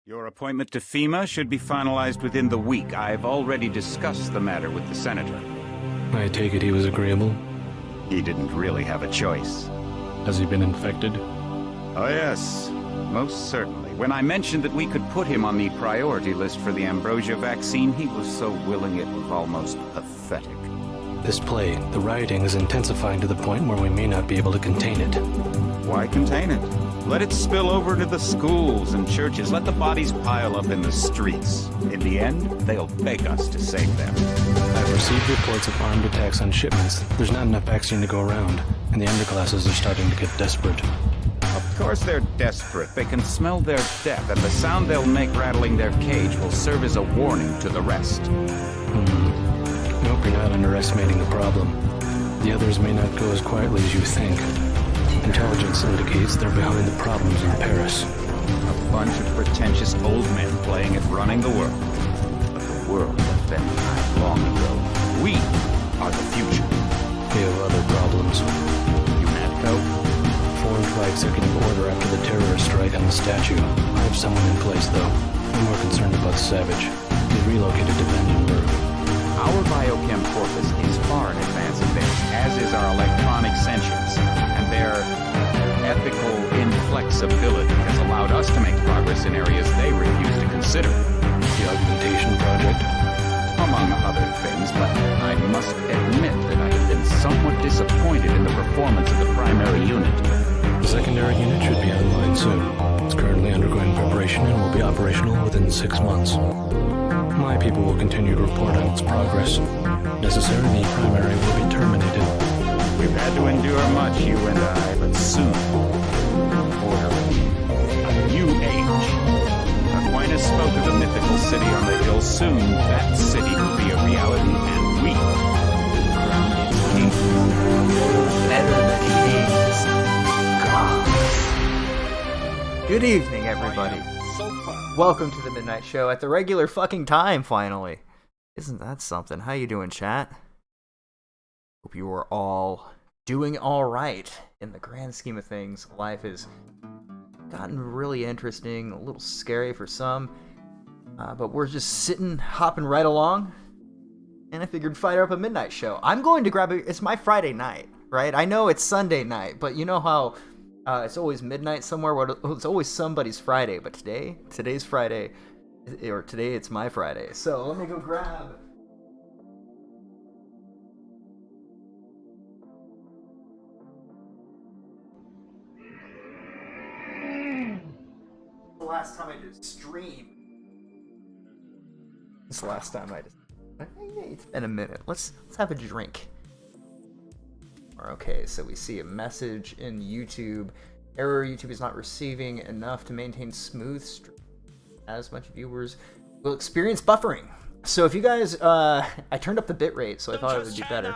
Your appointment to FEMA should be finalized within the week. I've already discussed the matter with the senator. I take it he was agreeable? He didn't really have a choice. Has he been infected? Oh yes, most certainly. When I mentioned that we could put him on the priority list for the ambrosia vaccine, he was so willing it was almost pathetic. This plague, the rioting is intensifying to the point where we may not be able to contain it. Why contain it? Let it spill over to the schools and churches. Let the bodies pile up in the streets. In the end, they'll beg us to save them. I've received reports of armed attacks on shipments. There's not enough vaccine to go around, and the underclasses are starting to get desperate. Of course they're desperate. They can smell their death, and the sound they'll make rattling their cage will serve as a warning to the rest. I hope you're not underestimating the problem. The others may not go as quietly as you think. Intelligence indicates they're behind the problems in Paris. A bunch of pretentious old men playing at running the world. But the world left them behind long ago. We are the future. We have other problems. UNATCO? Formed by executive order after the terrorist strike on the statue. I have someone in place, though. I'm more concerned about Savage. He relocated to Vandenberg. Our biochem corpus is far in advance of theirs, as is our electronic sentience, and their ethical inflexibility has allowed us to make progress in areas they refuse to consider. The augmentation project? Among other things, but I must admit that I have been somewhat disappointed in the performance of the primary unit. The secondary unit should be online soon. It's currently undergoing preparation and will be operational within 6 months. My people will continue to report on its progress. Necessarily, the primary will be terminated. We've had to endure much, you and I, but soon, orderly, a new age. Aquinas spoke of the mythical city on the hill. Soon, that city will be a reality, and we crown its king. Better than kings. God. Good evening, everybody. Welcome to the Midnight Show at the regular fucking time, finally. Isn't that something? How you doing, chat? Hope you are all doing alright. In the grand scheme of things, life has gotten really interesting, a little scary for some, but we're just hopping right along, and I figured fire up a Midnight Show. I'm going to grab it. It's my Friday night, right? I know it's Sunday night, but you know how it's always midnight somewhere. It's always somebody's Friday, but today's Friday, or today it's my Friday. So let me go grab. The last time I did stream. It's the last time I did. It's been a minute. Let's have a drink. Okay, so we see a message in YouTube. Error, YouTube is not receiving enough to maintain smooth stream. As much viewers will experience buffering. So if you guys, I turned up the bitrate, so I thought it would be better.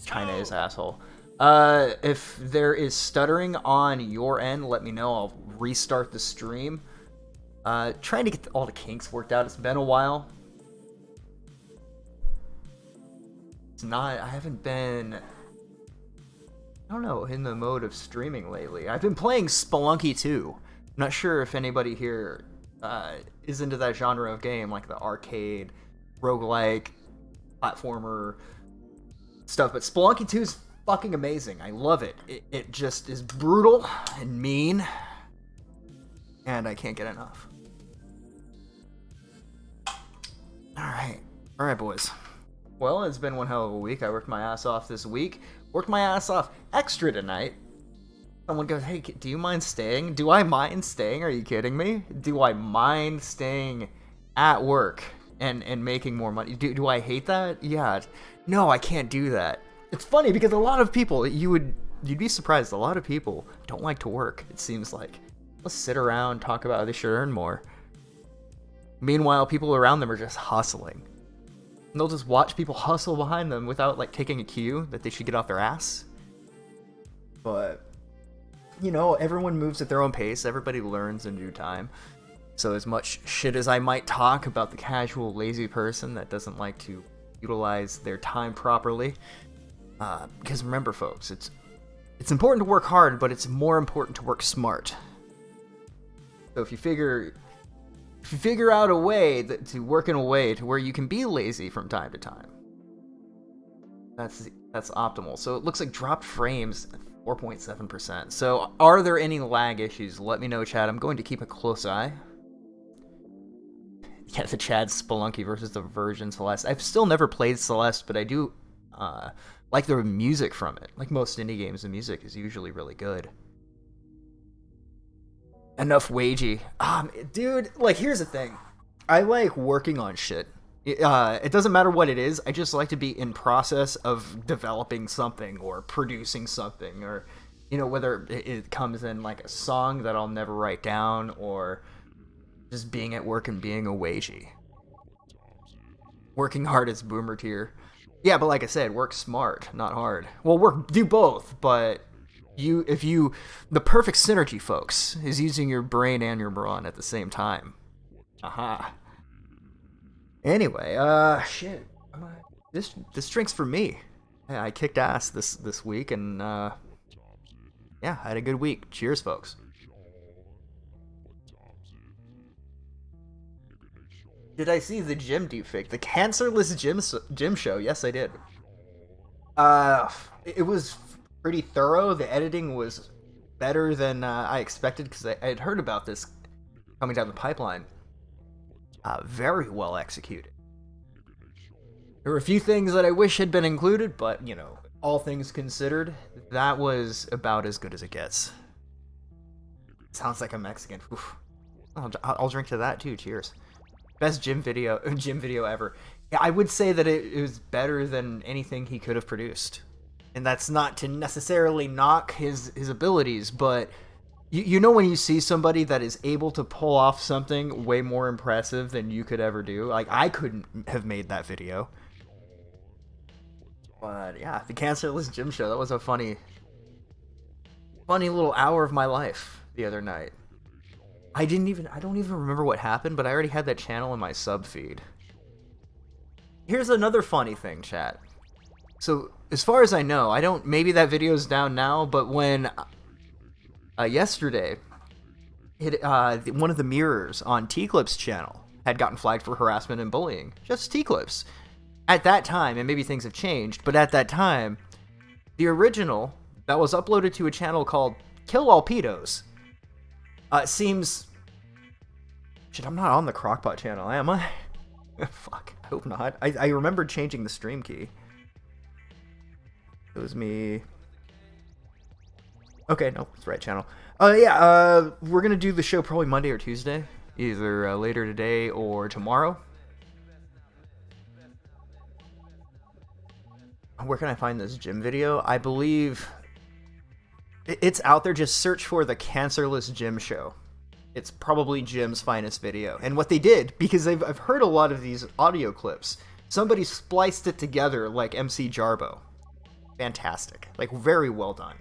China is asshole. If there is stuttering on your end, let me know. I'll restart the stream. Trying to get all the kinks worked out. It's been a while. I haven't been, I don't know, in the mode of streaming lately. I've been playing Spelunky 2. I'm not sure if anybody here is into that genre of game, like the arcade, roguelike, platformer stuff. But Spelunky 2 is fucking amazing. I love it. It just is brutal and mean, and I can't get enough. Alright, boys. Well, it's been one hell of a week. I worked my ass off this week. Worked my ass off extra tonight. Someone goes, hey, do you mind staying? Do I mind staying? Are you kidding me? Do I mind staying at work and making more money? Do I hate that? Yeah. No, I can't do that. It's funny because a lot of people, you'd be surprised, a lot of people don't like to work, it seems like. Let's sit around, talk about how they should earn more. Meanwhile, people around them are just hustling. And they'll just watch people hustle behind them without, like, taking a cue that they should get off their ass. But, you know, everyone moves at their own pace. Everybody learns in due time. So as much shit as I might talk about the casual, lazy person that doesn't like to utilize their time properly, because remember, folks, it's important to work hard, but it's more important to work smart. So if you figure figure out a way to work in a way to where you can be lazy from time to time. That's optimal. So it looks like dropped frames 4.7%. So are there any lag issues? Let me know, chat. I'm going to keep a close eye. Yeah, the Chad Spelunky versus the Virgin Celeste. I've still never played Celeste, but I do like the music from it. Like most indie games, the music is usually really good. Enough wagey. Dude, like, here's the thing. I like working on shit. It doesn't matter what it is. I just like to be in process of developing something or producing something, or, you know, whether it comes in like a song that I'll never write down, or just being at work and being a wagey. Working hard is boomer tier. Yeah, but like I said, work smart, not hard. Well, do both, but the perfect synergy, folks, is using your brain and your brawn at the same time. Aha. Anyway, shit. This drink's for me. I kicked ass this week, and yeah, I had a good week. Cheers, folks. Did I see the gym deepfake? The cancerless gym show? Yes, I did. It was pretty thorough. The editing was better than I expected, because I had heard about this coming down the pipeline. Very well executed. There were a few things that I wish had been included, but, you know, all things considered, that was about as good as it gets. Sounds like a Mexican. Oof. I'll drink to that too. Cheers. Best gym video ever. Yeah, I would say that it was better than anything he could have produced. And that's not to necessarily knock his abilities, but you know when you see somebody that is able to pull off something way more impressive than you could ever do? Like, I couldn't have made that video. But yeah, the cancerless gym show, that was a funny little hour of my life the other night. I don't even remember what happened, but I already had that channel in my sub feed. Here's another funny thing, chat. So, as far as I know, maybe that video's down now, but when yesterday, one of the mirrors on T-Clip's channel had gotten flagged for harassment and bullying. Just T-Clips. At that time, and maybe things have changed, but at that time, the original that was uploaded to a channel called Kill All Pedos seems... Shit, I'm not on the Crockpot channel, am I? Fuck, I hope not. I remember changing the stream key. It was me... Okay, no, it's the right channel. Yeah, we're gonna do the show probably Monday or Tuesday. Either later today or tomorrow. Where can I find this gym video? I believe it's out there. Just search for the cancerless gym show. It's probably Jim's finest video. And what they did, because I've heard a lot of these audio clips, somebody spliced it together like MC Jarbo. Fantastic. Like, very well done.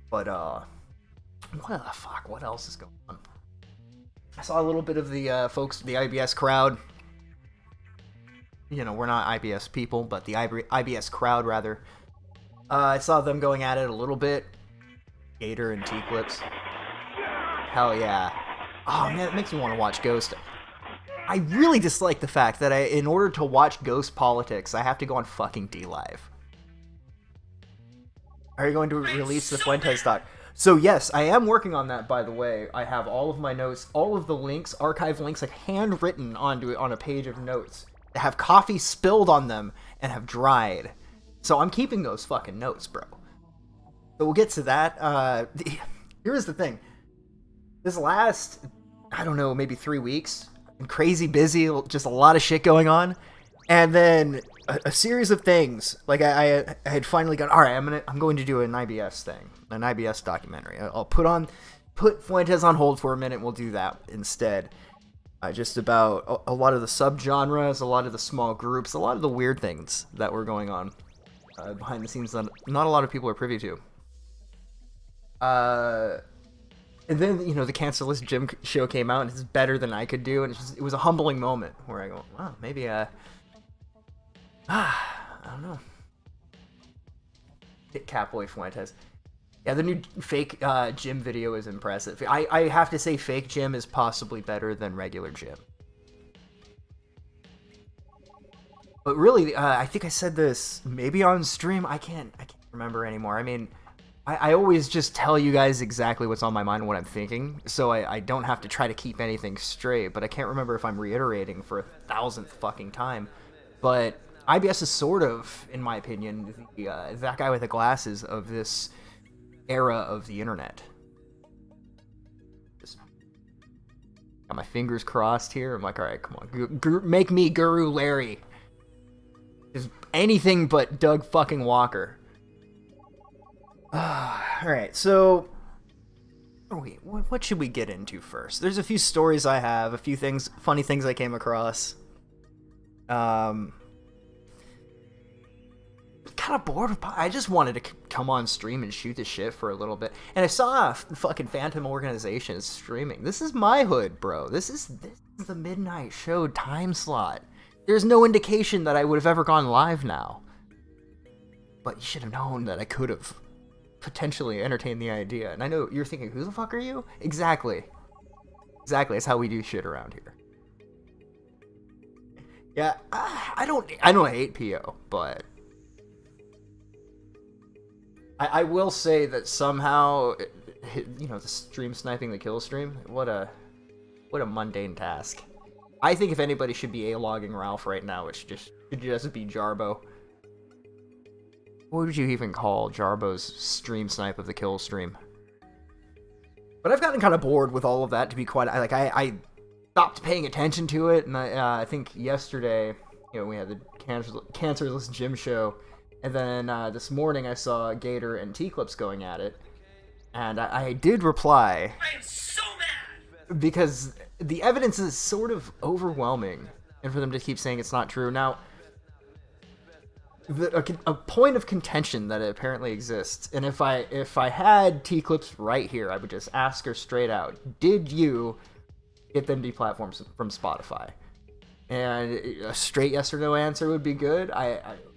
But, what the fuck? What else is going on? I saw a little bit of the folks, the IBS crowd. You know, we're not IBS people, but the IBS crowd, rather. I saw them going at it a little bit. Gator and T-Clips. Hell yeah. Oh, man, it makes me want to watch Ghost. I really dislike the fact that in order to watch Ghost Politics, I have to go on fucking DLive. Are you going to release the Fuentes doc? So yes, I am working on that, by the way. I have all of my notes, all of the links, archive links, like handwritten onto it on a page of notes. That have coffee spilled on them and have dried. So I'm keeping those fucking notes, bro. So we'll get to that. Here's the thing. This last, I don't know, maybe 3 weeks, I'm crazy busy, just a lot of shit going on. And then a series of things. Like I had finally gone, all right, I'm going to do an IBS thing, an IBS documentary. I'll put Fuentes on hold for a minute. And we'll do that instead. Just about a lot of the subgenres, a lot of the small groups, a lot of the weird things that were going on behind the scenes that not a lot of people are privy to. And then, you know, the cancerless gym show came out, and it's better than I could do, and it was a humbling moment where I go, wow, maybe, I don't know. Hit Catboy Fuentes. Yeah, the new fake gym video is impressive. I have to say fake gym is possibly better than regular gym. But really, I think I said this maybe on stream. I can't remember anymore. I mean, I always just tell you guys exactly what's on my mind and what I'm thinking, so I don't have to try to keep anything straight, but I can't remember if I'm reiterating for 1,000th fucking time. But IBS is sort of, in my opinion, that guy with the glasses of this era of the internet. Just got my fingers crossed here. I'm like, all right, come on, make me Guru Larry. Just anything but Doug fucking Walker. All right, so wait, what should we get into first? There's a few stories I have, a few things, funny things I came across. Kind of bored with. I just wanted to come on stream and shoot the shit for a little bit, and I saw fucking Phantom Organization streaming. This is my hood, bro. This is the midnight show time slot. There's no indication that I would have ever gone live now, but you should have known that I could have potentially entertained the idea. And I know you're thinking, who the fuck are you? Exactly. That's how we do shit around here. Yeah, I don't hate PO, but I will say that somehow, the stream sniping the kill stream, what a mundane task. I think if anybody should be A-logging Ralph right now, it should just be Jarbo. What would you even call Jarbo's stream snipe of the kill stream? But I've gotten kind of bored with all of that, to be quite. I stopped paying attention to it, and I think yesterday, we had the cancerless gym show, and then this morning I saw Gator and T-Clips going at it, and I did reply. I am so mad because the evidence is sort of overwhelming, and for them to keep saying it's not true. Now, a point of contention that apparently exists, and if I had T-Clips right here, I would just ask her straight out, did you get them deplatformed from Spotify? And a straight yes or no answer would be good.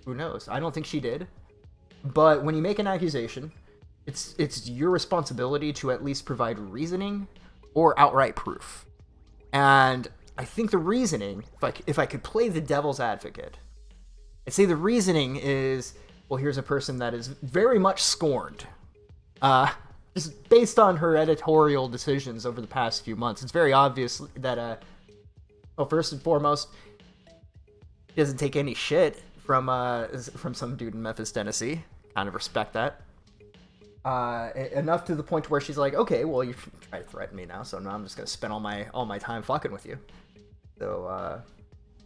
Who knows? I don't think she did. But when you make an accusation, it's your responsibility to at least provide reasoning or outright proof. And I think the reasoning, if I could play the devil's advocate, I'd say the reasoning is, well, here's a person that is very much scorned. Just based on her editorial decisions over the past few months, it's very obvious that, first and foremost, she doesn't take any shit from some dude in Memphis, Tennessee. Kind of respect that. Enough to the point where she's like, okay, well, you try to threaten me now, so now I'm just gonna spend all my time fucking with you. So,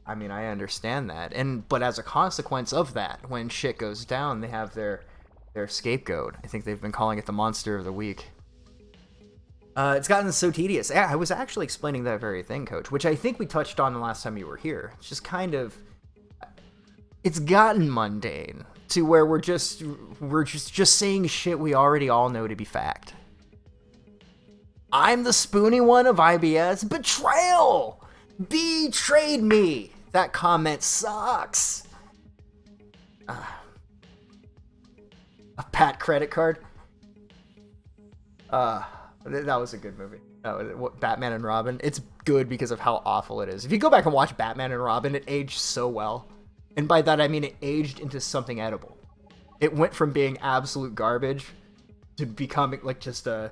I mean, I understand that, but as a consequence of that, when shit goes down, they have their scapegoat. I think they've been calling it the Monster of the Week. It's gotten so tedious. I was actually explaining that very thing, Coach, which I think we touched on the last time you were here. It's just kind of, it's gotten mundane to where we're just saying shit we already all know to be fact. I'm the spoony one of IBS. Betrayal! Betrayed me! That comment sucks. A Pat credit card. That was a good movie. Batman and Robin. It's good because of how awful it is. If you go back and watch Batman and Robin, it aged so well. And by that I mean it aged into something edible. It went from being absolute garbage to becoming like just a...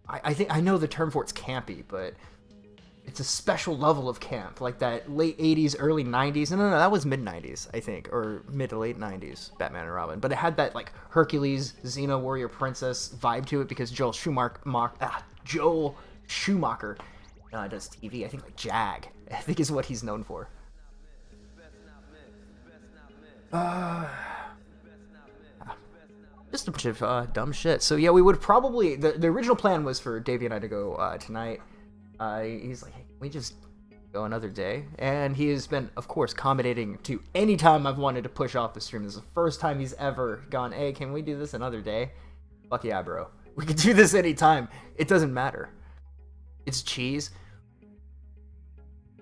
I think I know the term for it's campy, but it's a special level of camp, like that late 80s, early 90s. No, that was mid 90s, I think, or mid to late 90s, Batman and Robin. But it had that like Hercules, Xena, Warrior Princess vibe to it because Joel Schumacher does TV. I think like Jag, I think is what he's known for. Just a bunch of dumb shit. So yeah, we would probably... The original plan was for Davey and I to go tonight. He's like, hey, can we just go another day? And he has been, of course, accommodating to any time I've wanted to push off the stream. This is the first time he's ever gone, hey, can we do this another day? Fuck yeah, bro. We can do this anytime. It doesn't matter. It's cheese.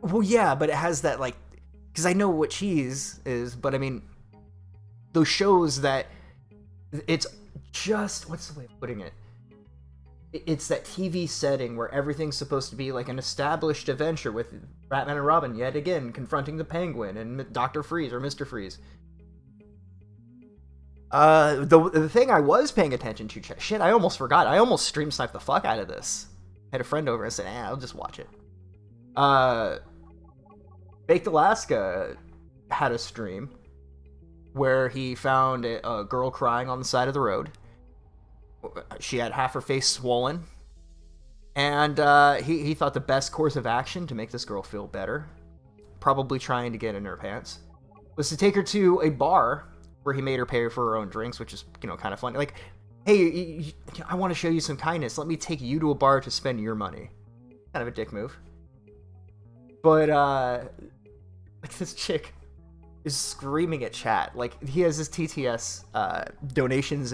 Well, yeah, but it has that, like... Because I know what cheese is, but I mean... Those shows that... It's just, what's the way of putting it? It's that TV setting where everything's supposed to be like an established adventure with Batman and Robin yet again confronting the Penguin and Dr. Freeze or Mr. Freeze. The thing I was paying attention to, shit, I almost forgot. I almost stream sniped the fuck out of this. I had a friend over and said, I'll just watch it. Baked Alaska had a stream where he found a girl crying on the side of the road. She had half her face swollen. And he thought the best course of action to make this girl feel better, probably trying to get in her pants, was to take her to a bar where he made her pay for her own drinks, which is, kind of funny. Like, hey, I want to show you some kindness. Let me take you to a bar to spend your money. Kind of a dick move. But, like, this chick is screaming at chat. Like, he has his TTS donations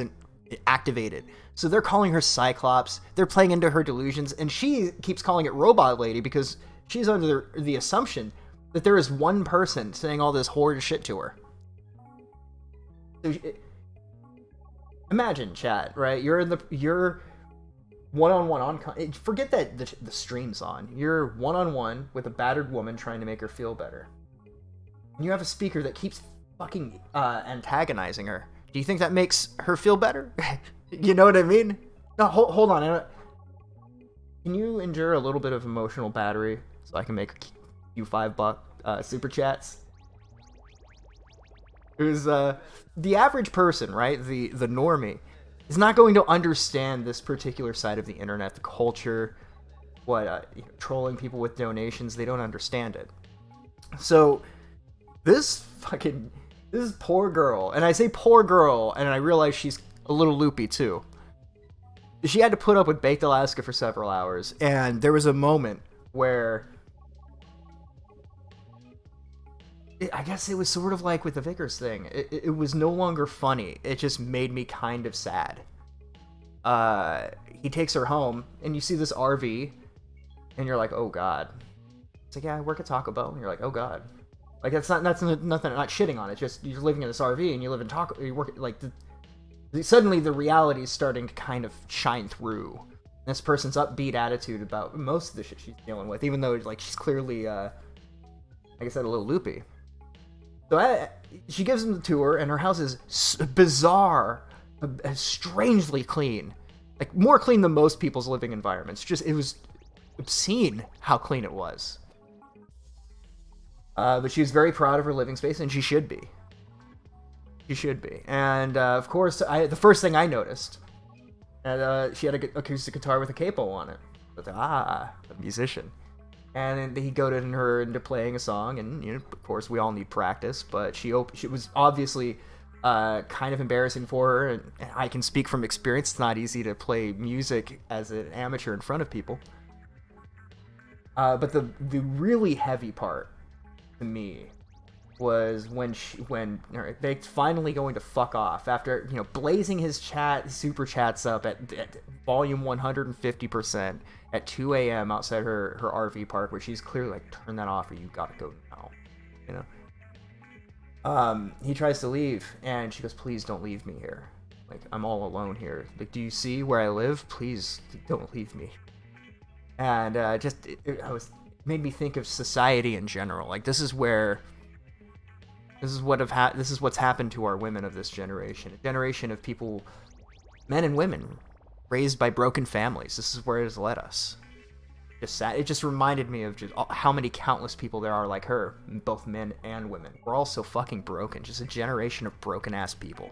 activated. So they're calling her Cyclops. They're playing into her delusions. And she keeps calling it Robot Lady because she's under the assumption that there is one person saying all this horrid shit to her. So imagine, chat, right? You're one-on-one on... Forget that the stream's on. You're one-on-one with a battered woman trying to make her feel better. And you have a speaker that keeps fucking antagonizing her. Do you think that makes her feel better? You know what I mean? No, hold on. Can you endure a little bit of emotional battery so I can make you $5 super chats? Who's the average person, right? The normie is not going to understand this particular side of the internet, the culture, trolling people with donations. They don't understand it. So this poor girl, and I say poor girl, and I realize she's a little loopy too. She had to put up with Baked Alaska for several hours, and there was a moment where I guess it was sort of like with the Vickers thing. It was no longer funny. It just made me kind of sad. He takes her home, and you see this RV, and you're like, oh god. It's like, yeah, I work at Taco Bell, and you're like, oh god. Like, that's nothing. I'm not shitting on it. Just you're living in this RV, and you live in Taco. You work like suddenly the reality is starting to kind of shine through. This person's upbeat attitude about most of the shit she's dealing with, even though like she's clearly, like I said, a little loopy. So she gives him the tour, and her house is bizarre, strangely clean, like more clean than most people's living environments. It was obscene how clean it was. But she was very proud of her living space, and she should be. She should be. And of course, the first thing I noticed, she had an acoustic guitar with a capo on it. A musician. And he goaded her into playing a song, and of course we all need practice. But she was obviously kind of embarrassing for her, and I can speak from experience. It's not easy to play music as an amateur in front of people. But the really heavy part to me was when Baked's finally going to fuck off after blazing his super chats up at volume 150% at 2 a.m. outside her RV park, where she's clearly like, turn that off or you gotta go now. He tries to leave, and she goes, please don't leave me here. Like, I'm all alone here. Like, do you see where I live? Please don't leave me. And it made me think of society in general. Like, this is what's happened to our women of this generation. A generation of people, men and women, raised by broken families. This is where it has led us. Just sad. It just reminded me of just how many countless people there are like her, both men and women. We're all so fucking broken. Just a generation of broken-ass people.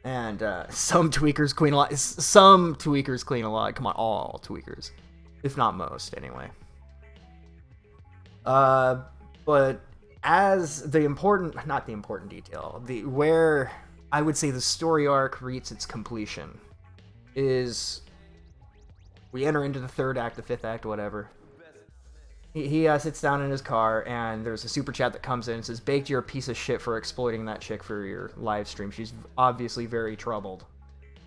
And some tweakers clean a lot. Some tweakers clean a lot. Come on, all tweakers. If not most, anyway. But as not the important detail, where I would say the story arc reaches its completion is we enter into the third act, the fifth act, whatever. He sits down in his car, and there's a super chat that comes in and says, Baked, you're a piece of shit for exploiting that chick for your live stream. She's obviously very troubled.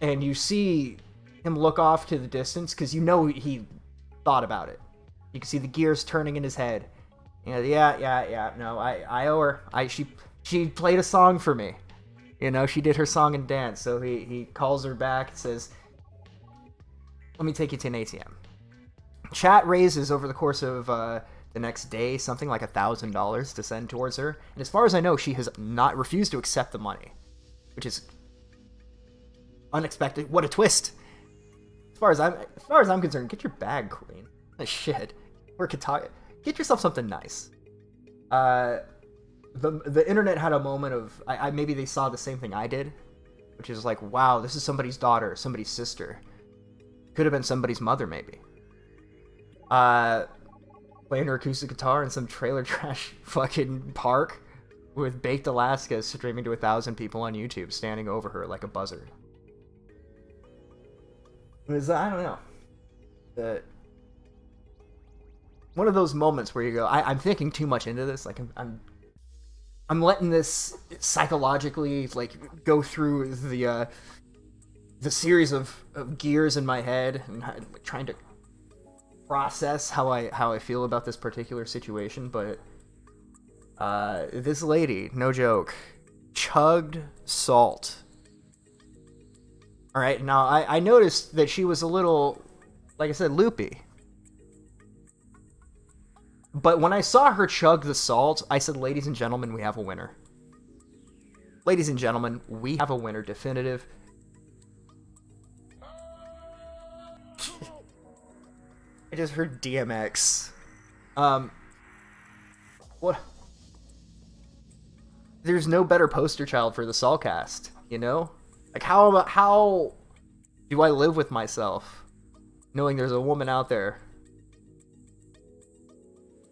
And you see him look off to the distance, because he thought about it. You can see the gears turning in his head. No, I owe her. She played a song for me. You know, she did her song and dance, so he calls her back and says, let me take you to an ATM. Chat raises over the course of the next day something like $1,000 to send towards her. And as far as I know, she has not refused to accept the money, which is unexpected. What a twist! As far as I'm concerned, get your bag, queen. Shit. Or katana. Get yourself something nice. The internet had a moment of maybe they saw the same thing I did, which is like, wow, this is somebody's daughter, somebody's sister. Could have been somebody's mother, maybe. Playing her acoustic guitar in some trailer trash fucking park with Baked Alaska streaming to 1,000 people on YouTube, standing over her like a buzzard. It was, I don't know. One of those moments where you go, I'm thinking too much into this. Like I'm letting this psychologically like go through the series of gears in my head and trying to process how I feel about this particular situation. But this lady, no joke, chugged salt. All right, now I noticed that she was a little, like I said, loopy. But when I saw her chug the salt, I said, ladies and gentlemen, we have a winner. Ladies and gentlemen, we have a winner, definitive. I just heard DMX. What? There's no better poster child for the Saltcast, you know? Like, how do I live with myself knowing there's a woman out there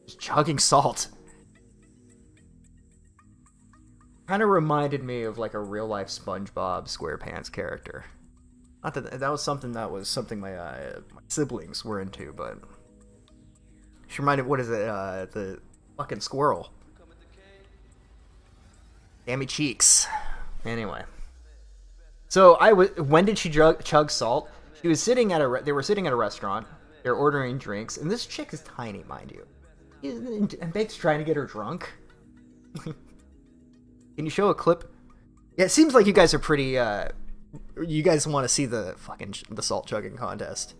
just chugging salt? Kind of reminded me of like a real life SpongeBob SquarePants character. Not that was something my siblings were into, but she reminded, what is it? The fucking squirrel. Dammy cheeks. Anyway. So when did she chug salt? She was sitting they were sitting at a restaurant. They're ordering drinks, and this chick is tiny, mind you. And Bake's trying to get her drunk. Can you show a clip? Yeah, it seems like you guys are pretty. You guys want to see the salt chugging contest.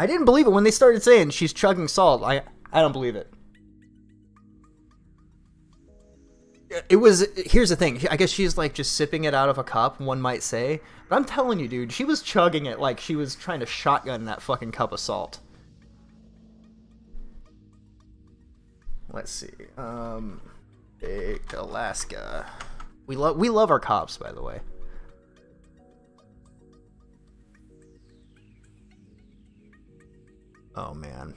I didn't believe it when they started saying she's chugging salt. I don't believe it. It was, here's the thing, I guess she's like just sipping it out of a cup, one might say. But I'm telling you, dude, she was chugging it like she was trying to shotgun that fucking cup of salt. Let's see. Baked Alaska. We love our cops, by the way. Oh man.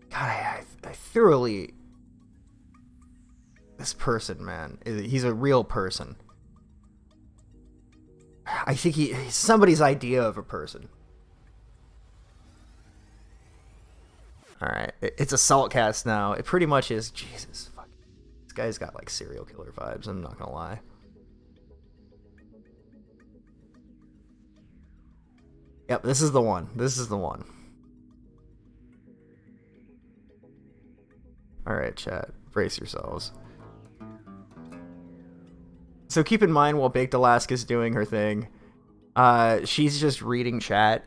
God, I thoroughly... This person, man, he's a real person. I think he's somebody's idea of a person. Alright, it's a Saltcast now. It pretty much is. Jesus, fuck. This guy's got like serial killer vibes, I'm not gonna lie. Yep, this is the one. This is the one. Alright, chat. Brace yourselves. So keep in mind while Baked Alaska's doing her thing, she's just reading chat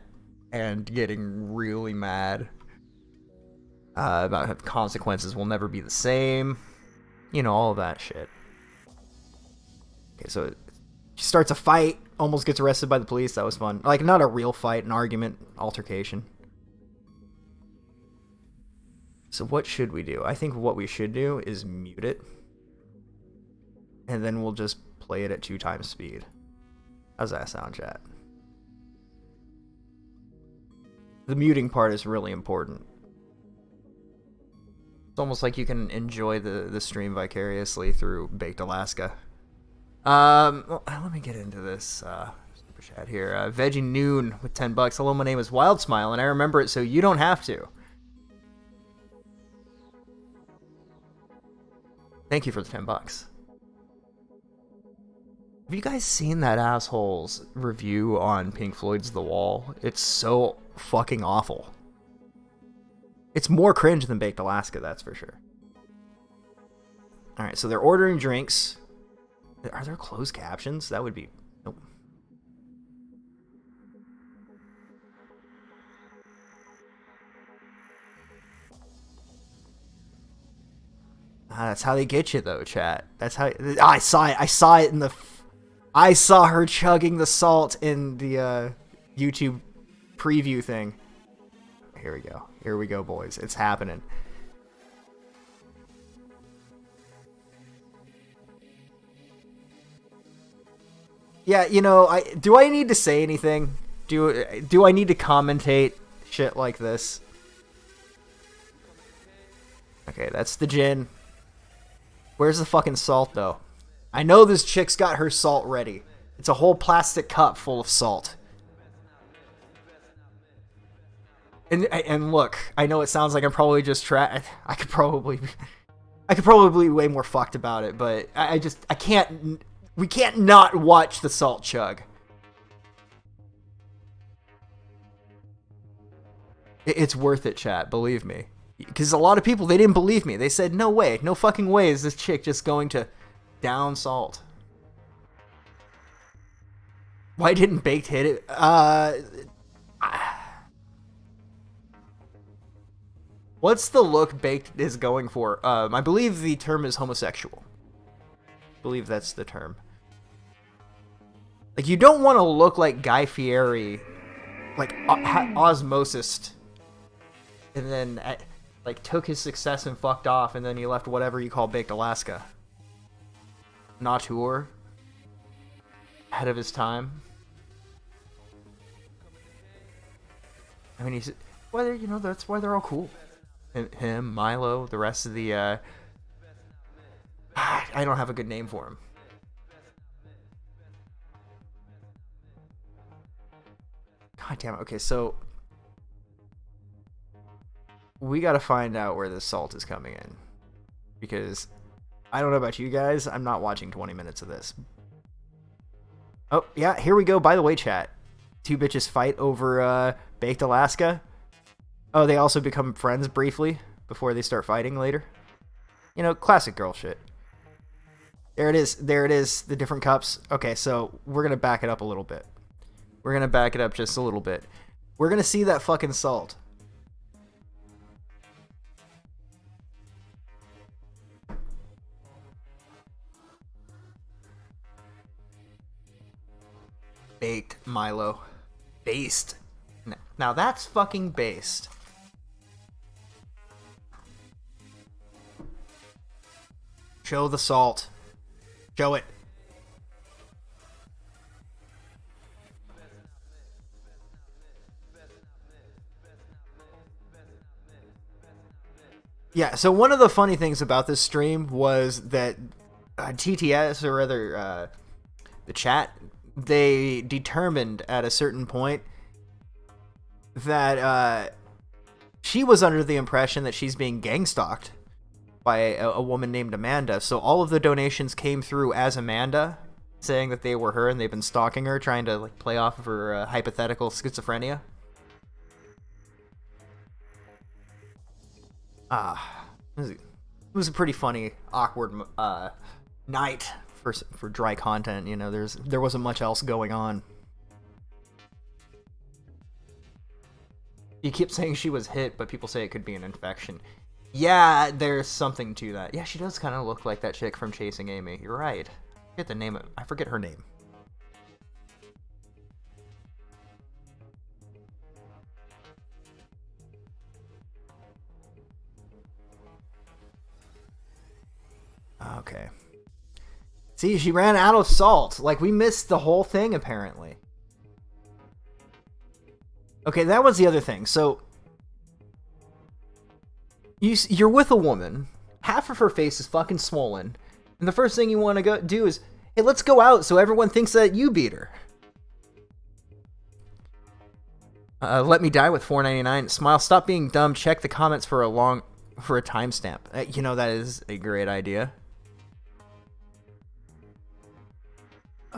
and getting really mad about how consequences will never be the same. You know, all of that shit. Okay, so she starts a fight, almost gets arrested by the police. That was fun. Like, not a real fight, an argument, altercation. So what should we do? I think what we should do is mute it. And then we'll just play it at 2 times speed. How's that sound, chat? The muting part is really important. It's almost like you can enjoy the stream vicariously through Baked Alaska. Well, let me get into this super chat here. Veggie Noon with $10. Hello, my name is Wild Smile, and I remember it so you don't have to. Thank you for the $10. Have you guys seen that asshole's review on Pink Floyd's The Wall? It's so fucking awful. It's more cringe than Baked Alaska, that's for sure. All right, so they're ordering drinks. Are there closed captions? That would be... Nope. That's how they get you, though, chat. That's how... I saw it. I saw it in the... I saw her chugging the salt in the YouTube preview thing. Here we go. Here we go, boys. It's happening. Yeah, you know, do I need to say anything? Do I need to commentate shit like this? Okay, that's the gin. Where's the fucking salt, though? I know this chick's got her salt ready. It's a whole plastic cup full of salt. And look, I know it sounds like I'm probably just I could probably be way more fucked about it, but I can't. We can't not watch the salt chug. It's worth it, chat. Believe me. Because a lot of people, they didn't believe me. They said, no way. No fucking way is this chick just going to down salt. Why didn't Baked hit it? What's the look Baked is going for? I believe the term is homosexual. I believe that's the term. Like, you don't want to look like Guy Fieri, like, osmosis, and then, like, took his success and fucked off, and then he left whatever you call Baked Alaska. Natur. Ahead of his time. I mean, he's, whether, you know, that's why they're all cool. Him, Milo, the rest of the, I don't have a good name for him. God damn it. Okay, so we got to find out where this salt is coming in, because I don't know about you guys. I'm not watching 20 minutes of this. Oh, yeah, here we go. By the way, chat, two bitches fight over Baked Alaska. Oh, they also become friends briefly before they start fighting later. You know, classic girl shit. There it is. There it is. The different cups. Okay, so we're going to back it up a little bit. We're going to back it up just a little bit. We're going to see that fucking salt. Baked Milo. Based. Now that's fucking based. Show the salt. Show it. Yeah, so one of the funny things about this stream was that TTS, or rather the chat, they determined at a certain point that she was under the impression that she's being gang-stalked by a woman named Amanda. So all of the donations came through as Amanda, saying that they were her and they've been stalking her, trying to like play off of her hypothetical schizophrenia. It was a pretty funny, awkward night for dry content. You know, there wasn't much else going on. You keep saying she was hit, but people say it could be an infection. Yeah, there's something to that. Yeah, she does kind of look like that chick from Chasing Amy. You're right. I forget her name. Okay. See, she ran out of salt. Like, we missed the whole thing, apparently. Okay, that was the other thing. So, you're with a woman. Half of her face is fucking swollen. And the first thing you want to do is, hey, let's go out so everyone thinks that you beat her. Let me die with $4.99. Smile, stop being dumb. Check the comments for a timestamp. You know, that is a great idea.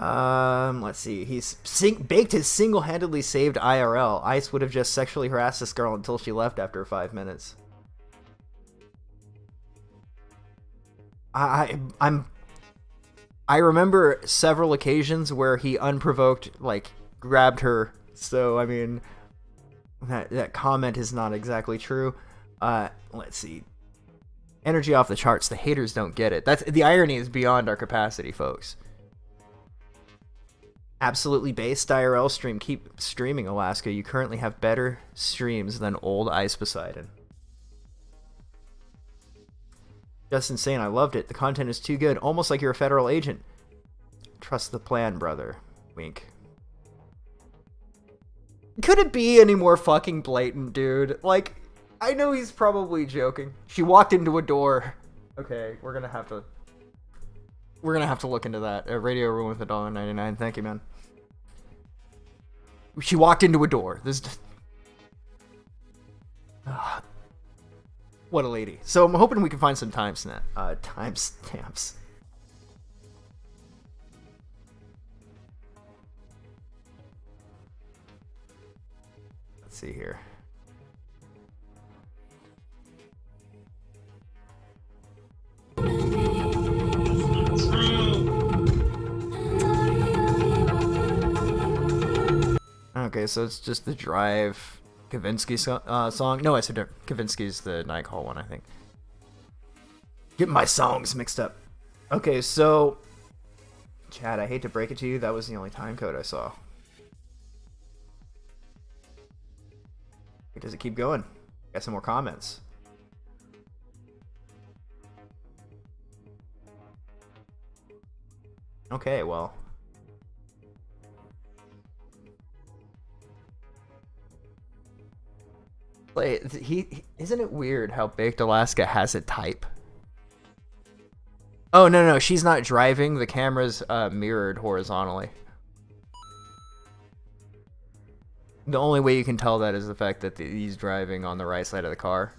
Let's see. Baked has single-handedly saved IRL. Ice would have just sexually harassed this girl until she left after 5 minutes. I remember several occasions where he unprovoked, like, grabbed her. So, I mean, that comment is not exactly true. Let's see. Energy off the charts. The haters don't get it. The irony is beyond our capacity, folks. Absolutely based IRL stream. Keep streaming, Alaska. You currently have better streams than old Ice Poseidon. Just insane. I loved it. The content is too good. Almost like you're a federal agent. Trust the plan, brother. Wink. Could it be any more fucking blatant, dude? Like, I know he's probably joking. She walked into a door. Okay, we're gonna have to look into that. Radio Room with $1.99. Thank you, man. She walked into a door. What a lady. So I'm hoping we can find some timestamps. Let's see here. Okay, so it's just the Drive Kavinsky song. No, I said Kavinsky's the Night Call one, I think. Get my songs mixed up. Okay, so Chad, I hate to break it to you, that was the only time code I saw. Does it keep going? Got some more comments. Okay, well. Isn't it weird how Baked Alaska has a type? Oh, no, she's not driving. The camera's mirrored horizontally. The only way you can tell that is the fact that he's driving on the right side of the car.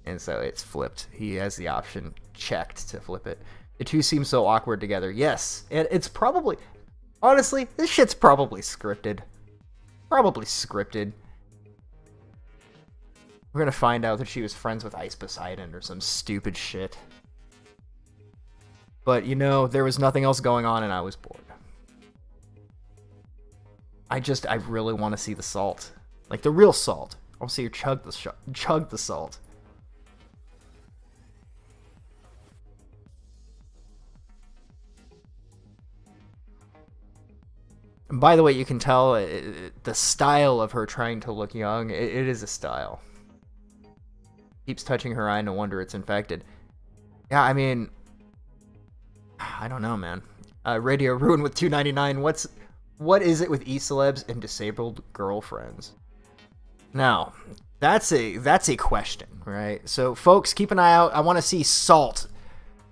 And so it's flipped. He has the option checked to flip it. The two seem so awkward together. Yes, and it's probably... Honestly, this shit's probably scripted. Probably scripted. We're gonna find out that she was friends with Ice Poseidon or some stupid shit. But, you know, there was nothing else going on and I was bored. I really want to see the salt. Like, the real salt. I want to see her chug the salt. And by the way, you can tell the style of her trying to look young. It is a style. Keeps touching her eye and no wonder it's infected. Yeah, I mean... I don't know, man. Radio Ruin with $2.99. What is it with e-celebs and disabled girlfriends? Now, that's a question, right? So, folks, keep an eye out. I want to see Salt.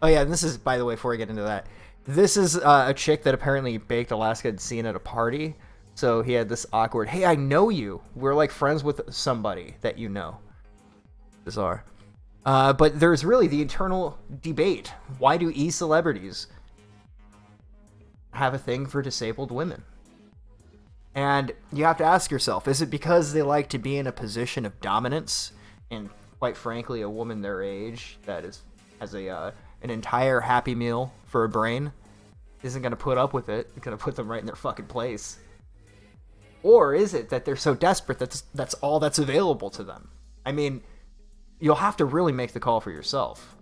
Oh, yeah, and this is, by the way, before I get into that, this is a chick that apparently Baked Alaska had seen at a party. So he had this awkward, hey, I know you. We're like friends with somebody that you know. Bizarre. But there's really the eternal debate. Why do e-celebrities have a thing for disabled women? And you have to ask yourself, is it because they like to be in a position of dominance? And quite frankly, a woman their age that has an entire Happy Meal for a brain isn't going to put up with it. It's going to put them right in their fucking place. Or is it that they're so desperate that that's all that's available to them? I mean, you'll have to really make the call for yourself.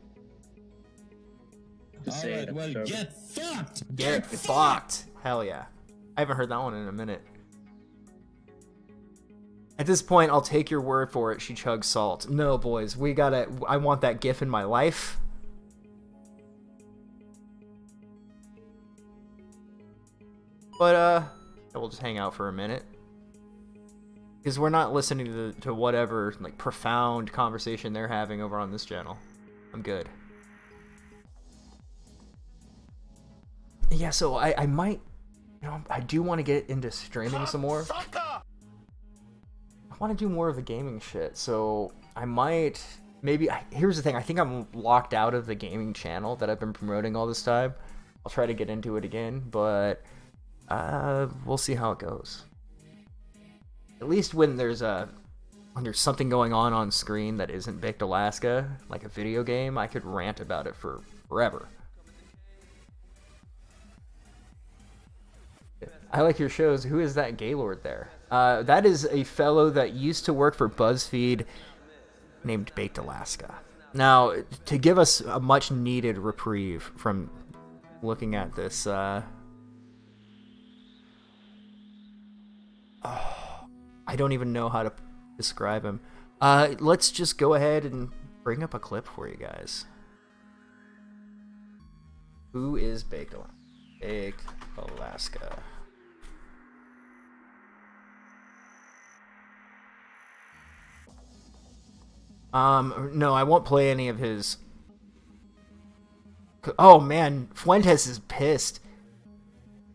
Alright, well, get fucked! Get fucked! Hell yeah. I haven't heard that one in a minute. At this point, I'll take your word for it. She chugs salt. No, boys, I want that gif in my life. But, we'll just hang out for a minute. Because we're not listening to whatever, like, profound conversation they're having over on this channel. I'm good. Yeah, so I might... You know, I do want to get into streaming some more. I want to do more of the gaming shit, so I might... Maybe... Here's the thing, I think I'm locked out of the gaming channel that I've been promoting all this time. I'll try to get into it again, but... we'll see how it goes. At least when there's when there's something going on screen that isn't Baked Alaska, like a video game, I could rant about it for forever. I like your shows. Who is that Gaylord there? That is a fellow that used to work for BuzzFeed named Baked Alaska. Now, to give us a much needed reprieve from looking at this, I don't even know how to describe him. Let's just go ahead and bring up a clip for you guys. Who is Baked Alaska? Baked Alaska. No, I won't play any of his... Oh man, Fuentes is pissed.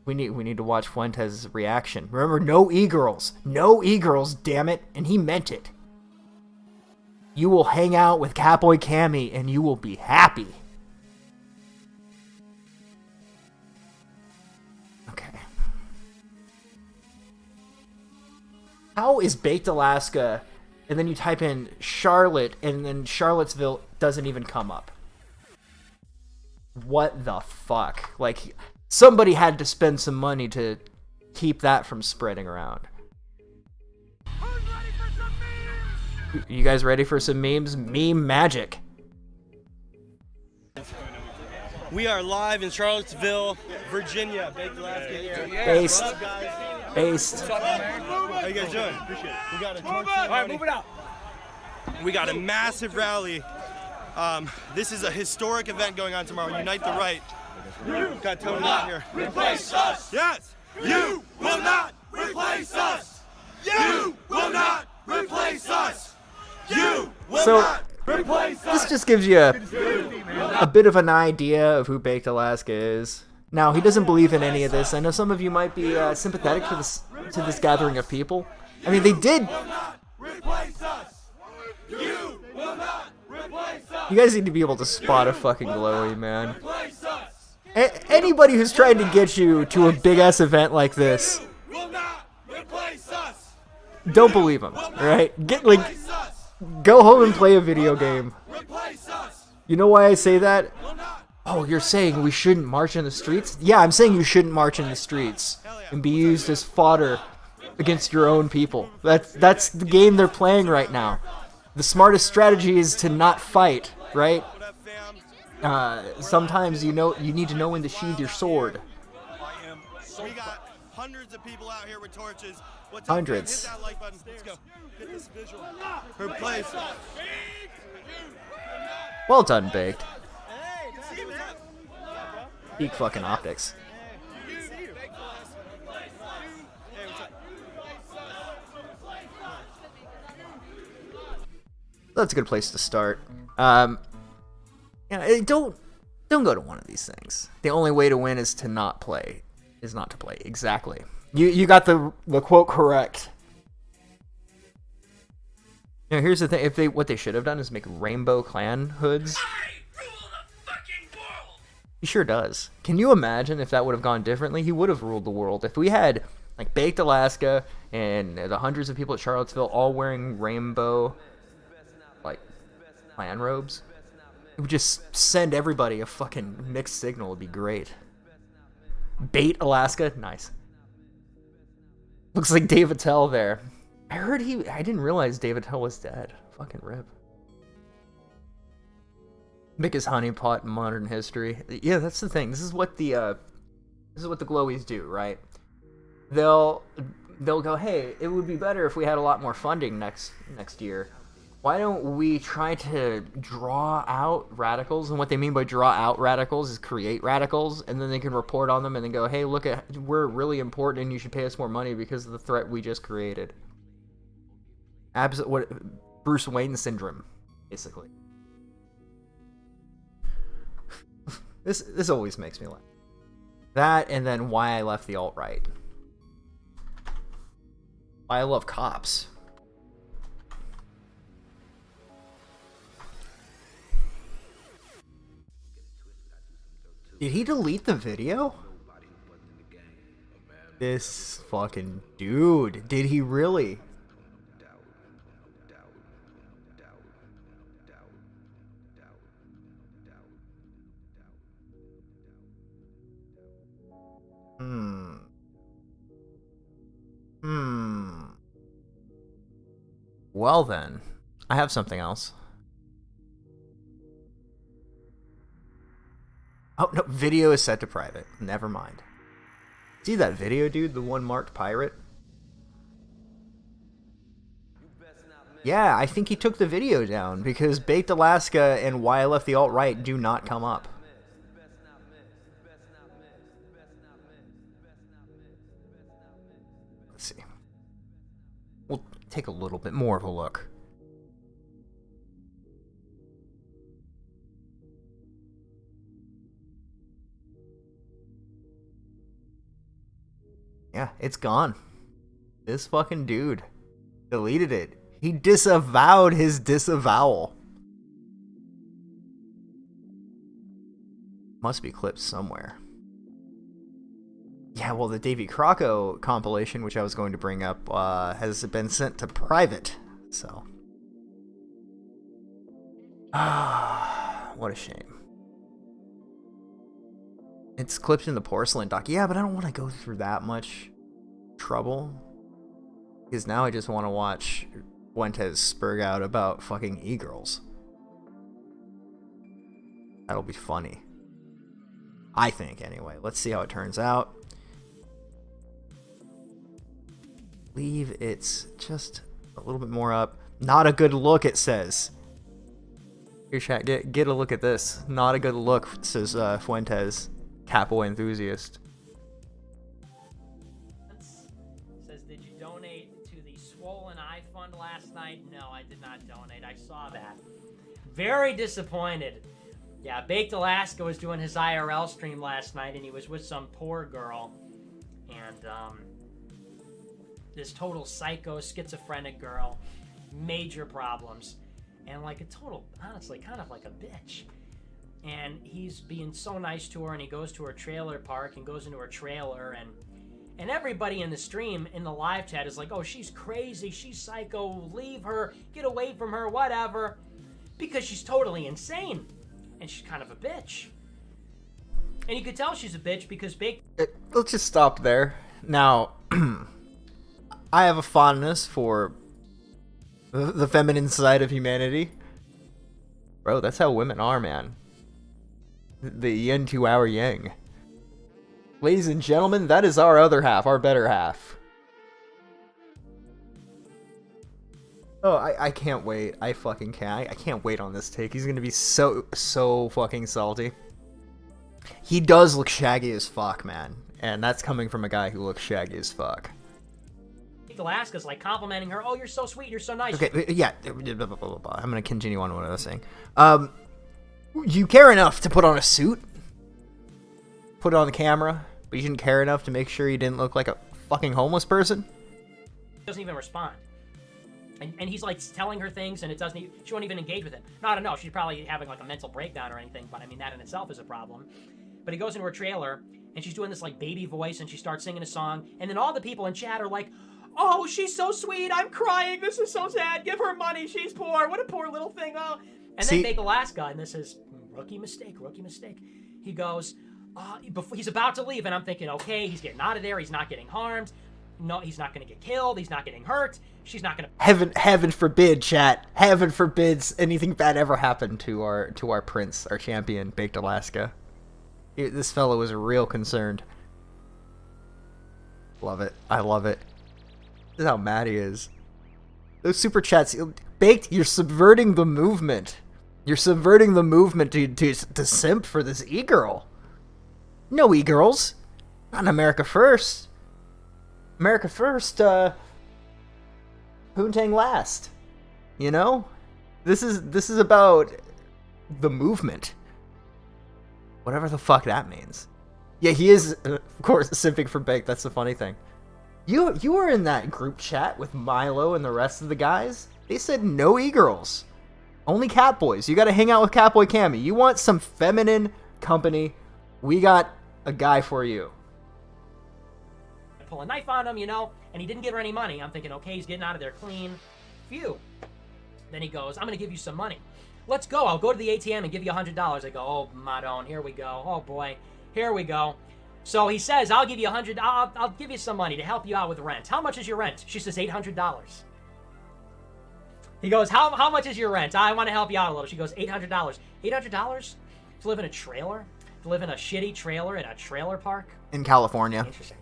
We need to watch Fuentes' reaction. Remember, no e-girls. No e-girls, damn it. And he meant it. You will hang out with Catboy Cammy and you will be happy. Okay. How is Baked Alaska... and then you type in Charlotte, and then Charlottesville doesn't even come up? What the fuck? Like, somebody had to spend some money to keep that from spreading around. You guys ready for some memes? Meme magic. We are live in Charlottesville, Virginia. Baked Alaska here. Based. What's up, guys? Based. How you guys doing? Appreciate it. We got a torch ceremony. Move it out. We got a massive rally. This is a historic event going on tomorrow. Unite the Right. Got Tony out here. Replace us! Yes. You will not replace us! You will not replace us! You will So, not replace us! this just gives you a bit of an idea of who Baked Alaska is. Now, he doesn't believe in any of this. I know some of you might be sympathetic to this gathering of people. I mean, they did... Replace us! You will not replace us! You guys need to be able to spot a fucking glowy, man. Replace us! Anybody who's trying to get you to a big-ass event like this, Will not replace us! don't believe him, alright? Replace us! Go home and play a video game. Replace us! You know why I say that? Will not Oh, you're saying we shouldn't march in the streets? Yeah, I'm saying you shouldn't march in the streets and be used as fodder against your own people. That's the game they're playing right now. The smartest strategy is to not fight, right? What up, fam? Sometimes you need to know when to sheathe your sword. We got hundreds of people out here with torches. What's Hundreds. Up, man? Hit that like button. Let's go. Get this visual. Replace us. Well done, Baked. Hey, good to see you, man. Peak fucking optics. That's a good place to start. Don't go to one of these things. The only way to win is to not play. Is not to play. Exactly. You got the quote correct. Now here's the thing. What they should have done is make Rainbow Clan hoods. He sure does. Can you imagine if that would have gone differently? He would have ruled the world. If we had like Baked Alaska and the hundreds of people at Charlottesville all wearing rainbow like clan robes, it would just send everybody a fucking mixed signal. It'd be great. Bait Alaska, nice. Looks like Dave Attell there. I didn't realize Dave Attell was dead. Fucking rip. Biggest honeypot in modern history. Yeah, that's the thing. This is what the glowies do, right? They'll go, hey, it would be better if we had a lot more funding next year. Why don't we try to draw out radicals? And what they mean by draw out radicals is create radicals, and then they can report on them and then go, hey, look, we're really important and you should pay us more money because of the threat we just created. Bruce Wayne syndrome, basically. This always makes me laugh. That, and then why I left the alt-right. Why I love cops. Did he delete the video? This fucking dude. Did he really? Well then, I have something else. Oh, no, video is set to private. Never mind. See that video, dude? The one marked pirate? Yeah, I think he took the video down because Baked Alaska and Why I Left the Alt-Right do not come up. Let's see. We'll take a little bit more of a look. Yeah, it's gone. This fucking dude deleted it. He disavowed his disavowal. Must be clipped somewhere. Yeah, well, the Davey Crocko compilation, which I was going to bring up, has been sent to private. So. What a shame. It's clipped in the porcelain dock. Yeah, but I don't want to go through that much trouble. Because now I just want to watch Fuentes spurg out about fucking e-girls. That'll be funny. I think, anyway. Let's see how it turns out. Leave it just a little bit more up. Not a good look, it says. Here, chat, get a look at this. Not a good look, says Fuentes. Capo enthusiast. Says, did you donate to the Swollen Eye Fund last night? No, I did not donate. I saw that. Very disappointed. Yeah, Baked Alaska was doing his IRL stream last night, and he was with some poor girl. And, this total psycho, schizophrenic girl. Major problems. And, like, a total, honestly, kind of like a bitch. And he's being so nice to her, and he goes to her trailer park and goes into her trailer, and everybody in the stream, in the live chat, is like, oh, she's crazy, she's psycho, leave her, get away from her, whatever, because she's totally insane, and she's kind of a bitch. And you could tell she's a bitch because Let's just stop there. Now, I have a fondness for the feminine side of humanity. Bro, that's how women are, man. The yin to our yang. Ladies and gentlemen, that is our other half, our better half. Oh, I can't wait. I fucking can't. I can't wait on this take. He's gonna be so fucking salty. He does look shaggy as fuck, man. And that's coming from a guy who looks shaggy as fuck. Alaska's like complimenting her. Oh, you're so sweet. You're so nice. Okay, yeah. I'm gonna continue on what I was saying. You care enough to put on a suit, put it on the camera, but you didn't care enough to make sure you didn't look like a fucking homeless person? He doesn't even respond. And he's like telling her things, and it doesn't. She won't even engage with him. No, I don't know. She's probably having like a mental breakdown or anything. But I mean, that in itself is a problem. But he goes into her trailer, and she's doing this like baby voice, and she starts singing a song, and then all the people in chat are like, "Oh, she's so sweet. I'm crying. This is so sad. Give her money. She's poor. What a poor little thing." Oh. And then Baked Alaska, and this is rookie mistake. He goes, he's about to leave, and I'm thinking, okay, he's getting out of there. He's not getting harmed. No, he's not going to get killed. He's not getting hurt. She's not going to. Heaven forbid, chat. Heaven forbids anything bad ever happen to our prince, our champion, Baked Alaska. This fellow is real concerned. Love it. I love it. This is how mad he is. Those super chats, Baked, you're subverting the movement. You're subverting the movement to simp for this e-girl. No e-girls. Not in America First. America First, Poontang last. You know? This is about the movement. Whatever the fuck that means. Yeah, he is, of course, simping for Baked. That's the funny thing. You were in that group chat with Milo and the rest of the guys. They said no e-girls. Only Catboys. You gotta hang out with Catboy Cammy. You want some feminine company, we got a guy for you. Pull a knife on him, you know, and he didn't give her any money. I'm thinking, okay, he's getting out of there clean. Phew. Then he goes, I'm gonna give you some money. Let's go. I'll go to the ATM and give you $100. I go, oh, Madone, here we go. Oh, boy. Here we go. So he says, I'll give you $100. I'll give you some money to help you out with rent. How much is your rent? She says $800. He goes, how much is your rent? I want to help you out a little. She goes, $800. $800 to live in a trailer? To live in a shitty trailer in a trailer park? In California. Interesting.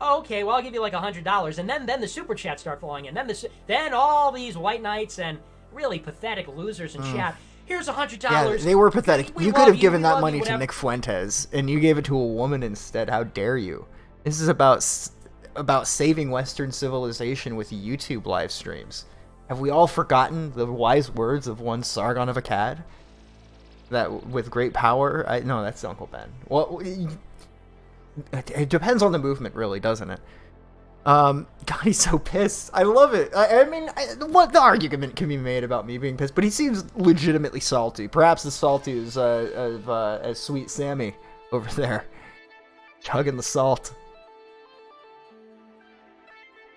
Oh, okay, well, I'll give you like $100. And then the super chats start flowing in. Then all these white knights and really pathetic losers in chat. Here's $100. Yeah, they were pathetic. We You love could have you, given we that love money you, to whatever. Nick Fuentes, and you gave it to a woman instead. How dare you? This is about saving Western civilization with YouTube live streams. Have we all forgotten the wise words of one Sargon of Akkad? That with great power... No, that's Uncle Ben. Well, it depends on the movement, really, doesn't it? God, he's so pissed. I love it. I mean, what the argument can be made about me being pissed? But he seems legitimately salty. Perhaps as salty as Sweet Sammy over there, chugging the salt.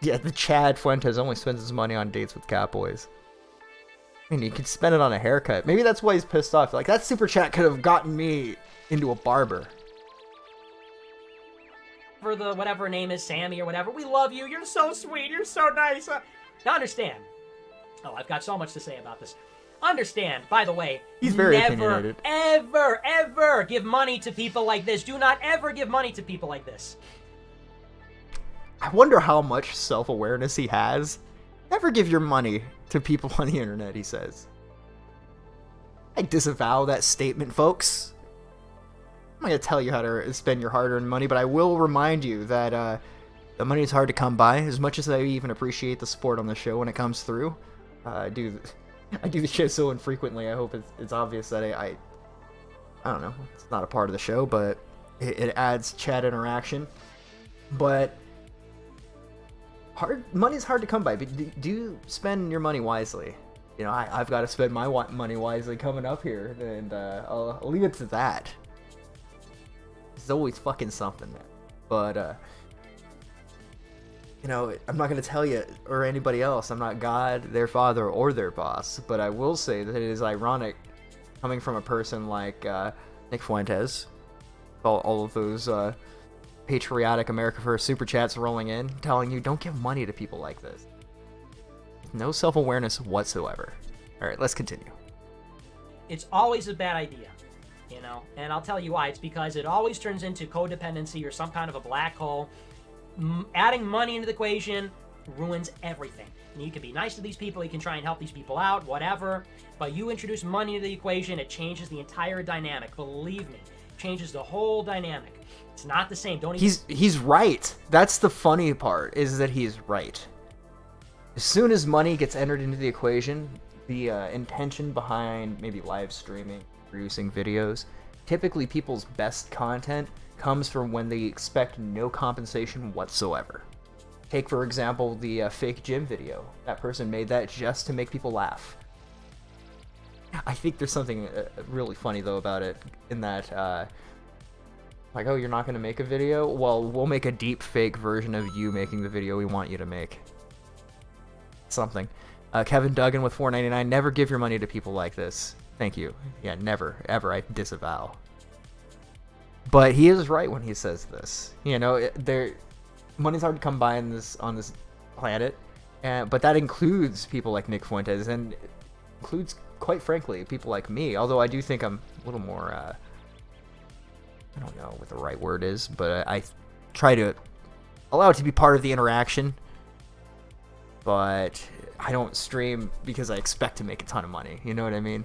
Yeah, the Chad Fuentes only spends his money on dates with catboys. I mean, he could spend it on a haircut. Maybe that's why he's pissed off. Like, that super chat could have gotten me into a barber. For the whatever her name is, Sammy or whatever, we love you. You're so sweet. You're so nice. Now understand. Oh, I've got so much to say about this. Understand, by the way, He's very never, opinionated. ever give money to people like this. Do not ever give money to people like this. I wonder how much self-awareness he has. Never give your money to people on the internet, he says. I disavow that statement, folks. I'm not going to tell you how to spend your hard-earned money, but I will remind you that the money is hard to come by. As much as I even appreciate the support on the show when it comes through, I do the show so infrequently. I hope it's obvious that I don't know. It's not a part of the show, but it adds chat interaction. But money's hard to come by. But do spend your money wisely. You know, I've got to spend my money wisely coming up here, and I'll leave it to that. There's always fucking something, man. But, you know, I'm not going to tell you or anybody else. I'm not God, their father, or their boss. But I will say that it is ironic coming from a person like Nick Fuentes. All of those patriotic America First super chats rolling in, telling you don't give money to people like this. No self-awareness whatsoever. All right, let's continue. It's always a bad idea. You know, and I'll tell you why. It's because it always turns into codependency or some kind of a black hole. Adding money into the equation ruins everything. And you can be nice to these people, you can try and help these people out, whatever. But you introduce money into the equation, it changes the entire dynamic. Believe me, it changes the whole dynamic. It's not the same. Don't even... He's right. That's the funny part, is that he's right. As soon as money gets entered into the equation, the intention behind maybe live streaming, producing videos, typically people's best content comes from when they expect no compensation whatsoever. Take, for example, the fake gym video. That person made that just to make people laugh. I think there's something really funny, though, about it, in that, like, oh, you're not going to make a video? Well, we'll make a deep fake version of you making the video we want you to make. Something. Kevin Duggan with $4.99, never give your money to people like this. Thank you. Yeah, never, ever. I disavow. But he is right when he says this. You know, money's hard to come by on this planet, but that includes people like Nick Fuentes, and it includes, quite frankly, people like me. Although I do think I'm a little more, I don't know what the right word is, but I try to allow it to be part of the interaction. But I don't stream because I expect to make a ton of money. You know what I mean?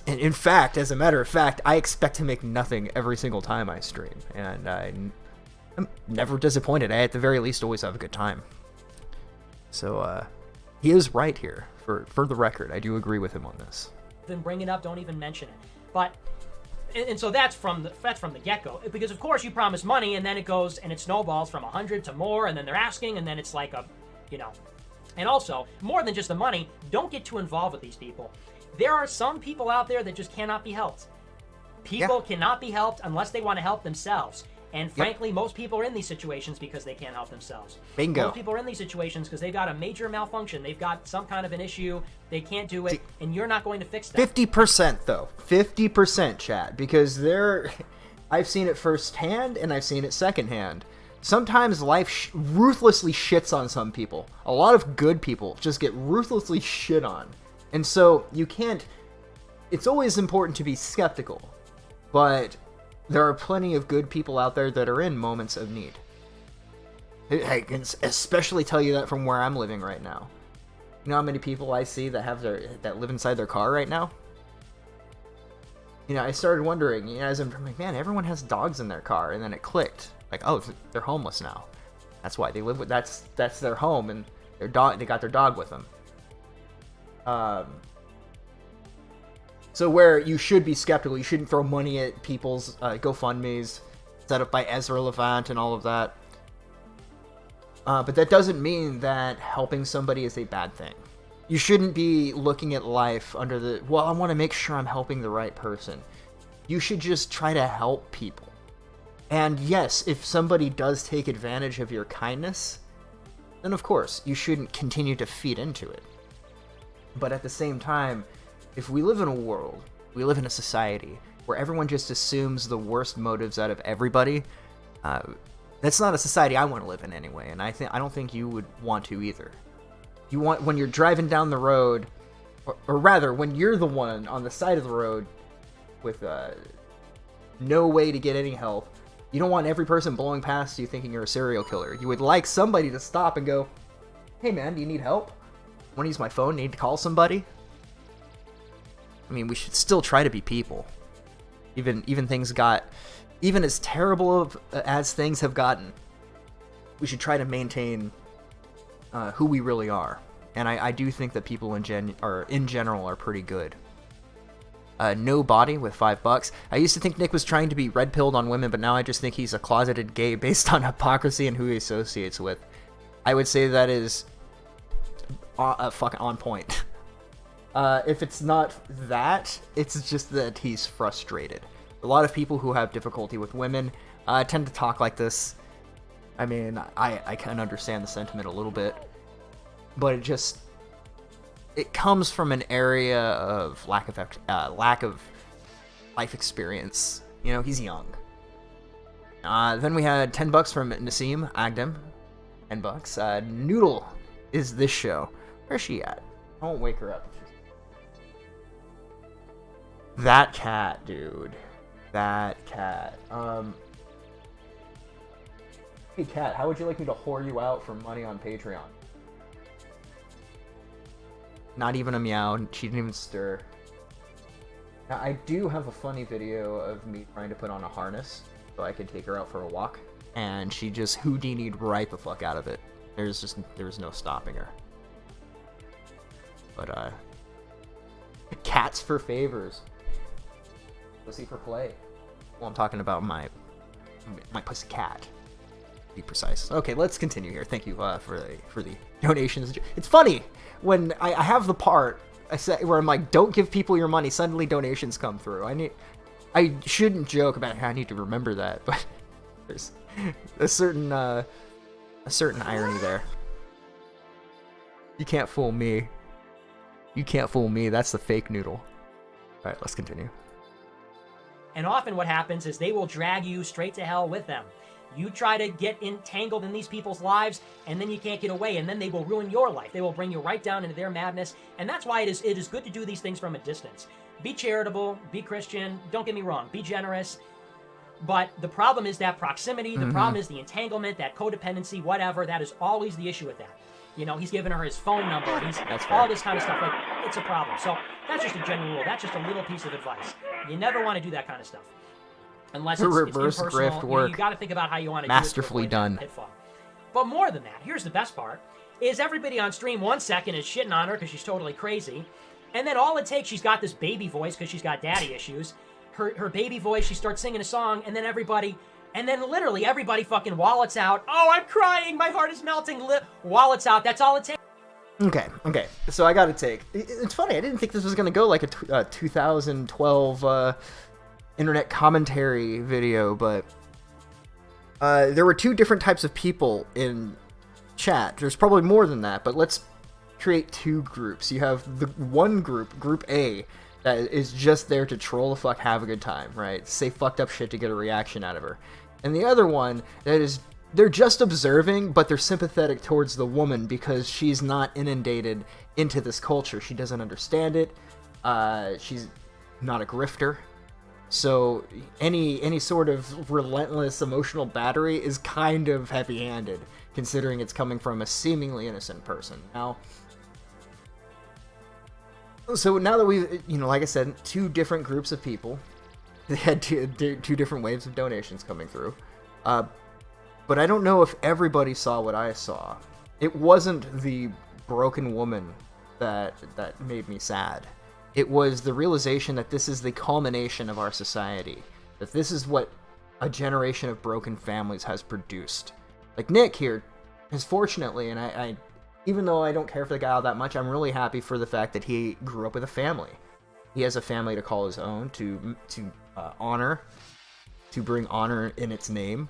In fact, as a matter of fact, I expect to make nothing every single time I stream, and I'm never disappointed. I, at the very least, always have a good time. So, he is right here. For the record, I do agree with him on this. Then bring it up. Don't even mention it. But, and so that's from the get-go. Because of course you promise money, and then it goes and it snowballs from 100 to more, and then they're asking, and then it's like a, you know. And also, more than just the money, don't get too involved with these people. There are some people out there that just cannot be helped. People cannot be helped unless they want to help themselves. And frankly, most people are in these situations because they can't help themselves. Bingo. Most people are in these situations because they've got a major malfunction. They've got some kind of an issue. They can't do it, and you're not going to fix that. 50% though. 50% chat, because I've seen it firsthand, and I've seen it secondhand. Sometimes life ruthlessly shits on some people. A lot of good people just get ruthlessly shit on. And so you can't... It's always important to be skeptical. But there are plenty of good people out there that are in moments of need. I can especially tell you that from where I'm living right now. You know how many people I see that live inside their car right now? You know, I started wondering, you know, as I'm like, man, everyone has dogs in their car, and then it clicked. Like, oh, they're homeless now. That's why they live with that's their home, and their dog. They got their dog with them. So where you should be skeptical, you shouldn't throw money at people's GoFundMe's set up by Ezra Levant and all of that. But that doesn't mean that helping somebody is a bad thing. You shouldn't be looking at life under the, well, I want to make sure I'm helping the right person. You should just try to help people. And yes, if somebody does take advantage of your kindness, then of course, you shouldn't continue to feed into it. But at the same time, if we live in a world, we live in a society where everyone just assumes the worst motives out of everybody, that's not a society I want to live in anyway, and I don't think you would want to either. You want, when you're driving down the road, or rather, when you're the one on the side of the road with no way to get any help, you don't want every person blowing past you thinking you're a serial killer. You would like somebody to stop and go, hey man, do you need help? Want to use my phone? Need to call somebody? I mean, we should still try to be people. Even as terrible as things have gotten, we should try to maintain who we really are. And I do think that people in general are pretty good. No Body with $5. I used to think Nick was trying to be red-pilled on women, but now I just think he's a closeted gay based on hypocrisy and who he associates with. I would say that is fucking on point. If it's not that, it's just that he's frustrated. A lot of people who have difficulty with women tend to talk like this. I mean, I can understand the sentiment a little bit, but it comes from an area of lack of life experience. You know, he's young. Then we had $10 from Nassim Agdam. $10. Noodle is this show. Where's she at? I won't wake her up. That cat, dude. That cat. Hey, cat, how would you like me to whore you out for money on Patreon? Not even a meow. She didn't even stir. Now, I do have a funny video of me trying to put on a harness so I could take her out for a walk, and she just Houdini'd right the fuck out of it. There was no stopping her. But, cats for favors. Pussy for play. Well, I'm talking about my pussy cat. To be precise. Okay, let's continue here. Thank you for the donations. It's funny when I have the part I say where I'm like, don't give people your money. Suddenly donations come through. I shouldn't joke about how I need to remember that, but there's a certain irony there. You can't fool me. You can't fool me. That's the fake noodle. All right, let's continue. And often what happens is they will drag you straight to hell with them. You try to get entangled in these people's lives, and then you can't get away, and then they will ruin your life. They will bring you right down into their madness, and that's why it is good to do these things from a distance. Be charitable, be Christian, don't get me wrong, be generous, but the problem is that proximity, the problem is the entanglement, that codependency, whatever, that is always the issue with that. You know, he's giving her his phone number, all this kind of stuff, like, it's a problem. So that's just a general rule, that's just a little piece of advice. You never want to do that kind of stuff. Unless it's reverse impersonal. grift work. You got to think about how you want to masterfully done. But more than that, here's the best part, is everybody on stream 1 second is shitting on her because she's totally crazy, and then all it takes, she's got this baby voice because she's got daddy issues. Her baby voice, she starts singing a song, and then literally everybody fucking wallets out. Oh, I'm crying, my heart is melting. Wallets out, that's all it takes. Okay. So I got to take. It's funny, I didn't think this was going to go like a 2012 internet commentary video, but there were two different types of people in chat. There's probably more than that, but let's create two groups. You have the one group, Group A, that is just there to troll the fuck, have a good time, right? Say fucked up shit to get a reaction out of her. And the other one that is, they're just observing, but they're sympathetic towards the woman because she's not inundated into this culture. She doesn't understand it. She's not a grifter. So any sort of relentless emotional battery is kind of heavy-handed, considering it's coming from a seemingly innocent person. Now, so now that we've, like I said, two different groups of people, they had two different waves of donations coming through. But I don't know if everybody saw what I saw. It wasn't the broken woman that made me sad. It was the realization that this is the culmination of our society. That this is what a generation of broken families has produced. Like Nick here is fortunately, and I even though I don't care for the guy all that much, I'm really happy for the fact that he grew up with a family. He has a family to call his own, to honor, to bring honor in its name.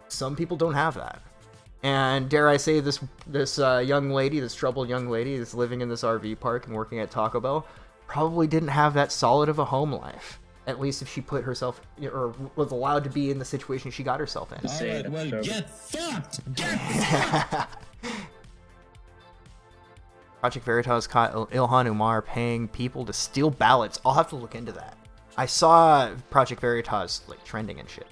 Some people don't have that. And dare I say, this young lady, this troubled young lady that's living in this RV park and working at Taco Bell, probably didn't have that solid of a home life. At least if she put herself, or was allowed to be in the situation she got herself in. All right, well, get fucked! Get fucked! Project Veritas caught Ilhan Umar paying people to steal ballots. I'll have to look into that. I saw Project Veritas like trending and shit.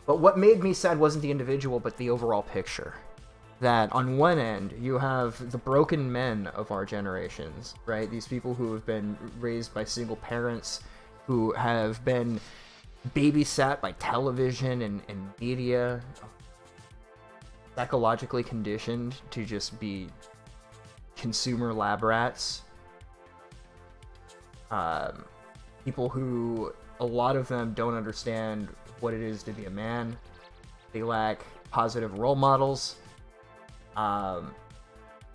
But what made me sad wasn't the individual, but the overall picture. That on one end, you have the broken men of our generations, right? These people who have been raised by single parents, who have been babysat by television and media, psychologically conditioned to just be consumer lab rats. People who, a lot of them don't understand what it is to be a man. They lack positive role models. The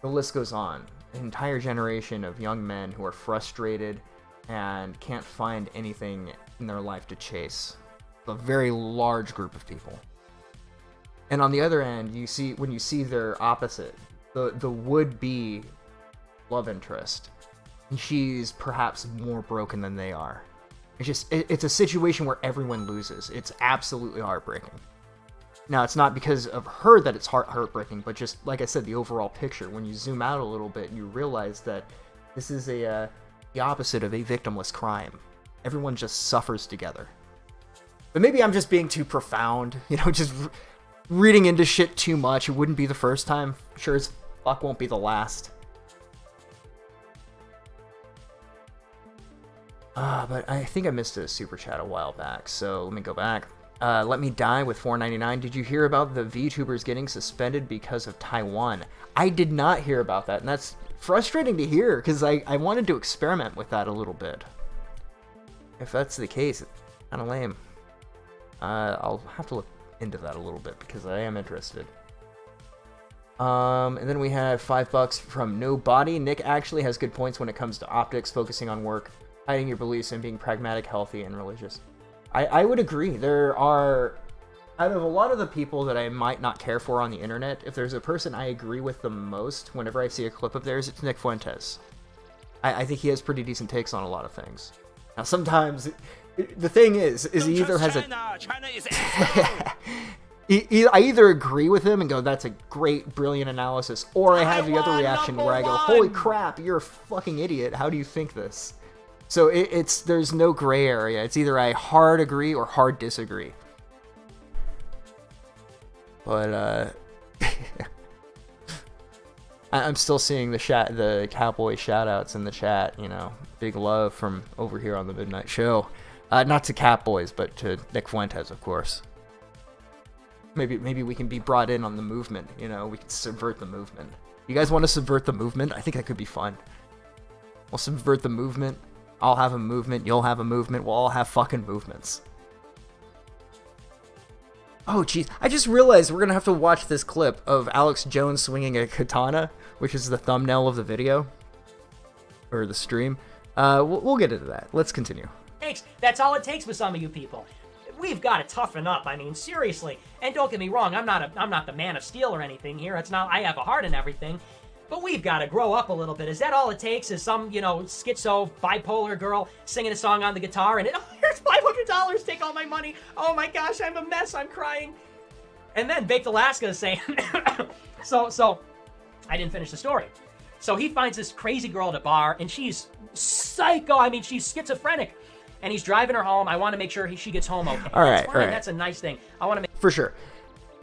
list goes on. An entire generation of young men who are frustrated and can't find anything in their life to chase. A very large group of people. And on the other end, when you see their opposite, the would-be love interest, she's perhaps more broken than they are. It's a situation where everyone loses. It's absolutely heartbreaking. Now, it's not because of her that it's heartbreaking, but just, like I said, the overall picture. When you zoom out a little bit, you realize that this is the opposite of a victimless crime. Everyone just suffers together. But maybe I'm just being too profound, just reading into shit too much. It wouldn't be the first time. Sure as fuck won't be the last. But I think I missed a super chat a while back, so let me go back. Let Me Die with $4.99. Did you hear about the VTubers getting suspended because of Taiwan? I did not hear about that, and that's frustrating to hear, because I wanted to experiment with that a little bit. If that's the case, it's kind of lame. I'll have to look into that a little bit, because I am interested. And then we have $5 from Nobody. Nick actually has good points when it comes to optics, focusing on work, hiding your beliefs, and being pragmatic, healthy, and religious. I would agree. There are, out of a lot of the people that I might not care for on the internet, if there's a person I agree with the most whenever I see a clip of theirs, it's Nick Fuentes. I think he has pretty decent takes on a lot of things. Now, sometimes, the thing is he either has China is I either agree with him and go, that's a great, brilliant analysis, or I have the other reaction where I go, holy crap, you're a fucking idiot. How do you think this? So there's no gray area. It's either I hard agree or hard disagree. But I'm still seeing the cowboy shoutouts in the chat. Big love from over here on the Midnight Show. Not to Catboys, but to Nick Fuentes, of course. Maybe we can be brought in on the movement. We can subvert the movement. You guys want to subvert the movement? I think that could be fun. We'll subvert the movement. I'll have a movement, you'll have a movement, we'll all have fucking movements. Oh, jeez. I just realized we're going to have to watch this clip of Alex Jones swinging a katana, which is the thumbnail of the video. Or the stream. We'll get into that. Let's continue. That's all it takes with some of you people. We've got to toughen up. I mean, seriously. And don't get me wrong, I'm not the man of steel or anything here. It's not. I have a heart and everything. But we've got to grow up a little bit. Is that all it takes? Is some, schizo, bipolar girl singing a song on the guitar and here's $500, take all my money. Oh my gosh, I'm a mess, I'm crying. And then Baked Alaska is saying, so I didn't finish the story. So he finds this crazy girl at a bar and she's psycho. I mean, she's schizophrenic. And he's driving her home. I want to make sure she gets home okay. All right, That's fine. all right. That's a nice thing. I want to make... For sure.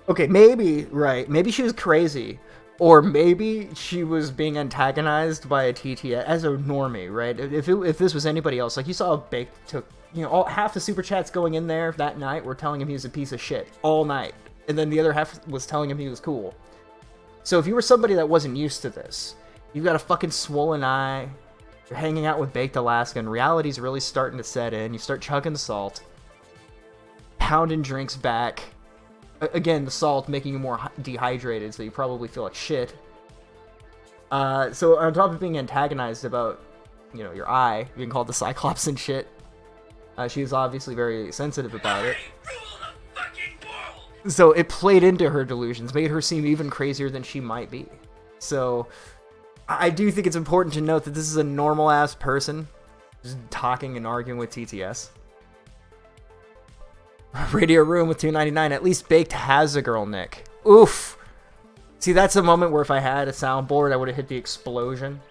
Okay, maybe, right. Maybe she was crazy. Or maybe she was being antagonized by a TTS as a normie, right? If this was anybody else, like you saw Baked took, half the super chats going in there that night were telling him he was a piece of shit all night. And then the other half was telling him he was cool. So if you were somebody that wasn't used to this, you've got a fucking swollen eye, you're hanging out with Baked Alaska, and reality's really starting to set in. You start chugging the salt, pounding drinks back. Again, the salt making you more dehydrated, so you probably feel like shit. So on top of being antagonized about, your eye, being called the Cyclops and shit, she was obviously very sensitive about it. So it played into her delusions, made her seem even crazier than she might be. So I do think it's important to note that this is a normal-ass person just talking and arguing with TTS. Radio Room with $2.99. At least Baked has a girl, Nick. Oof. See, that's a moment where if I had a soundboard, I would have hit the explosion.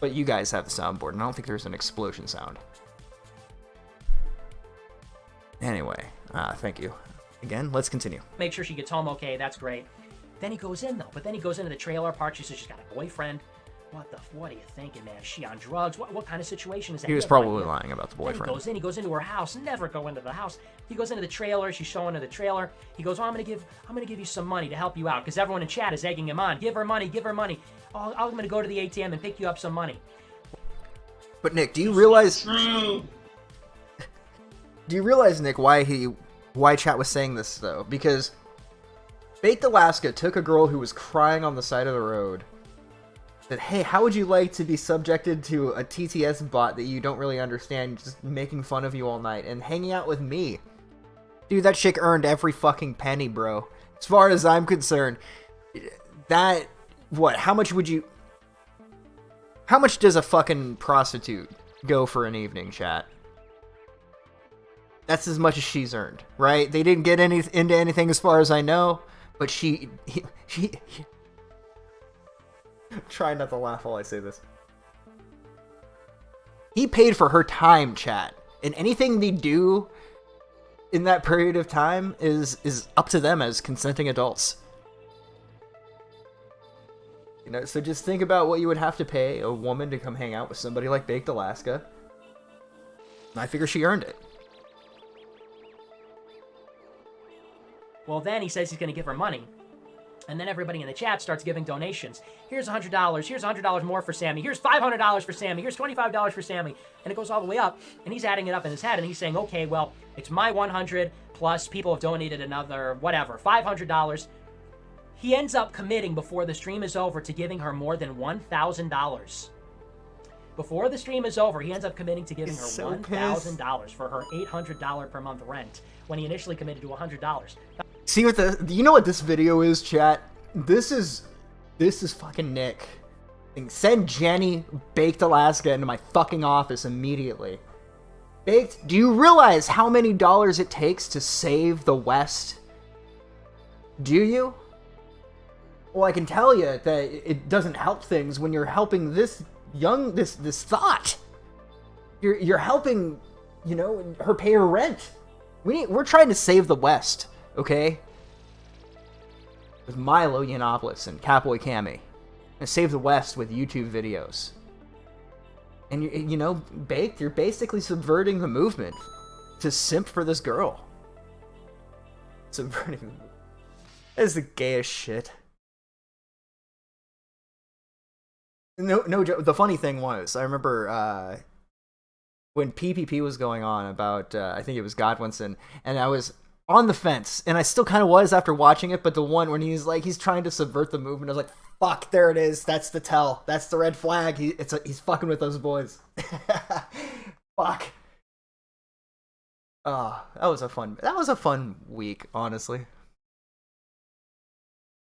But you guys have the soundboard, and I don't think there's an explosion sound. Anyway, thank you. Again, let's continue. Make sure she gets home okay. That's great. Then he goes in, though. But then he goes into the trailer park. She says she's got a boyfriend. What are you thinking, man? Is she on drugs? What kind of situation is that? He was probably lying about the boyfriend. Then he goes into her house. Never go into the house. He goes into the trailer. She's showing her the trailer. He goes, I'm gonna give you some money to help you out because everyone in chat is egging him on. Give her money. Oh, I'm gonna go to the ATM and pick you up some money. But Nick, do you realize, Nick, why chat was saying this though? Because Baked Alaska took a girl who was crying on the side of the road. That, hey, how would you like to be subjected to a TTS bot that you don't really understand, just making fun of you all night, and hanging out with me? Dude, that chick earned every fucking penny, bro. As far as I'm concerned, how much does a fucking prostitute go for an evening, chat? That's as much as she's earned, right? They didn't get into anything as far as I know, but she try not to laugh while I say this. He paid for her time, chat. And anything they do in that period of time is up to them as consenting adults. So just think about what you would have to pay a woman to come hang out with somebody like Baked Alaska. I figure she earned it. Well, then he says he's going to give her money. And then everybody in the chat starts giving donations. Here's $100. Here's $100 more for Sammy. Here's $500 for Sammy. Here's $25 for Sammy. And it goes all the way up. And he's adding it up in his head. And he's saying, okay, well, it's my 100 plus people have donated another, whatever, $500. He ends up committing before the stream is over to giving her more than $1,000. Before the stream is over, he ends up committing to giving her $1,000 for her $800 per month rent when he initially committed to $100. See you know what this video is, chat? This is fucking Nick. Send Jenny Baked Alaska into my fucking office immediately. Baked, do you realize how many dollars it takes to save the West? Do you? Well, I can tell you that it doesn't help things when you're helping this thought. You're helping, her pay her rent. We're trying to save the West, okay? With Milo Yiannopoulos and Catboy Cammy. And save the West with YouTube videos. And Baked, you're basically subverting the movement to simp for this girl. Subverting the movement. That is the gayest shit. No joke. The funny thing was, I remember when PPP was going on about, I think it was Godwinson, and I was on the fence, and I still kind of was after watching it, but the one when he's trying to subvert the movement, I was like, fuck, there it is. That's the tell. That's the red flag. He's fucking with those boys. Fuck. Oh, that was a fun week, honestly.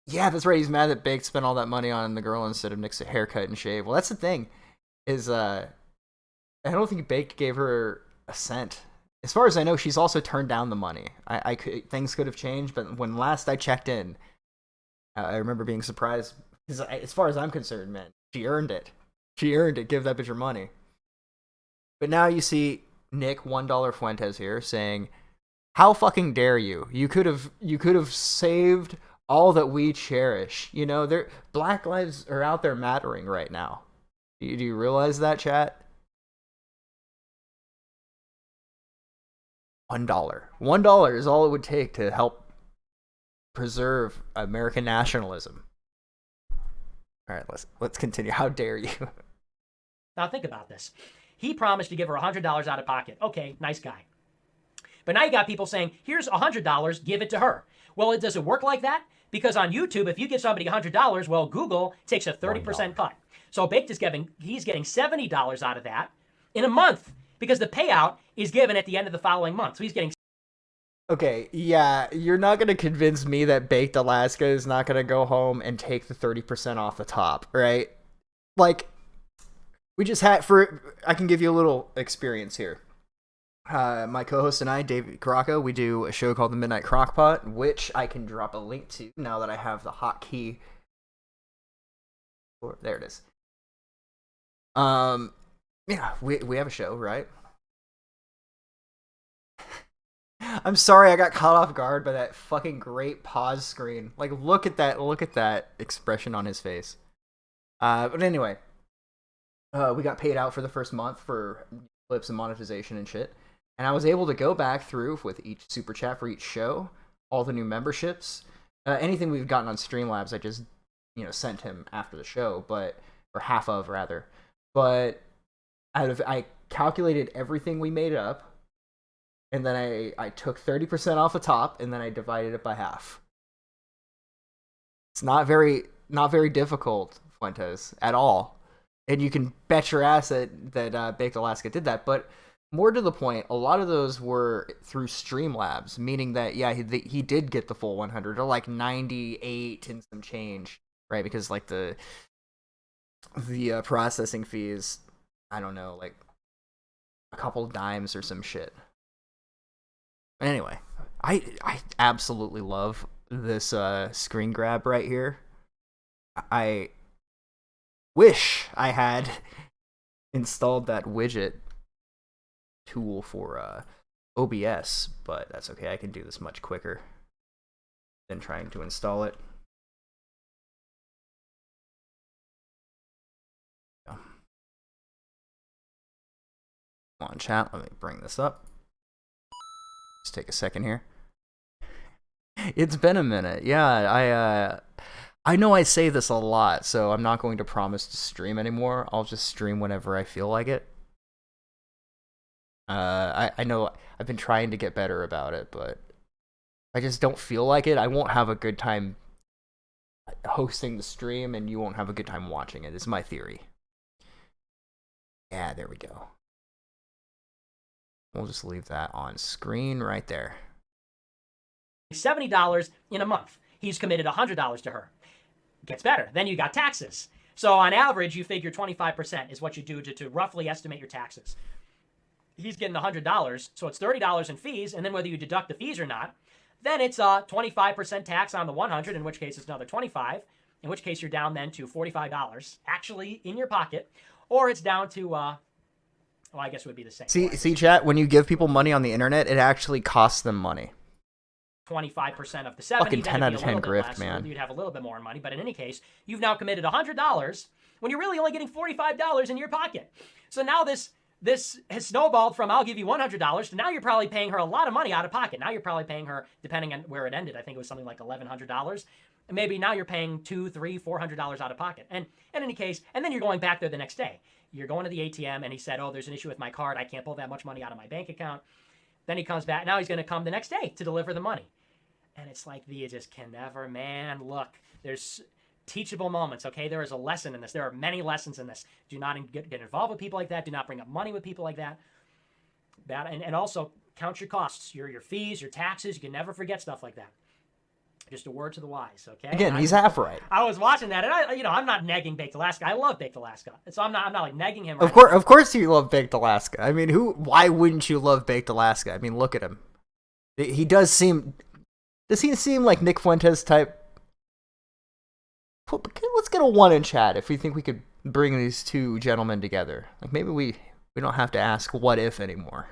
Yeah, that's right. He's mad that Baked spent all that money on the girl instead of Nick's haircut and shave. Well, that's the thing, is I don't think Baked gave her a cent. As far as I know, she's also turned down the money. Things could have changed, but when last I checked in, I remember being surprised because as far as I'm concerned, man, she earned it. She earned it. Give that bitch her money. But now you see Nick $1 Fuentes here saying, "How fucking dare you? You could have saved all that we cherish. You know, Black lives are out there mattering right now. Do you realize that, chat?" $1. $1 is all it would take to help preserve American nationalism. All right, let's continue. How dare you? Now think about this. He promised to give her $100 out of pocket. Okay, nice guy. But now you got people saying, here's $100, give it to her. Well, does it work like that? Because on YouTube, if you give somebody $100, well, Google takes a 30% cut. So Baked is he's getting $70 out of that in a month because the payout is given at the end of the following month. So he's getting. Okay, yeah, you're not going to convince me that Baked Alaska is not going to go home and take the 30% off the top, right? Like, we just had, I can give you a little experience here. My co-host and I, Davey Crocko, we do a show called The Midnight Crockpot, which I can drop a link to now that I have the hotkey. There it is. Yeah, we have a show, right? I'm sorry I got caught off guard by that fucking great pause screen. Like, look at that expression on his face. But anyway, we got paid out for the first month for clips and monetization and shit. And I was able to go back through with each super chat for each show, all the new memberships, anything we've gotten on Streamlabs, I just, sent him after the show, or half of rather. But I calculated everything we made up, and then I took 30% off the top, and then I divided it by half. It's not very difficult, Fuentes, at all. And you can bet your ass that Baked Alaska did that, but more to the point, a lot of those were through Streamlabs, meaning that, yeah, he did get the full 100, or like 98 and some change, right? Because like the processing fees, I don't know, like a couple dimes or some shit. Anyway, I absolutely love this screen grab right here. I wish I had installed that widget tool for OBS, but that's okay. I can do this much quicker than trying to install it. Come on, chat. Let me bring this up. Just take a second here. It's been a minute. Yeah, I know I say this a lot, so I'm not going to promise to stream anymore. I'll just stream whenever I feel like it. I know I've been trying to get better about it, but I just don't feel like it. I won't have a good time hosting the stream, and you won't have a good time watching it. It's my theory. Yeah, there we go. We'll just leave that on screen right there. $70 in a month. He's committed $100 to her. Gets better. Then you got taxes. So on average, you figure 25% is what you do to roughly estimate your taxes. He's getting $100, so it's $30 in fees, and then whether you deduct the fees or not, then it's a 25% tax on the 100, in which case it's another 25, in which case you're down then to $45 actually in your pocket, or it's down to, well, I guess it would be the same. See, chat, when you give people money on the internet, it actually costs them money. 25% of the 70. Fucking 10 out of 10 grift, less, man. So you'd have a little bit more money, but in any case, you've now committed $100 when you're really only getting $45 in your pocket. So now this has snowballed from I'll give you $100 to now you're probably paying her a lot of money out of pocket. Now you're probably paying her, depending on where it ended, I think it was something like $1,100. And maybe now you're paying $200, $300, $400 out of pocket. And in any case, and then you're going back there the next day. You're going to the ATM and he said, oh, there's an issue with my card. I can't pull that much money out of my bank account. Then he comes back. Now he's going to come the next day to deliver the money. And it's like, you just can never, man, look, there's teachable moments, okay? There is a lesson in this. There are many lessons in this. Do not get involved with people like that. Do not bring up money with people like that. And also count your costs, your fees, your taxes. You can never forget stuff like that. Just a word to the wise, okay? Again, he's half right. I was watching that, and I'm not negging Baked Alaska. I love Baked Alaska, so I'm not like negging him. Of course, you love Baked Alaska. I mean, why wouldn't you love Baked Alaska? I mean, look at him. He does seem. Does he seem like Nick Fuentes type? Let's get a 1 in chat if we think we could bring these two gentlemen together. Like maybe we don't have to ask what if anymore.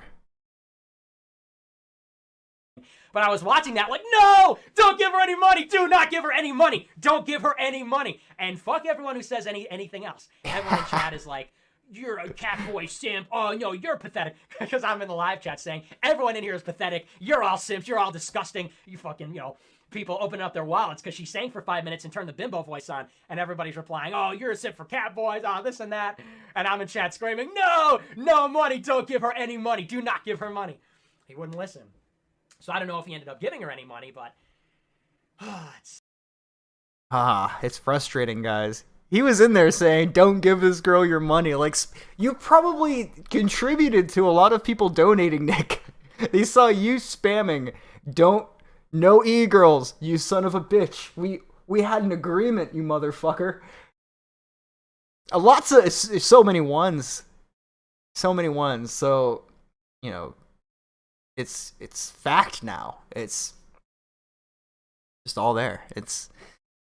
But I was watching that like, no, don't give her any money. Do not give her any money. Don't give her any money. And fuck everyone who says anything else. Everyone in chat is like, you're a catboy simp. Oh, no, you're pathetic. Because I'm in the live chat saying, everyone in here is pathetic. You're all simps. You're all disgusting. You fucking, people open up their wallets because she sang for 5 minutes and turned the bimbo voice on. And everybody's replying, oh, you're a simp for catboys. Oh, this and that. And I'm in chat screaming, no money. Don't give her any money. Do not give her money. He wouldn't listen. So I don't know if he ended up giving her any money, but it's frustrating, guys. He was in there saying, don't give this girl your money. Like, you probably contributed to a lot of people donating, Nick. They saw you spamming, no e-girls, you son of a bitch. We had an agreement, you motherfucker. So many ones. So, it's fact now. It's just all there. It's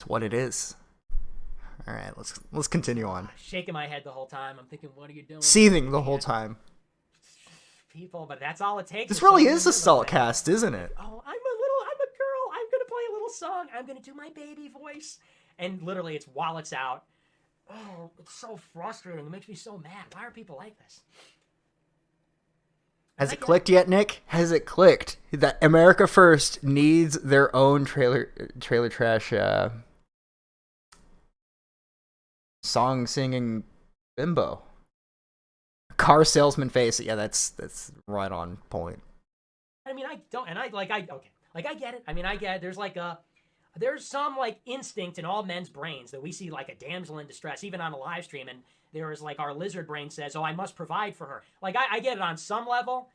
what it is. All right, let's continue on. Shaking my head the whole time. I'm thinking, what are you doing? Seething the whole time. People, but that's all it takes. This really is a salt cast, isn't it? Oh, I'm a girl. I'm gonna play a little song. I'm gonna do my baby voice. And literally, it's wallets out. Oh, it's so frustrating. It makes me so mad. Why are people like this? Has it clicked yet, Nick? Has it clicked that America First needs their own trailer trash song singing bimbo? Car salesman face. Yeah, that's right on point. I mean, I get it. I mean, I get it. There's some like instinct in all men's brains that we see like a damsel in distress, even on a live stream, and there is like our lizard brain says, "Oh, I must provide for her." Like I get it on some level,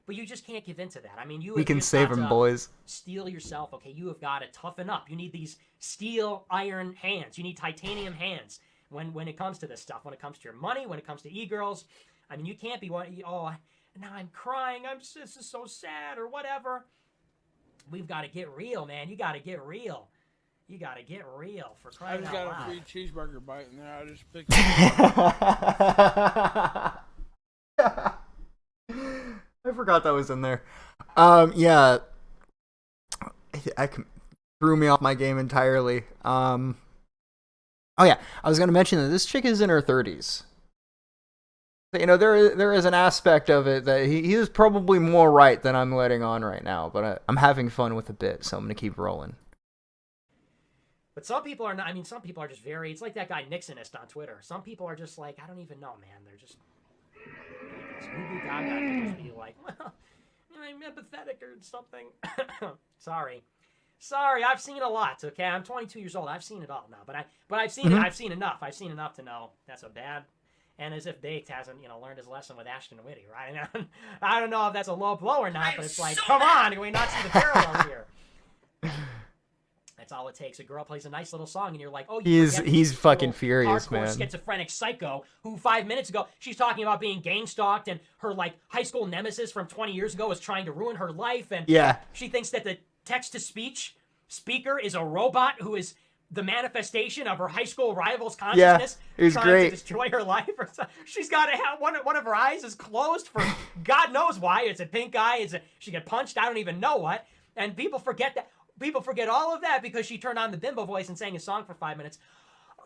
but you just can't give into that. I mean, we can save him, boys. Steel yourself, okay? You have got to toughen up. You need these steel iron hands. You need titanium hands when it comes to this stuff. When it comes to your money, when it comes to e-girls, I mean, you can't be now I'm crying. This is so sad or whatever. We've got to get real, man. You got to get real. You got to get real for crying out loud. I just got a free cheeseburger bite in there. I just picked it up. I forgot that was in there. Yeah. Threw me off my game entirely. Oh yeah, I was going to mention that this chick is in her 30s. There is an aspect of it that he is probably more right than I'm letting on right now, but I'm having fun with the bit, so I'm going to keep rolling. But some people are not. I mean, some people are just very. It's like that guy Nixonist on Twitter. Some people are just like, I don't even know, man. They're just goo goo gaga to just be like, well, I'm empathetic or something. Sorry. I've seen a lot. Okay, I'm 22 years old. I've seen it all now. But I've seen it. I've seen enough. I've seen enough to know that's a bad. And as if Baked hasn't, learned his lesson with Ashton Whitty, right? I don't know if that's a low blow or not, but it's like, come on, can we not see the parallels here? That's all it takes. A girl plays a nice little song, and you're like, oh, he's fucking furious, man. Schizophrenic psycho who 5 minutes ago she's talking about being gang stalked, and her like high school nemesis from 20 years ago is trying to ruin her life, and she thinks that the text-to-speech speaker is a robot who is the manifestation of her high school rival's consciousness trying to destroy her life. Or something. She's got to have one of her eyes is closed for God knows why. It's a pink eye. She got punched. I don't even know what. And people forget that. People forget all of that because she turned on the bimbo voice and sang a song for 5 minutes.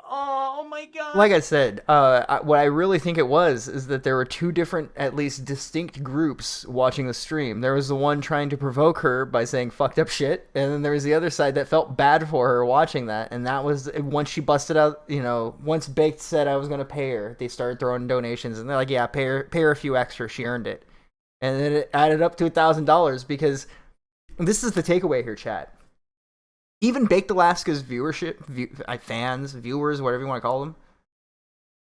Oh my God. Like I said, what I really think it was is that there were two different, at least distinct groups watching the stream. There was the one trying to provoke her by saying fucked up shit, and then there was the other side that felt bad for her watching that, and that was once she busted out, once Baked said I was going to pay her, they started throwing donations, and they're like, yeah, pay her a few extra, she earned it. And then it added up to $1,000 because this is the takeaway here, chat. Even Baked Alaska's viewership, fans, viewers, whatever you want to call them,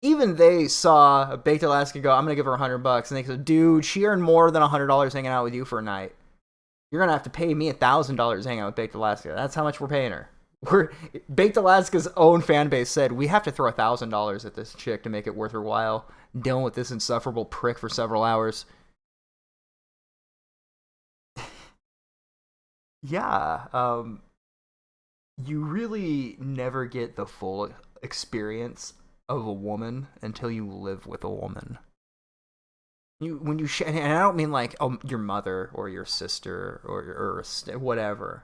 even they saw Baked Alaska go, I'm going to give her $100. And they go, dude, she earned more than $100 hanging out with you for a night. You're gonna have to pay me $1,000 to hang out with Baked Alaska. That's how much we're paying her. Baked Alaska's own fan base said we have to throw $1,000 at this chick to make it worth her while dealing with this insufferable prick for several hours. Yeah, you really never get the full experience of a woman until you live with a woman. And I don't mean like your mother or your sister or whatever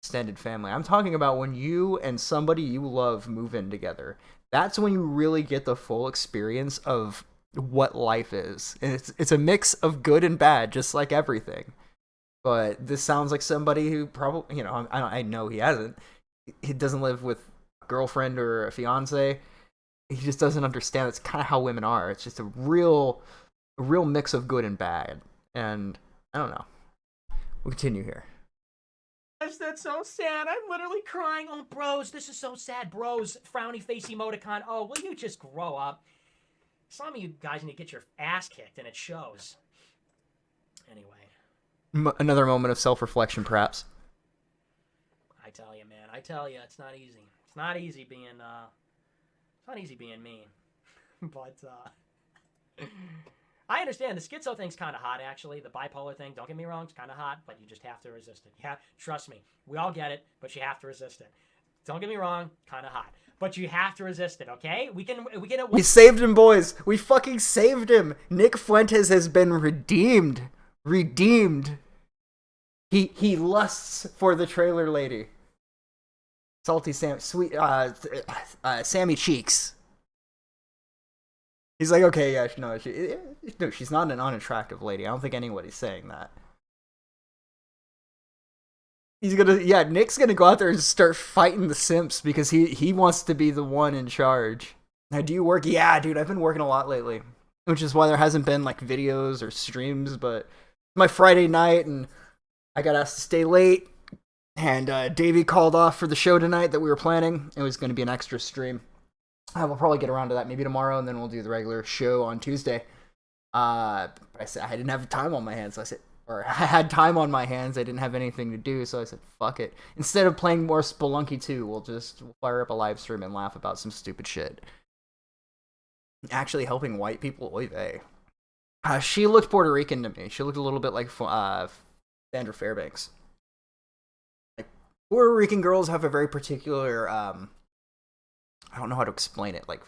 extended family. I'm talking about when you and somebody you love move in together. That's when you really get the full experience of what life is, and it's a mix of good and bad, just like everything. But this sounds like somebody who probably, I know he hasn't. He doesn't live with a girlfriend or a fiance. He just doesn't understand. That's kind of how women are. It's just a real mix of good and bad. And I don't know. We'll continue here. That's so sad. I'm literally crying. Oh, bros, this is so sad. Bros, frowny face emoticon. Oh, will you just grow up? Some of you guys need to get your ass kicked, and it shows. Anyway. Another moment of self-reflection, perhaps. I tell you, man. I tell you, it's not easy. It's not easy being mean. But, I understand the schizo thing's kind of hot, actually. The bipolar thing, don't get me wrong, it's kind of hot, but you just have to resist it. Trust me, we all get it, but you have to resist it. Don't get me wrong, kind of hot, but you have to resist it. Okay? We saved him, boys. We fucking saved him. Nick Fuentes has been redeemed. He lusts for the trailer lady. Salty Sam, sweet Sammy Cheeks. He's like, okay, yeah, no, she's not an unattractive lady. I don't think anybody's saying that. Nick's gonna go out there and start fighting the simps because he wants to be the one in charge. Now, do you work? Yeah, dude, I've been working a lot lately, which is why there hasn't been like videos or streams. But my Friday night, and I got asked to stay late, and Davey called off for the show tonight that we were planning. It was going to be an extra stream. I will probably get around to that maybe tomorrow, and then we'll do the regular show on Tuesday. I said I didn't have time on my hands, so I had time on my hands. I didn't have anything to do, so I said, fuck it. Instead of playing more Spelunky 2, we'll fire up a live stream and laugh about some stupid shit. Actually helping white people, oy vey. She looked Puerto Rican to me. She looked a little bit like Sandra Fairbanks. Like, Puerto Rican girls have a very particular, I don't know how to explain it, like,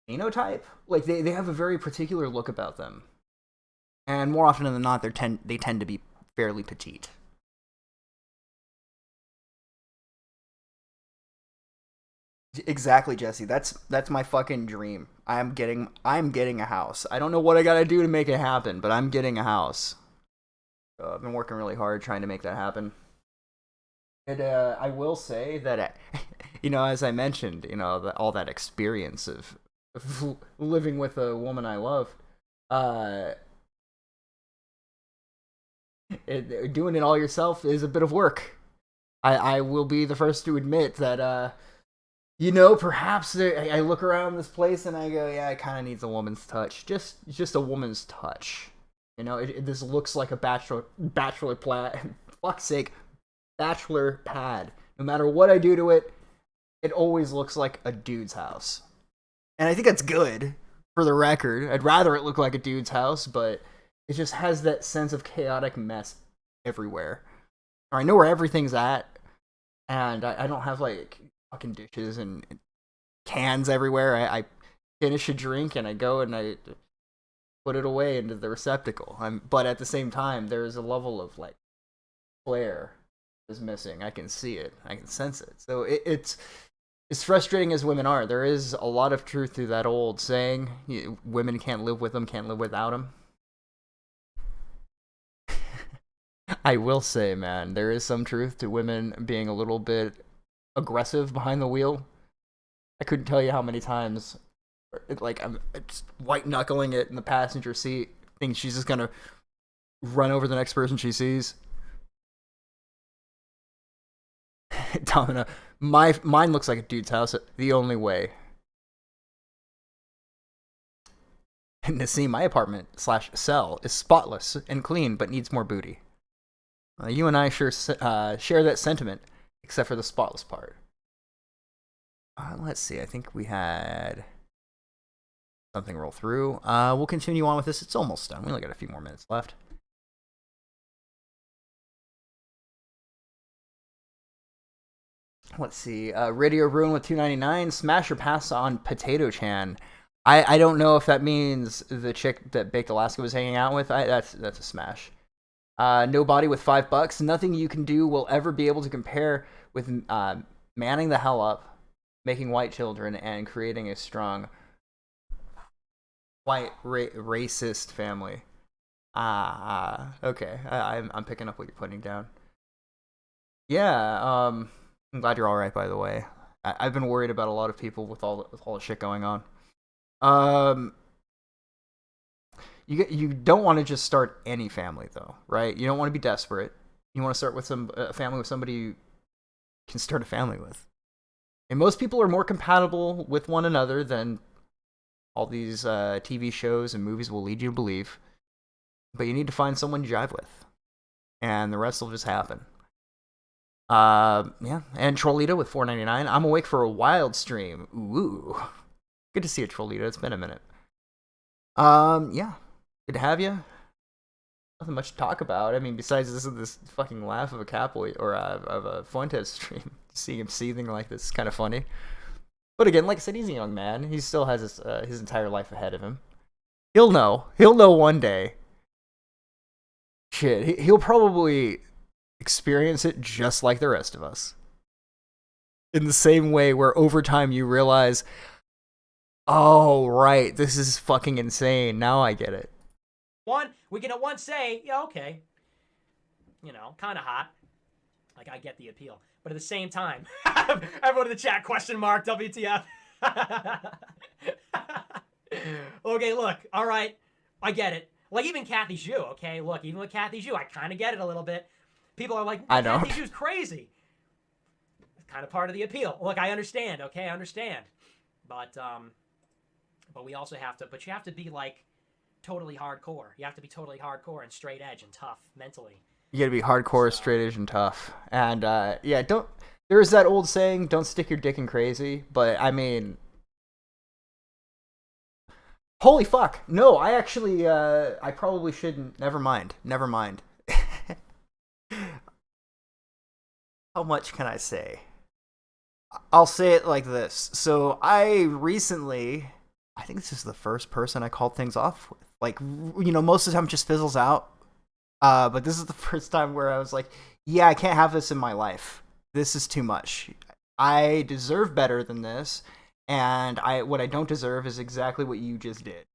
phenotype? Like, they have a very particular look about them. And more often than not, they tend to be fairly petite. Exactly, Jesse. That's my fucking dream. I'm getting a house. I don't know what I gotta do to make it happen, but I'm getting a house. So I've been working really hard trying to make that happen. And I will say that, as I mentioned, all that experience of living with a woman I love, doing it all yourself is a bit of work. I will be the first to admit that, perhaps I look around this place and I go, yeah, it kind of needs a woman's touch. Just a woman's touch. This looks like a bachelor pad. Fuck's sake. Bachelor pad. No matter what I do to it, it always looks like a dude's house. And I think that's good, for the record. I'd rather it look like a dude's house, but it just has that sense of chaotic mess everywhere. Or I know where everything's at, and I don't have, like, fucking dishes and cans everywhere. I finish a drink, and I go and I put it away into the receptacle. But at the same time, there's a level of, like, flair is missing. I can see it. I can sense it. So it's as frustrating as women are. There is a lot of truth to that old saying, women can't live with them, can't live without them. I will say, man, there is some truth to women being a little bit aggressive behind the wheel. I couldn't tell you how many times, I'm just white knuckling it in the passenger seat, thinking she's just gonna run over the next person she sees. Domino, mine looks like a dude's house. The only way. Nassim, my apartment / cell is spotless and clean, but needs more booty. You and I share that sentiment, except for the spotless part. Let's see. I think we had something roll through. We'll continue on with this. It's almost done. We only got a few more minutes left. Let's see. Radio Ruin with $2.99. Smash or pass on Potato Chan. I don't know if that means the chick that Baked Alaska was hanging out with. That's a smash. Nobody with $5. Nothing you can do will ever be able to compare with manning the hell up, making white children, and creating a strong white racist family. Okay. I'm picking up what you're putting down. Yeah. I'm glad you're all right. By the way, I've been worried about a lot of people with all the shit going on. You don't want to just start any family though, right? You don't want to be desperate. You want to start with a family with somebody you can start a family with. And most people are more compatible with one another than all these TV shows and movies will lead you to believe. But you need to find someone you jive with, and the rest will just happen. Yeah, and Trollita with $4.99. I'm awake for a wild stream. Ooh, good to see you, Trollita. It's been a minute. Yeah, good to have you. Nothing much to talk about. I mean, besides this fucking laugh of a Capoy or of a Fuentes stream. Seeing him seething like this is kind of funny. But again, like I said, he's a young man. He still has his entire life ahead of him. He'll know. He'll know one day. Shit, he'll probably experience it just like the rest of us. In the same way where over time you realize, oh, right, this is fucking insane. Now I get it. We can at once say, yeah, okay. You know, kind of hot. Like, I get the appeal. But at the same time, everyone in the chat, question mark, WTF. Okay, look, all right, I get it. Like, even Kathy Zhu, okay? Look, even with Kathy Zhu, I kind of get it a little bit. People are like, I don't. Kathy Zhu's crazy. It's kind of part of the appeal. Look, I understand, okay? I understand. But we also have to, but you have to be, like, totally hardcore. You have to be totally hardcore and straight edge and tough mentally. You gotta be hardcore, straight edge, and tough. And, yeah, there's that old saying, don't stick your dick in crazy, but, I mean, holy fuck. No, I actually, I probably shouldn't. Never mind. How much can I say? I'll say it like this. So, I think this is the first person I called things off with. Like, you know, most of the time it just fizzles out. But this is the first time where I was like, yeah, I can't have this in my life. This is too much. I deserve better than this, and what I don't deserve is exactly what you just did.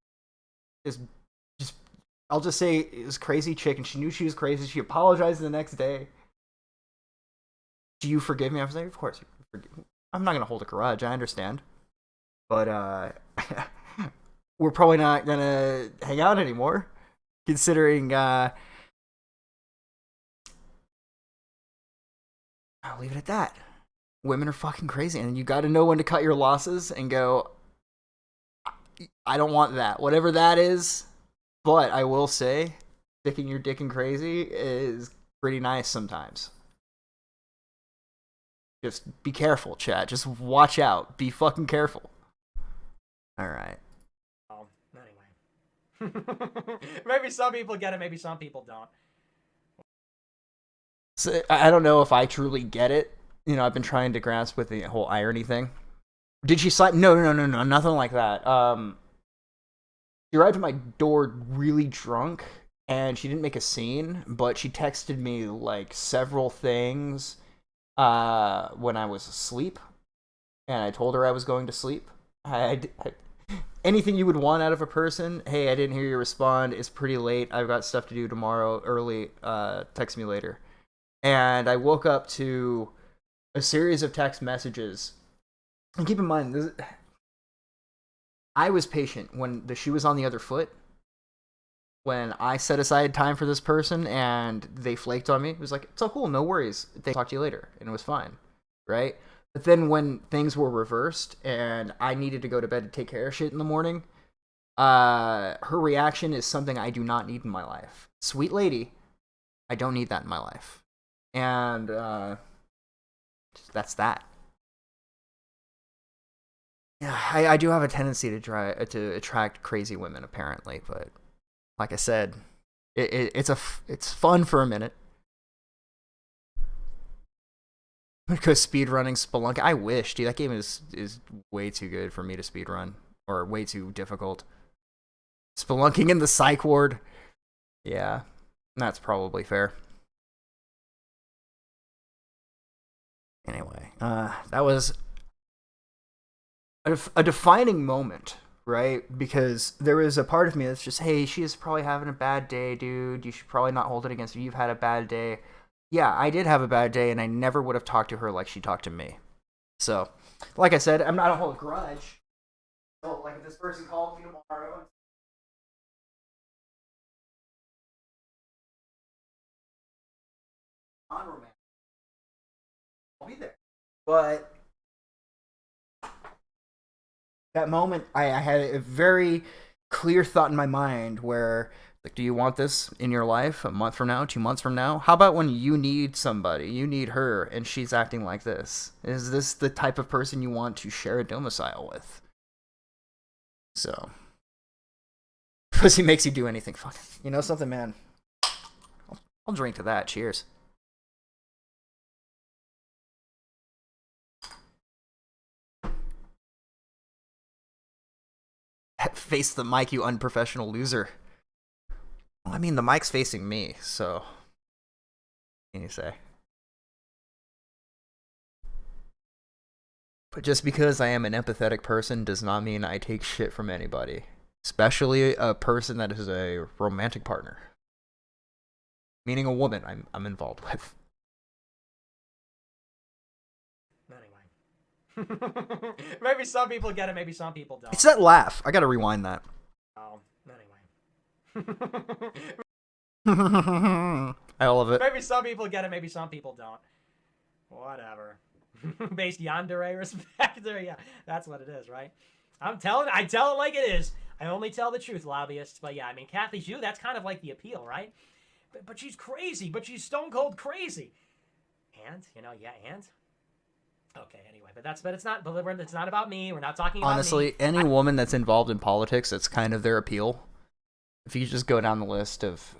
I'll just say it was crazy chick, and she knew she was crazy. She apologized the next day. Do you forgive me? I was like, of course. I'm not gonna hold a grudge. I understand, but we're probably not gonna hang out anymore, considering. I'll leave it at that. Women are fucking crazy, and you got to know when to cut your losses and go, I don't want that. Whatever that is. But I will say, sticking your dick in crazy is pretty nice sometimes. Just be careful, chat. Just watch out. Be fucking careful. Alright. Oh, anyway. Maybe some people get it, maybe some people don't. So, I don't know if I truly get it. You know, I've been trying to grasp with the whole irony thing. Did she slap? No, nothing like that. She arrived at my door really drunk, and she didn't make a scene, but she texted me, like, several things when I was asleep, and I told her I was going to sleep. Anything you would want out of a person, hey, I didn't hear you respond, it's pretty late, I've got stuff to do tomorrow, early, text me later. And I woke up to a series of text messages. And keep in mind, I was patient when the shoe was on the other foot. When I set aside time for this person and they flaked on me, it was like, it's all cool, no worries. They talk to you later, and it was fine, right? But then when things were reversed and I needed to go to bed to take care of shit in the morning, her reaction is something I do not need in my life. Sweet lady, I don't need that in my life. And that's that. Yeah, I do have a tendency to attract crazy women, apparently, but like I said, it's fun for a minute. Because speedrunning Spelunky, I wish, dude, that game is way too good for me to speedrun, or way too difficult. Spelunking in the psych ward, yeah, that's probably fair. Anyway, that was a defining moment, right? Because there was a part of me that's just, hey, she is probably having a bad day, dude. You should probably not hold it against her. You've had a bad day. Yeah, I did have a bad day, and I never would have talked to her like she talked to me. So, like I said, I don't hold a grudge. So, like, if this person called me tomorrow, non-romantic, I'll be there. But that moment, I had a very clear thought in my mind where, like, do you want this in your life a month from now, 2 months from now? How about when you need somebody, you need her, and she's acting like this? Is this the type of person you want to share a domicile with? So, pussy makes you do anything. Fuck, you know something, man? I'll drink to that. Cheers. Face the mic, you unprofessional loser. Well, I mean, the mic's facing me, so what can you say? But just because I am an empathetic person does not mean I take shit from anybody, especially a person that is a romantic partner, meaning a woman I'm involved with. Anyway. Maybe some people get it, maybe some people don't. It's that laugh. I gotta rewind that. Oh, anyway. I love it. Maybe some people get it, maybe some people don't. Whatever. Based yandere respect. Yeah, that's what it is, right? I tell it like it is. I only tell the truth, lobbyists. But yeah, I mean, Kathy Zhu, that's kind of like the appeal, right? But she's crazy. But she's stone cold crazy. And, and? Okay, anyway, but it's not about me. We're not talking about honestly, any woman that's involved in politics, that's kind of their appeal. If you just go down the list of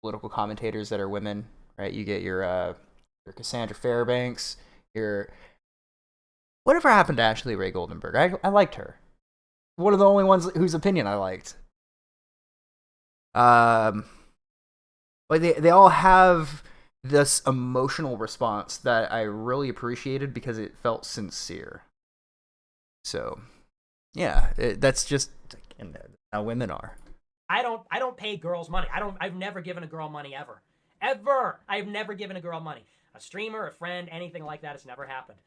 political commentators that are women, right? You get your Cassandra Fairbanks, your whatever happened to Ashley Ray Goldenberg. I liked her. One of the only ones whose opinion I liked. But they all have this emotional response that I really appreciated because it felt sincere. So, yeah, that's just how women are. I don't pay girls money. I've never given a girl money ever. Ever. I've never given a girl money. A streamer, a friend, anything like that, it's never happened.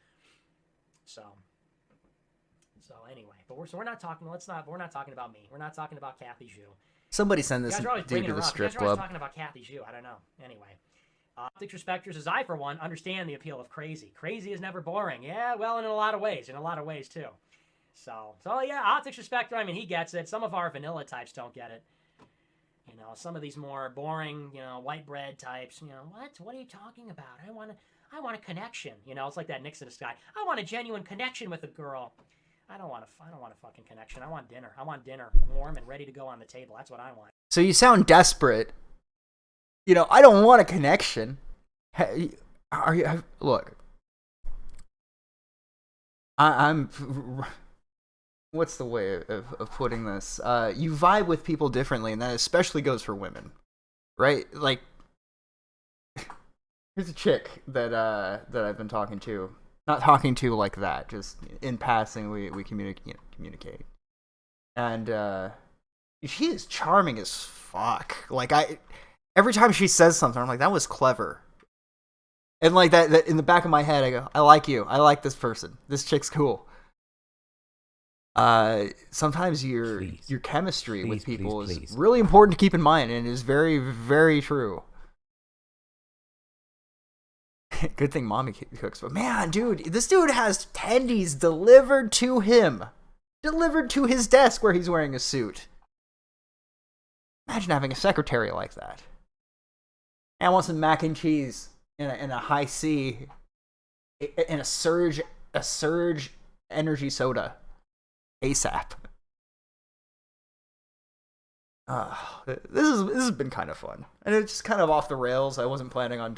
So anyway, but we're not talking. We're not talking about me. We're not talking about Kathy Zhu. Somebody send this dude to the strip club. You guys are always talking about Kathy Zhu. I don't know. Anyway. Optics Respecters, as I, for one, understand the appeal of crazy. Crazy is never boring. Yeah, well, in a lot of ways. Too. So yeah, Optics Respecter, I mean, he gets it. Some of our vanilla types don't get it. Some of these more boring, white bread types, what are you talking about? I want a connection. It's like that Nixon guy. I want a genuine connection with a girl. I don't want a fucking connection. I want dinner. I want dinner warm and ready to go on the table. That's what I want. So you sound desperate. I don't want a connection. Are you? Look, I'm. What's the way of putting this? You vibe with people differently, and that especially goes for women, right? Like, here's a chick that I've been talking to. Not talking to like that, just in passing. We communicate, and she is charming as fuck. Like every time she says something, I'm like, that was clever. And like that in the back of my head, I go, I like you. I like this person. This chick's cool. Sometimes your chemistry with people is really important to keep in mind, and it is very, very true. Good thing mommy cooks. But man, dude, this dude has tendies delivered to him. Delivered to his desk where he's wearing a suit. Imagine having a secretary like that. I want some mac and cheese in a high C, in a surge energy soda, ASAP. This has been kind of fun, and it's just kind of off the rails. I wasn't planning on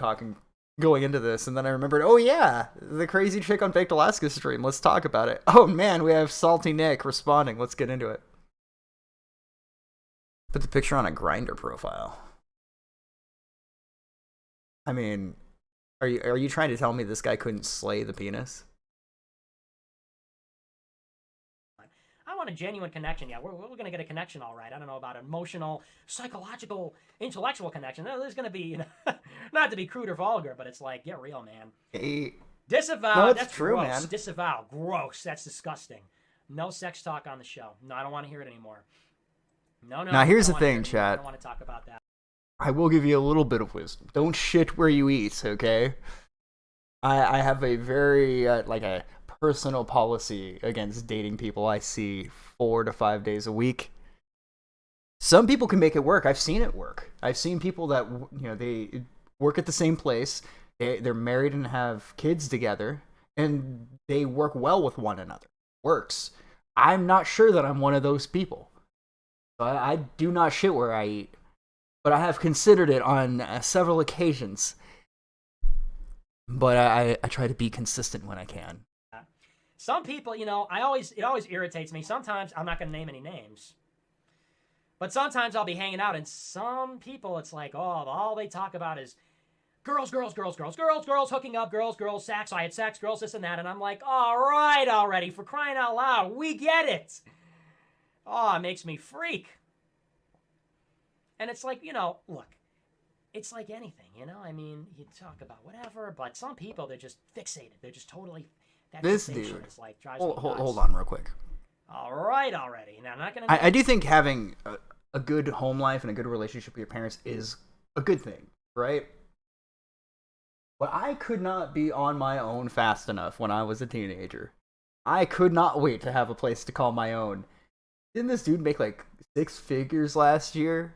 going into this, and then I remembered, oh yeah, the crazy chick on Baked Alaska stream. Let's talk about it. Oh man, we have Salty Nick responding. Let's get into it. Put the picture on a Grindr profile. I mean, are you trying to tell me this guy couldn't slay the penis? I want a genuine connection. Yeah, we're going to get a connection, all right. I don't know about emotional, psychological, intellectual connection. There's going to be, not to be crude or vulgar, but it's like, get real, man. Hey. Disavow. No, it's that's true, gross. man. Disavow. Gross. That's disgusting. No sex talk on the show. No, I don't want to hear it anymore. No. Now, here's the thing, chat. I don't want to talk about that. I will give you a little bit of wisdom. Don't shit where you eat, okay? I have a very, a personal policy against dating people I see 4 to 5 days a week. Some people can make it work. I've seen it work. I've seen people that, they work at the same place. They're married and have kids together, and they work well with one another. Works. I'm not sure that I'm one of those people. I do not shit where I eat. But I have considered it on several occasions. But I try to be consistent when I can. Some people, it always irritates me. Sometimes, I'm not going to name any names. But sometimes I'll be hanging out, and some people, it's like, all they talk about is girls, hooking up, girls, sex, I had sex, girls, this and that. And I'm like, all right already, for crying out loud, we get it. Oh, it makes me freak. And it's like, look, it's like anything, I mean, you talk about whatever, but some people, they're just fixated. They're just totally, that this fixation dude is like, drives me nuts. Hold on real quick. All right already. Now, I'm not going to... I do think having a good home life and a good relationship with your parents is a good thing, right? But I could not be on my own fast enough when I was a teenager. I could not wait to have a place to call my own. Didn't this dude make like 6 figures last year?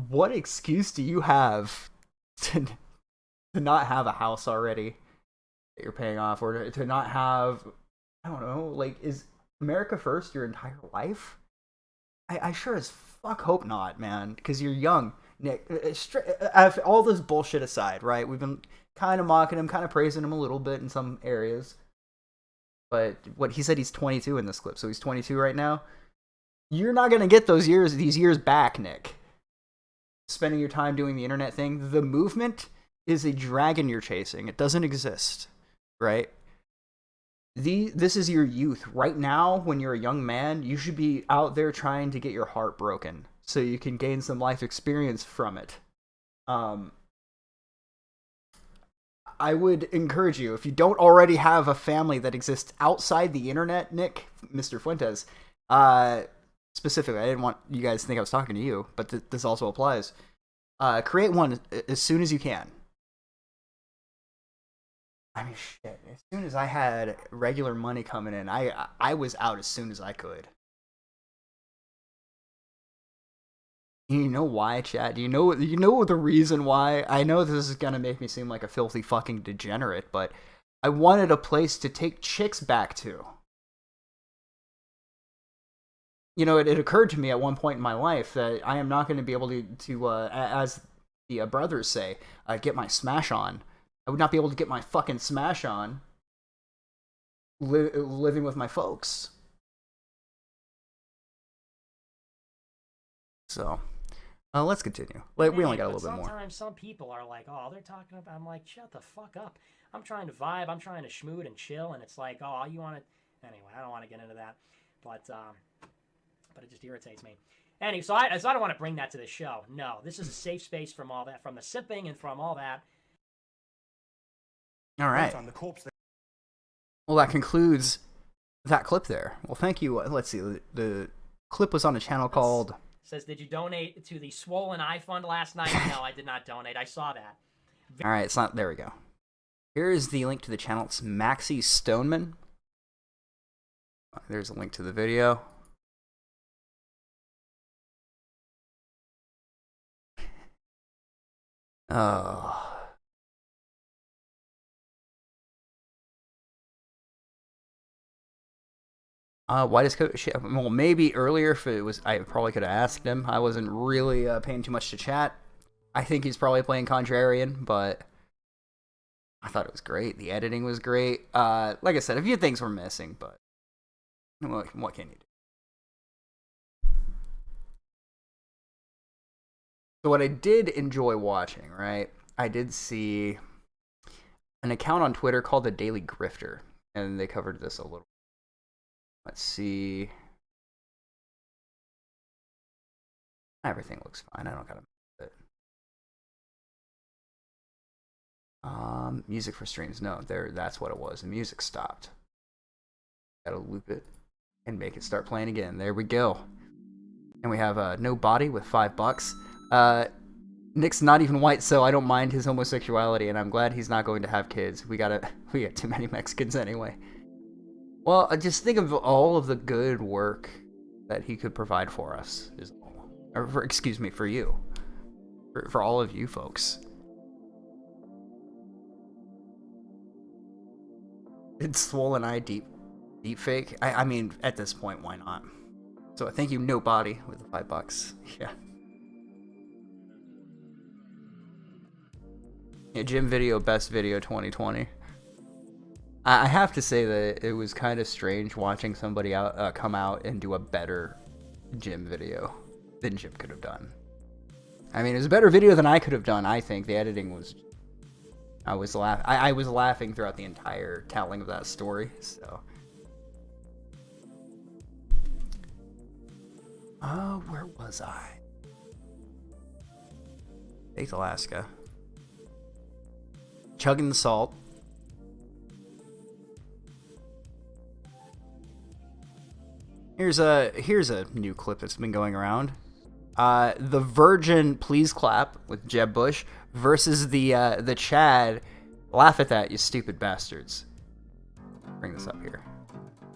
What excuse do you have to not have a house already that you're paying off, or to not have, I don't know, like, is America first your entire life? I sure as fuck hope not, man, because you're young. Nick, all this bullshit aside, right? We've been kind of mocking him, kind of praising him a little bit in some areas. But what he said, he's 22 in this clip, so he's 22 right now. You're not going to get these years back, Nick. Spending your time doing the internet thing. The movement is a dragon you're chasing. It doesn't exist, right? This is your youth. Right now, when you're a young man, you should be out there trying to get your heart broken so you can gain some life experience from it. I would encourage you, if you don't already have a family that exists outside the internet, Nick, Mr. Fuentes, specifically, I didn't want you guys to think I was talking to you, but this also applies. Create one as soon as you can. I mean, shit. As soon as I had regular money coming in, I was out as soon as I could. You know why, chat? You know the reason why? I know this is gonna make me seem like a filthy fucking degenerate, but I wanted a place to take chicks back to. It occurred to me at one point in my life that I am not going to be able to as the brothers say, get my smash on. I would not be able to get my fucking smash on living with my folks. So, let's continue. We only got a little bit more. Sometimes some people are like, they're talking about... I'm like, shut the fuck up. I'm trying to vibe. I'm trying to schmoot and chill, and it's like, you want to... Anyway, I don't want to get into that. But it just irritates me. Anyway, so I don't want to bring that to the show. No, this is a safe space from all that, from the sipping and from all that. All right. Well, that concludes that clip there. Well, thank you. Let's see. The clip was on a channel called... Says, did you donate to the Swollen Eye Fund last night? No, I did not donate. I saw that. All right, it's not... There we go. Here is the link to the channel. It's Maxie Stoneman. There's a link to the video. Oh. Why does Coach? Well, maybe earlier if it was, I probably could have asked him. I wasn't really paying too much to chat. I think he's probably playing contrarian, but I thought it was great. The editing was great. Like I said, a few things were missing, but what can you do? So what I did enjoy watching, right? I did see an account on Twitter called the Daily Grifter, and they covered this a little. Let's see. Everything looks fine. I don't gotta move it. Music for streams. No, that's what it was. The music stopped. Gotta loop it and make it start playing again. There we go. And we have No Body with $5. Nick's not even white, so I don't mind his homosexuality, and I'm glad he's not going to have kids. We got too many Mexicans anyway. Well, I just think of all of the good work that he could provide for us, for you, for all of you folks. It's Swollen Eye deep fake. I mean, at this point, why not? So thank you, Nobody, with the $5. Yeah. Yeah, gym video, best video 2020. I have to say that it was kind of strange watching somebody come out and do a better gym video than Jim could have done. I mean, it was a better video than I could have done, I think. The editing was... I was laughing throughout the entire telling of that story, so... where was I? Baked Alaska. Chugging the salt. Here's a new clip that's been going around. The Virgin Please Clap with Jeb Bush versus the Chad Laugh at That, You Stupid Bastards. Bring this up here.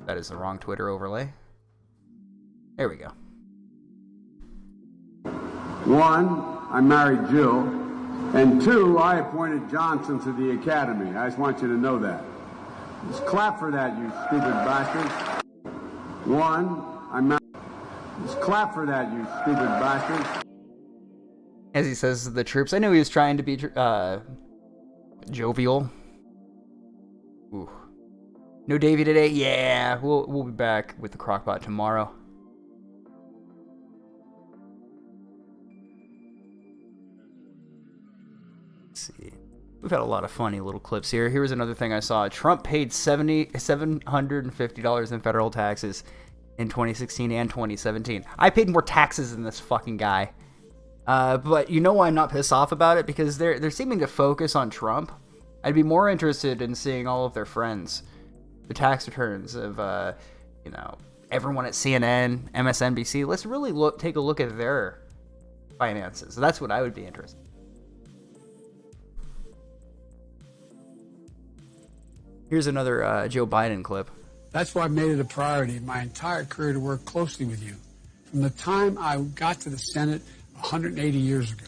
That is the wrong Twitter overlay. There we go. One, I married Jill. And two, I appointed Johnson to the academy. I just want you to know that. Just clap for that, you stupid bastards. One, just clap for that, you stupid bastards. As he says to the troops, I knew he was trying to be jovial. Ooh. No Davey today? Yeah, we'll be back with the Crockpot tomorrow. Let's see. We've had a lot of funny little clips here. Here's another thing I saw. Trump paid $750 in federal taxes in 2016 and 2017. I paid more taxes than this fucking guy. But you know why I'm not pissed off about it? Because they're seeming to focus on Trump. I'd be more interested in seeing all of their friends. The tax returns of, everyone at CNN, MSNBC. Let's really take a look at their finances. That's what I would be interested in. Here's another Joe Biden clip. That's why I made it a priority my entire career to work closely with you. From the time I got to the Senate 180 years ago,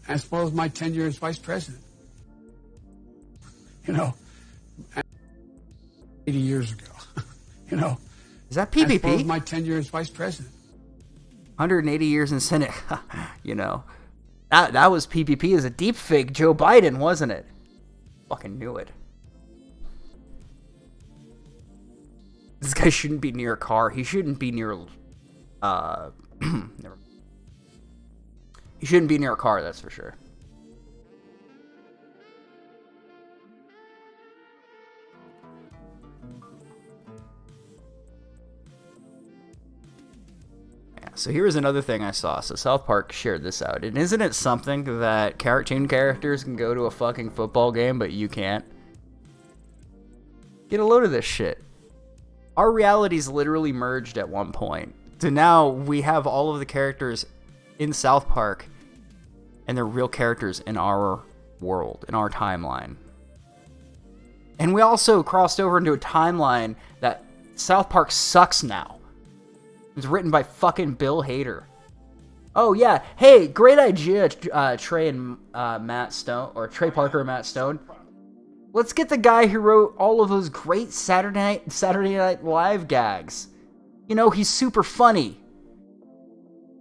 as well as my tenure as vice president. 80 years ago, Is that PPP? As well as my tenure as vice president. 180 years in Senate, That was PPP as a deep fake Joe Biden, wasn't it? Fucking knew it. This guy shouldn't be near a car. He shouldn't be near never. He shouldn't be near a car, that's for sure. Yeah, so here's another thing I saw. So South Park shared this out. And isn't it something that cartoon characters can go to a fucking football game, but you can't? Get a load of this shit. Our realities literally merged at one point. So now we have all of the characters in South Park, and they're real characters in our world, in our timeline. And we also crossed over into a timeline that South Park sucks now. It was written by fucking Bill Hader. Oh yeah, hey, great idea, Trey and Matt Stone, or Trey Parker and Matt Stone. Let's get the guy who wrote all of those great Saturday Night Live gags. You know, he's super funny.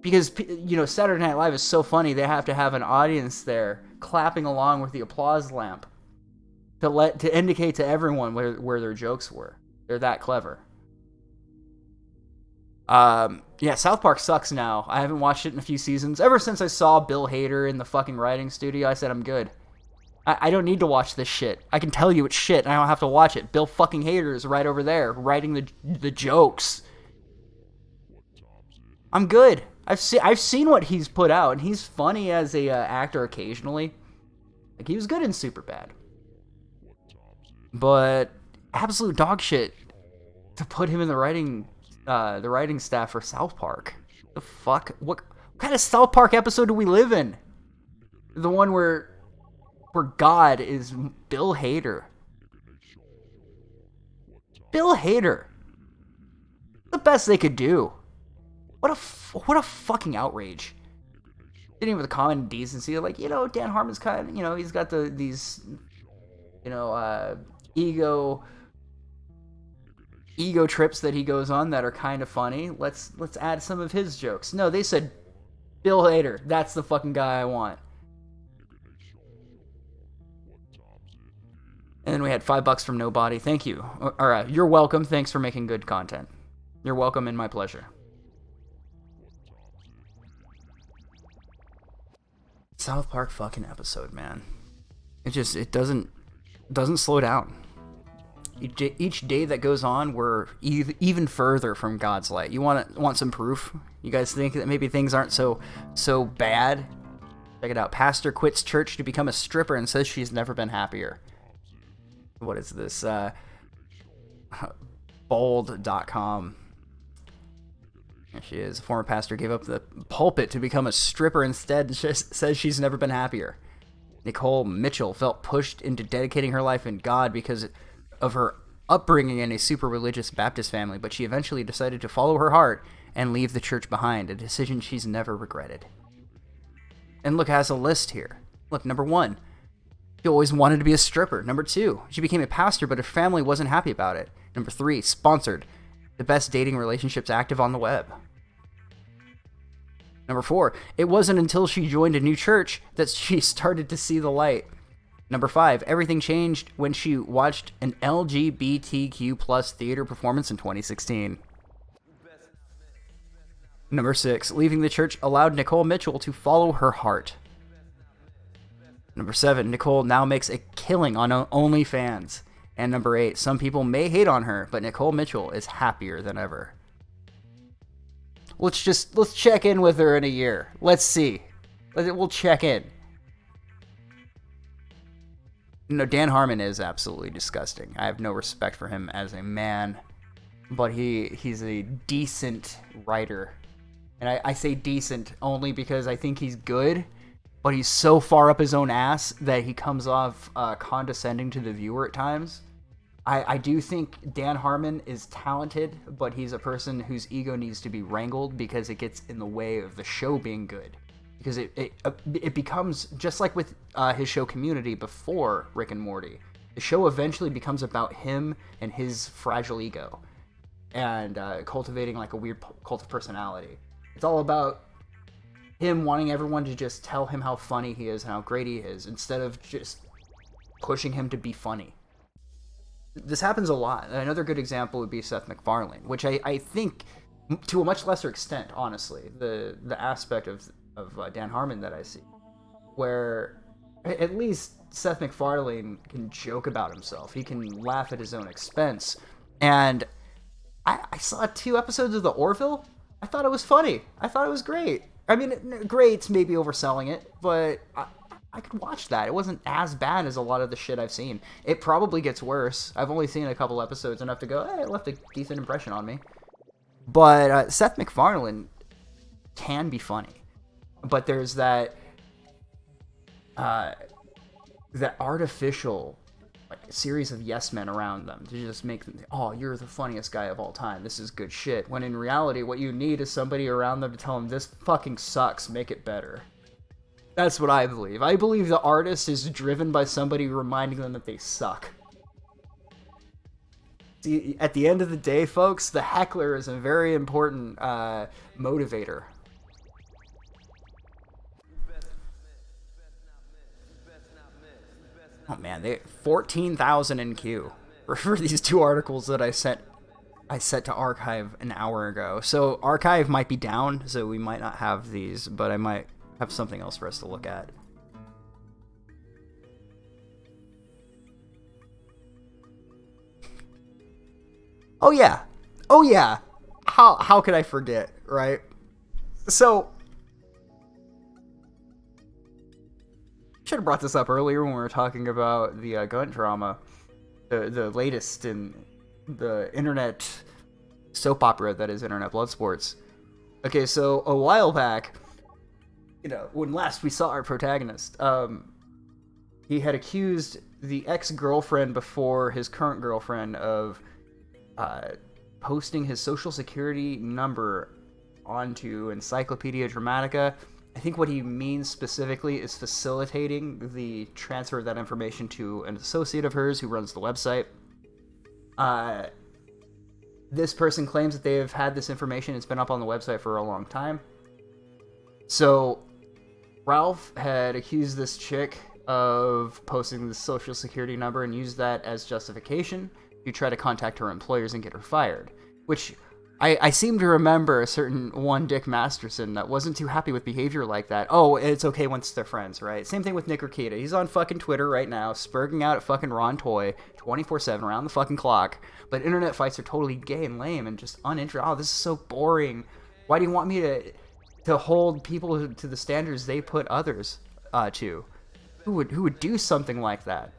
Because, you know, Saturday Night Live is so funny, they have to have an audience there clapping along with the applause lamp to indicate to everyone where their jokes were. They're that clever. Yeah, South Park sucks now. I haven't watched it in a few seasons. Ever since I saw Bill Hader in the fucking writing studio, I said I'm good. I don't need to watch this shit. I can tell you it's shit, and I don't have to watch it. Bill fucking Hader is right over there, writing the jokes. I'm good. I've seen what he's put out, and he's funny as a actor occasionally. Like, he was good in Superbad. But absolute dog shit to put him in the writing staff for South Park. The fuck? What kind of South Park episode do we live in? The one where God is Bill Hader. Bill Hader. The best they could do. What a fucking outrage. Didn't even with the common decency, like, you know, Dan Harmon's kind of, you know, he's got these, you know, ego trips that he goes on that are kind of funny. Let's add some of his jokes. No, they said Bill Hader. That's the fucking guy I want. And then we had $5 from Nobody. Thank you. Or you're welcome. Thanks for making good content. You're welcome and my pleasure. South Park fucking episode, man. It doesn't slow down. Each day that goes on, we're even further from God's light. You want some proof? You guys think that maybe things aren't so bad? Check it out. Pastor quits church to become a stripper and says she's never been happier. What is this? Bold.com. There she is. A former pastor gave up the pulpit to become a stripper instead and says she's never been happier. Nicole Mitchell felt pushed into dedicating her life in God because of her upbringing in a super religious Baptist family, but she eventually decided to follow her heart and leave the church behind, a decision she's never regretted. And look, it has a list here. Look, number 1, she always wanted to be a stripper. Number 2, she became a pastor, but her family wasn't happy about it. Number 3, sponsored. The best dating relationships active on the web. Number 4, it wasn't until she joined a new church that she started to see the light. Number 5, everything changed when she watched an LGBTQ plus theater performance in 2016. Number 6, leaving the church allowed Nicole Mitchell to follow her heart. Number 7, Nicole now makes a killing on OnlyFans. And number 8, some people may hate on her, but Nicole Mitchell is happier than ever. Let's check in with her in a year. Let's see. We'll check in. No, Dan Harmon is absolutely disgusting. I have no respect for him as a man, but he's a decent writer. And I say decent only because I think he's good, but he's so far up his own ass that he comes off condescending to the viewer at times. I do think Dan Harmon is talented, but he's a person whose ego needs to be wrangled because it gets in the way of the show being good. Because it becomes, just like with his show Community before Rick and Morty, the show eventually becomes about him and his fragile ego and cultivating like a weird cult of personality. It's all about him wanting everyone to just tell him how funny he is and how great he is instead of just pushing him to be funny. This happens a lot. Another good example would be Seth MacFarlane, which I think, to a much lesser extent, honestly, the aspect of Dan Harmon that I see, where at least Seth MacFarlane can joke about himself. He can laugh at his own expense. And I saw 2 episodes of The Orville. I thought it was funny. I thought it was great. I mean, great's maybe overselling it, but I could watch that. It wasn't as bad as a lot of the shit I've seen. It probably gets worse. I've only seen a couple episodes enough to go, it left a decent impression on me. But Seth MacFarlane can be funny. But there's that artificial, like a series of yes men around them to just make them think, oh, you're the funniest guy of all time, this is good shit, when in reality what you need is somebody around them to tell them this fucking sucks, make it better. That's what I believe. I believe the artist is driven by somebody reminding them that they suck. See, at the end of the day, folks, the heckler is a very important motivator. Oh man, they 14,000 in queue for these 2 articles that I set to archive an hour ago. So archive might be down, so we might not have these, but I might have something else for us to look at. Oh yeah. How could I forget, right? So should have brought this up earlier when we were talking about the gun drama, the latest in the internet soap opera that is Internet Blood Sports. Okay, so a while back, when last we saw our protagonist, he had accused the ex-girlfriend before his current girlfriend of posting his social security number onto Encyclopedia Dramatica. I think what he means specifically is facilitating the transfer of that information to an associate of hers who runs the website. This person claims that they have had this information. It's been up on the website for a long time. So Ralph had accused this chick of posting the social security number and used that as justification to try to contact her employers and get her fired, which I seem to remember a certain one Dick Masterson that wasn't too happy with behavior like that. Oh, it's okay once they're friends, right? Same thing with Nick Rekieta. He's on fucking Twitter right now, spurging out at fucking Ron Toy 24/7 around the fucking clock. But internet fights are totally gay and lame and just uninteresting. Oh, this is so boring. Why do you want me to hold people to the standards they put others to? Who would do something like that?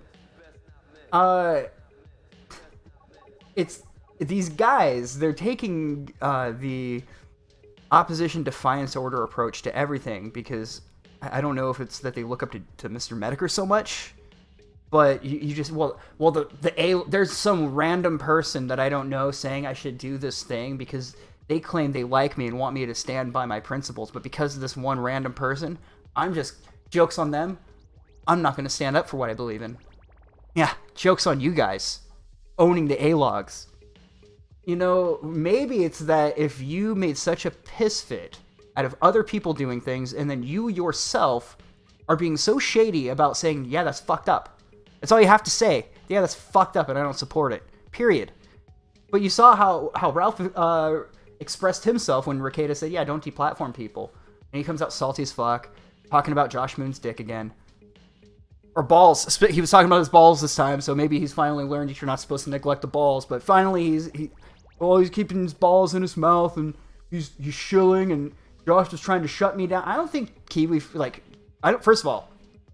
It's these guys, they're taking the opposition defiance order approach to everything, because I don't know if it's that they look up to Mr. Medicare so much, but you just, there's some random person that I don't know saying I should do this thing because they claim they like me and want me to stand by my principles, but because of this one random person, joke's on them, I'm not going to stand up for what I believe in. Yeah, joke's on you guys, owning the A-logs. Maybe it's that if you made such a piss fit out of other people doing things, and then you yourself are being so shady about saying, yeah, that's fucked up. That's all you have to say. Yeah, that's fucked up and I don't support it. Period. But you saw how Ralph expressed himself when Rekieta said, yeah, don't deplatform people. And he comes out salty as fuck, talking about Josh Moon's dick again. Or balls. He was talking about his balls this time, so maybe he's finally learned that you're not supposed to neglect the balls. But finally, he's keeping his balls in his mouth, and he's shilling, and Josh was trying to shut me down. I don't think Kiwi, first of all,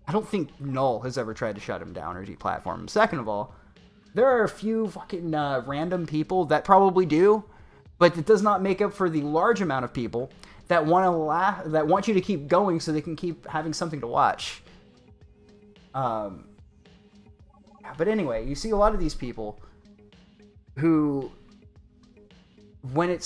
I don't think Null has ever tried to shut him down or deplatform him. Second of all, there are a few fucking random people that probably do, but it does not make up for the large amount of people that want you to keep going so they can keep having something to watch. But anyway, you see a lot of these people who, when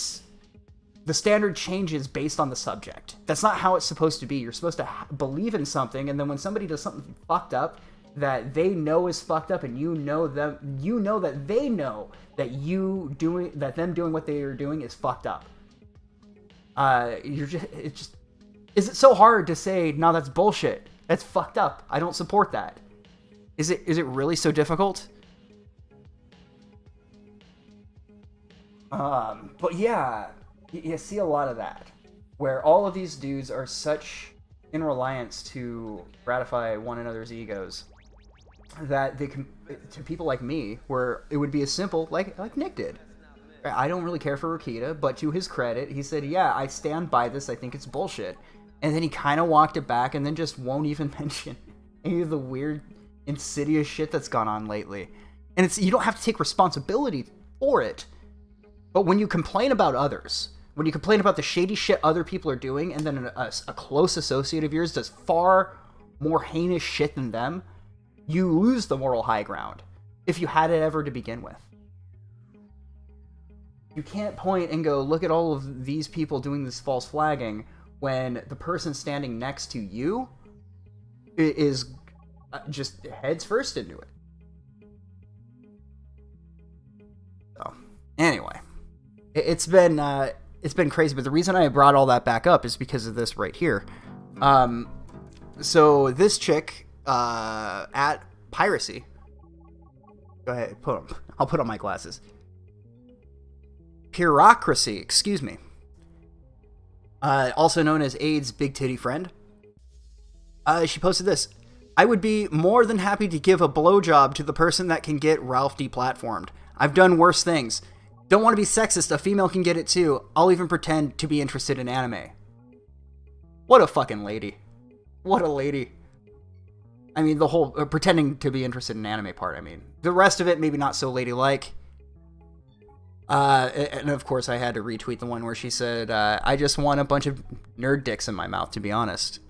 the standard changes based on the subject. That's not how it's supposed to be. You're supposed to believe in something, and then when somebody does something fucked up that they know is fucked up, and you know that they know that them doing what they are doing is fucked up. Is it so hard to say, no, that's bullshit? That's fucked up. I don't support that. Is it really so difficult? But yeah, you see a lot of that, where all of these dudes are such in reliance to gratify one another's egos that they can, to people like me, where it would be as simple like Nick did. I don't really care for Rekieta, but to his credit, he said, yeah, I stand by this, I think it's bullshit. And then he kind of walked it back and then just won't even mention any of the weird, insidious shit that's gone on lately. And you don't have to take responsibility for it. But when you complain about others, when you complain about the shady shit other people are doing, and then a close associate of yours does far more heinous shit than them, you lose the moral high ground. if you had it ever to begin with. You can't point and go, look at all of these people doing this false flagging, when the person standing next to you is just heads first into it. So, anyway, it's been crazy, but the reason I brought all that back up is because of this right here. So this chick at Piracy, go ahead, I'll put on my glasses. Bureaucracy, excuse me. Also known as AIDS' big titty friend. She posted this. I would be more than happy to give a blowjob to the person that can get Ralph deplatformed. I've done worse things. Don't want to be sexist, a female can get it too. I'll even pretend to be interested in anime. What a fucking lady. What a lady. I mean, the whole pretending to be interested in anime part, I mean. The rest of it, maybe not so ladylike. And of course I had to retweet the one where she said, I just want a bunch of nerd dicks in my mouth, to be honest.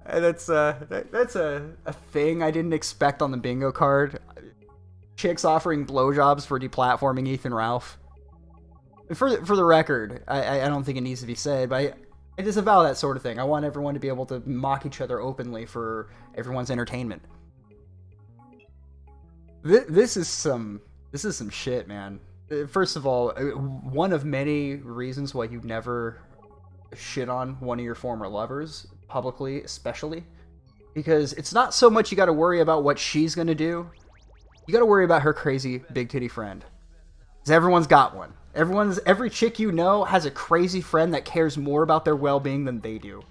And that's a thing I didn't expect on the bingo card. Chicks offering blowjobs for deplatforming Ethan Ralph. For the record, I don't think it needs to be said, but I disavow that sort of thing. I want everyone to be able to mock each other openly for everyone's entertainment. This is some shit, man. First of all, one of many reasons why you never shit on one of your former lovers, publicly especially, because it's not so much you got to worry about what she's gonna do. You got to worry about her crazy big titty friend. Because everyone's got one. Every chick you know has a crazy friend that cares more about their well-being than they do.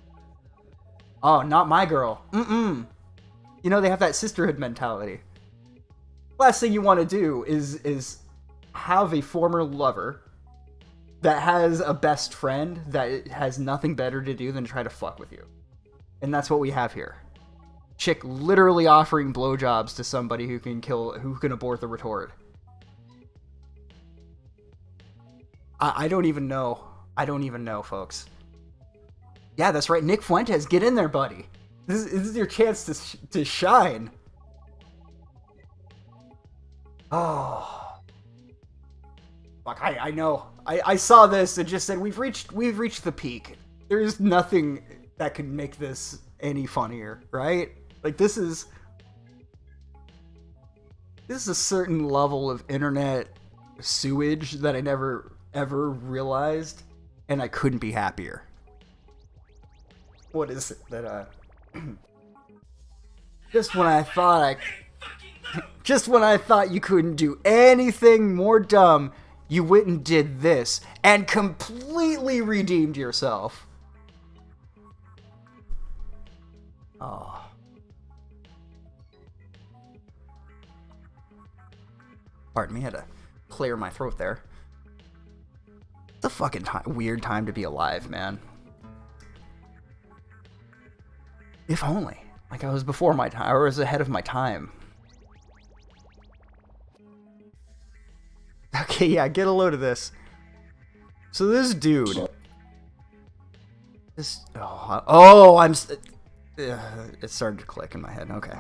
Oh, not my girl. You know, they have that sisterhood mentality. Last thing you want to do is have a former lover that has a best friend that has nothing better to do than try to fuck with you. And that's what we have here. Chick literally offering blowjobs to somebody who can abort the retort. I don't even know. I don't even know, folks. Yeah, that's right. Nick Fuentes, get in there, buddy. This is your chance to shine. Oh, fuck! I know. I saw this and just said we've reached the peak. There is nothing that can make this any funnier, right? Like this is a certain level of internet sewage that I never ever realized, and I couldn't be happier. What is it that just when I thought you couldn't do anything more dumb, you went and did this and completely redeemed yourself. Oh. Pardon me, I had to clear my throat there. It's a fucking weird time to be alive, man. If only. Like I was before my time, or I was ahead of my time. Okay, yeah, get a load of this. So this dude... This... Oh, it started to click in my head. Okay.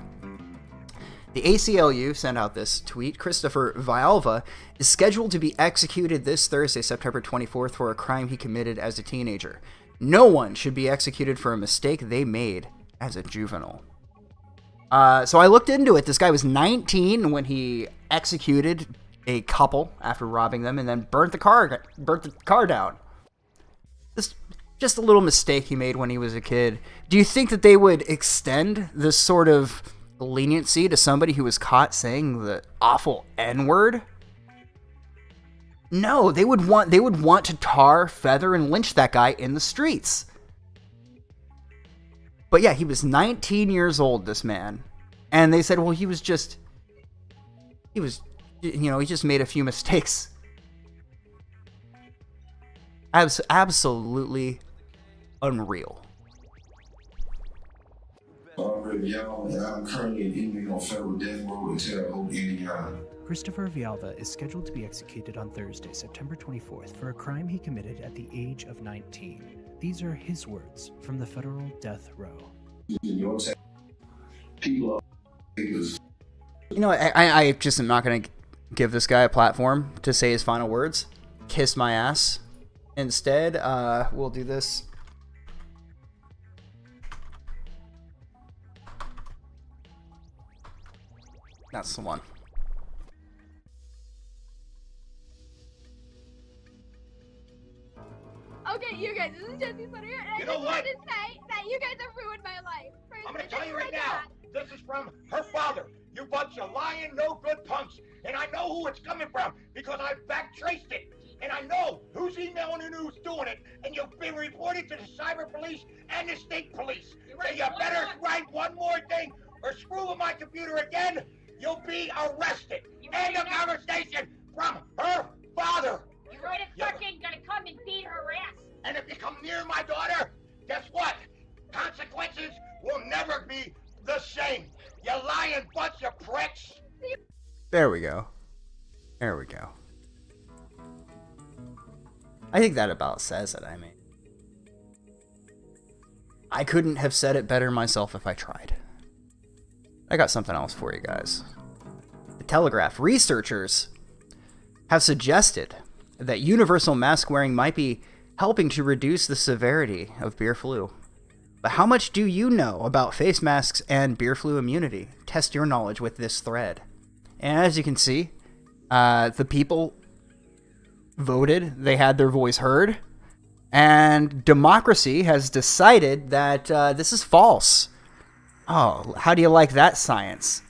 The ACLU sent out this tweet. Christopher Vialva is scheduled to be executed this Thursday, September 24th, for a crime he committed as a teenager. No one should be executed for a mistake they made as a juvenile. So I looked into it. This guy was 19 when he executed a couple after robbing them and then burnt the car down. This just a little mistake he made when he was a kid. Do you think that they would extend this sort of leniency to somebody who was caught saying the awful N-word? No, they would want to tar, feather, and lynch that guy in the streets. But yeah, he was 19 years old, this man. And they said, well, he just made a few mistakes. Absolutely unreal. I'm currently in England on federal death row until Indiana. Christopher Vialva is scheduled to be executed on Thursday, September 24th, for a crime he committed at the age of 19. These are his words from the federal death row. P-Law is You know, I just am not going to give this guy a platform to say his final words. Kiss my ass. Instead, we'll do this. That's the one. Okay, you guys, this is Jesse Sutter here, and I You know just what? wanted to say that you guys have ruined my life. I'm gonna tell you right now, this is from her father. You bunch of lying, no good punks. And I know who it's coming from because I've back traced it. And I know who's emailing and who's doing it. And you've been reported to the cyber police and the state police. So you better write one more thing or screw with my computer again. You'll be arrested. End of conversation from her father. You're right, it's fucking gonna come and beat her ass. And if you come near my daughter, guess what? Consequences will never be the same. You lying bunch of pricks. There we go. There we go. I think that about says it, I mean. I couldn't have said it better myself if I tried. I got something else for you guys. The Telegraph. Researchers have suggested that universal mask wearing might be helping to reduce the severity of beer flu. But how much do you know about face masks and beer flu immunity? Test your knowledge with this thread. And as you can see, the people voted, they had their voice heard, and democracy has decided that this is false. Oh, how do you like that, science?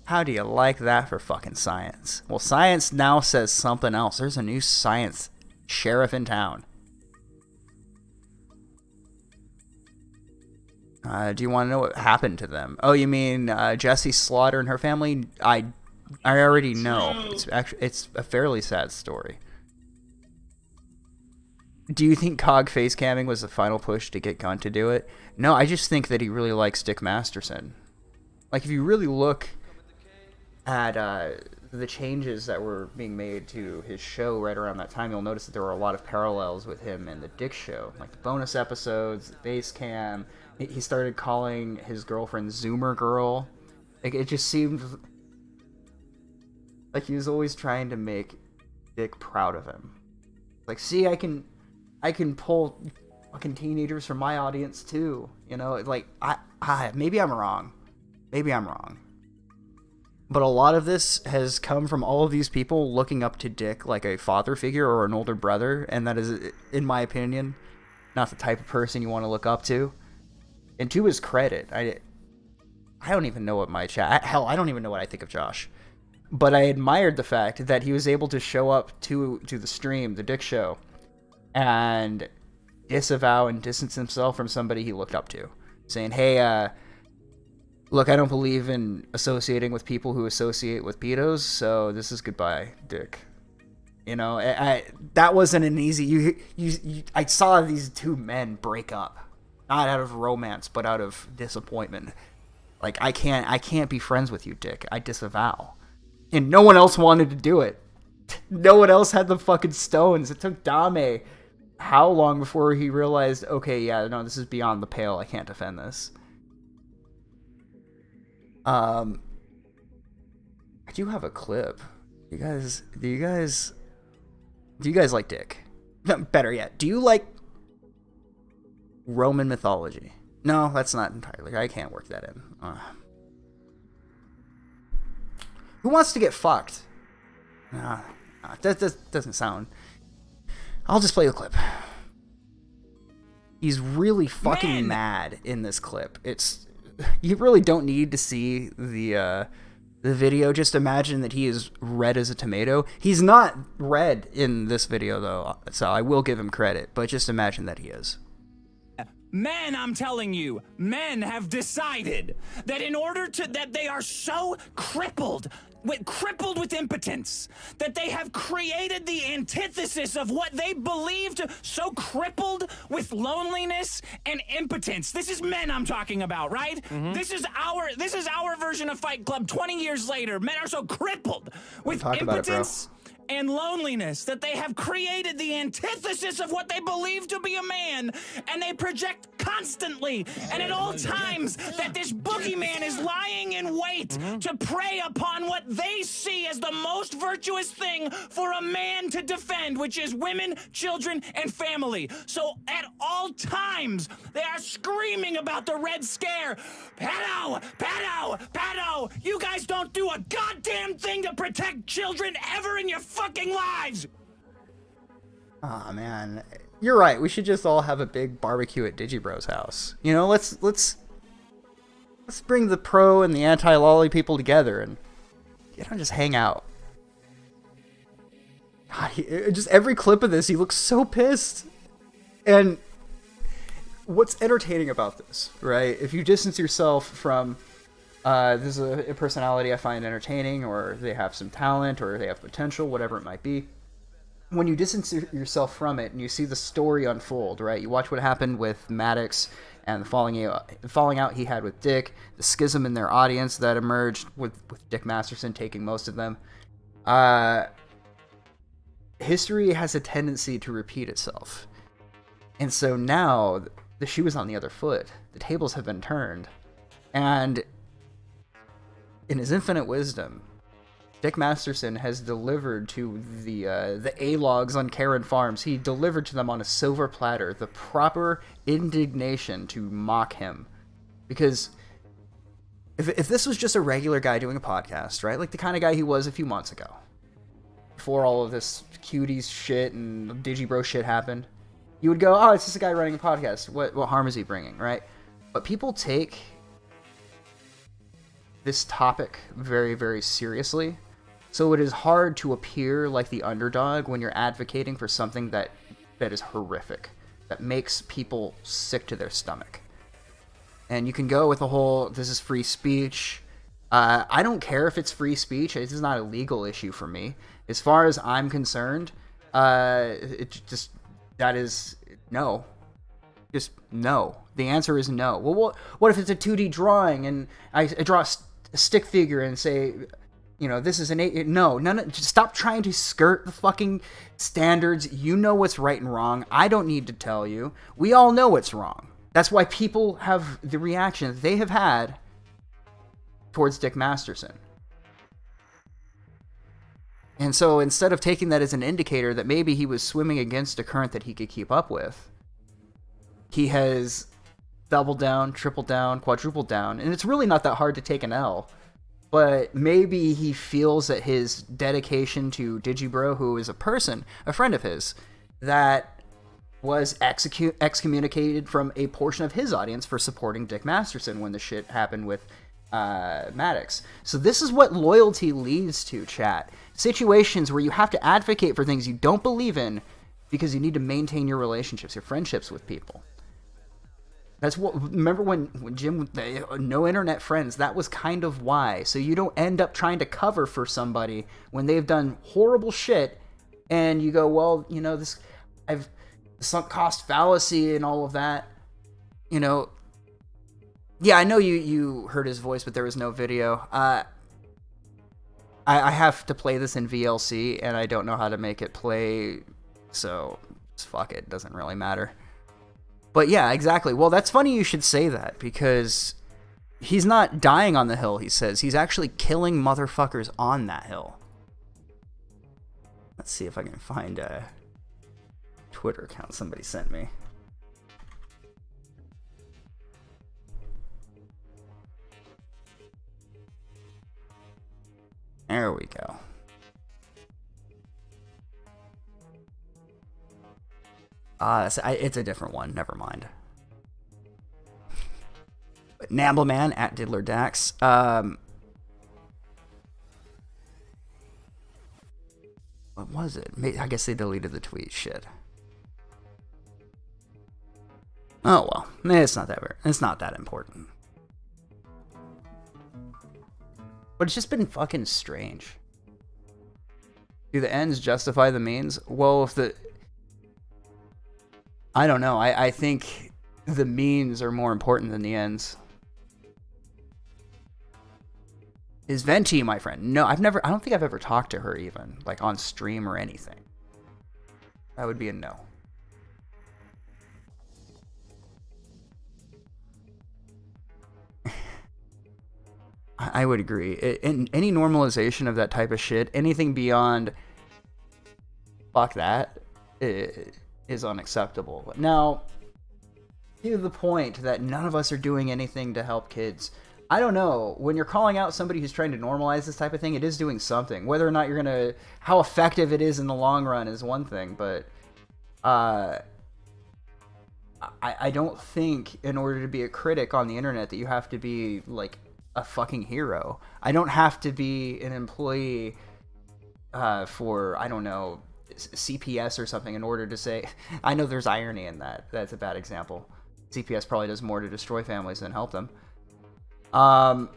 How do you like that for fucking science? Well, science now says something else. There's a new science sheriff in town. Do you want to know what happened to them? Oh, you mean Jessie Slaughter and her family? I already know. It's a fairly sad story. Do you think COG face camming was the final push to get Gunn to do it? No, I just think that he really likes Dick Masterson. Like, if you really look at the changes that were being made to his show right around that time, you'll notice that there were a lot of parallels with him and the Dick show. Like the bonus episodes, the face cam. He started calling his girlfriend Zoomer Girl. Like, it just seemed like he was always trying to make Dick proud of him. Like, see, I can pull fucking teenagers from my audience too. You know, like, I maybe I'm wrong. Maybe I'm wrong. But a lot of this has come from all of these people looking up to Dick like a father figure or an older brother, and that is, in my opinion, not the type of person you want to look up to. And to his credit, I don't even know what my chat... Hell, I don't even know what I think of Josh. But I admired the fact that he was able to show up to the stream, the Dick show, and disavow and distance himself from somebody he looked up to. Saying, hey, look, I don't believe in associating with people who associate with pedos, so this is goodbye, Dick. You know, that wasn't an easy... I saw these two men break up. Not out of romance, but out of disappointment. Like, I can't be friends with you, Dick. I disavow. And no one else wanted to do it. No one else had the fucking stones. It took Dame how long before he realized, okay, yeah, no, this is beyond the pale. I can't defend this. I do have a clip. Do you guys like Dick? Better yet, do you like Roman mythology? No, that's not entirely. I can't work that in. Who wants to get fucked? That doesn't sound... I'll just play the clip. He's really fucking mad in this clip. You really don't need to see the video. Just imagine that he is red as a tomato. He's not red in this video, though, so I will give him credit, but just imagine that he is. Men, I'm telling you, men have decided that that they are so crippled with impotence, that they have created the antithesis of what they believed, so crippled with loneliness and impotence. This is men I'm talking about, right? Mm-hmm. This is our version of Fight Club 20 years later. Men are so crippled with impotence and loneliness that they have created the antithesis of what they believe to be a man, and they project constantly and at all times that this boogeyman is lying in wait to prey upon what they see as the most virtuous thing for a man to defend, which is women, children, and family. So at all times, they are screaming about the Red Scare. Pedo! Pedo! Pedo! You guys don't do a goddamn thing to protect children ever in your fucking lives! Oh man, you're right. We should just all have a big barbecue at Digibro's house. You know, let's bring the pro and the anti-lolly people together and just hang out. God, just every clip of this, he looks so pissed. And what's entertaining about this, right? If you distance yourself from this is a personality I find entertaining, or they have some talent, or they have potential, whatever it might be. When you distance yourself from it and you see the story unfold, right? You watch what happened with Maddox and the falling out he had with Dick, the schism in their audience that emerged with Dick Masterson taking most of them. History has a tendency to repeat itself. And so now the shoe is on the other foot. The tables have been turned. And in his infinite wisdom, Dick Masterson has delivered to the A-logs on Karen Farms. He delivered to them on a silver platter the proper indignation to mock him. Because if this was just a regular guy doing a podcast, right? Like the kind of guy he was a few months ago, before all of this cuties shit and Digibro shit happened, you would go, oh, it's just a guy running a podcast. What harm is he bringing, right? But people take this topic very, very seriously. So it is hard to appear like the underdog when you're advocating for something that is horrific, that makes people sick to their stomach. And you can go with the whole, this is free speech. I don't care if it's free speech. This is not a legal issue for me. As far as I'm concerned, that is no. Just no. The answer is no. Well, what if it's a 2D drawing and I draw a stick figure and say, this is just stop trying to skirt the fucking standards. You know what's right and wrong. I don't need to tell you. We all know what's wrong. That's why people have the reaction that they have had towards Dick Masterson. And so instead of taking that as an indicator that maybe he was swimming against a current that he could keep up with, he has doubled down, tripled down, quadrupled down. And it's really not that hard to take an L. But maybe he feels that his dedication to Digibro, who is a person, a friend of his, that was excommunicated from a portion of his audience for supporting Dick Masterson when the shit happened with Maddox. So this is what loyalty leads to, chat. Situations where you have to advocate for things you don't believe in because you need to maintain your relationships, your friendships with people. That's what. Remember when Jim, no internet friends, that was kind of why. So you don't end up trying to cover for somebody when they've done horrible shit, and you go, well, I've sunk cost fallacy and all of that. Yeah, I know you heard his voice, but there was no video. I have to play this in VLC, and I don't know how to make it play, so fuck it, doesn't really matter. But yeah, exactly. Well, that's funny you should say that, because he's not dying on the hill, he says. He's actually killing motherfuckers on that hill. Let's see if I can find a Twitter account somebody sent me. There we go. It's a different one. Never mind. But Nambleman at DiddlerDax. What was it? I guess they deleted the tweet. Shit. Oh well, it's not that important. But it's just been fucking strange. Do the ends justify the means? Well, I don't know. I think the means are more important than the ends. Is Venti my friend? No, I don't think I've ever talked to her even, like on stream or anything. That would be a no. I would agree. In any normalization of that type of shit, anything beyond fuck that is unacceptable. Now, to the point that none of us are doing anything to help kids. I don't know. When you're calling out somebody who's trying to normalize this type of thing, it is doing something. Whether or not you're gonna, how effective it is in the long run is one thing, but I don't think in order to be a critic on the internet that you have to be like a fucking hero. I don't have to be an employee for, I don't know, CPS or something in order to say, I know there's irony in that. That's a bad example. CPS probably does more to destroy families than help them. But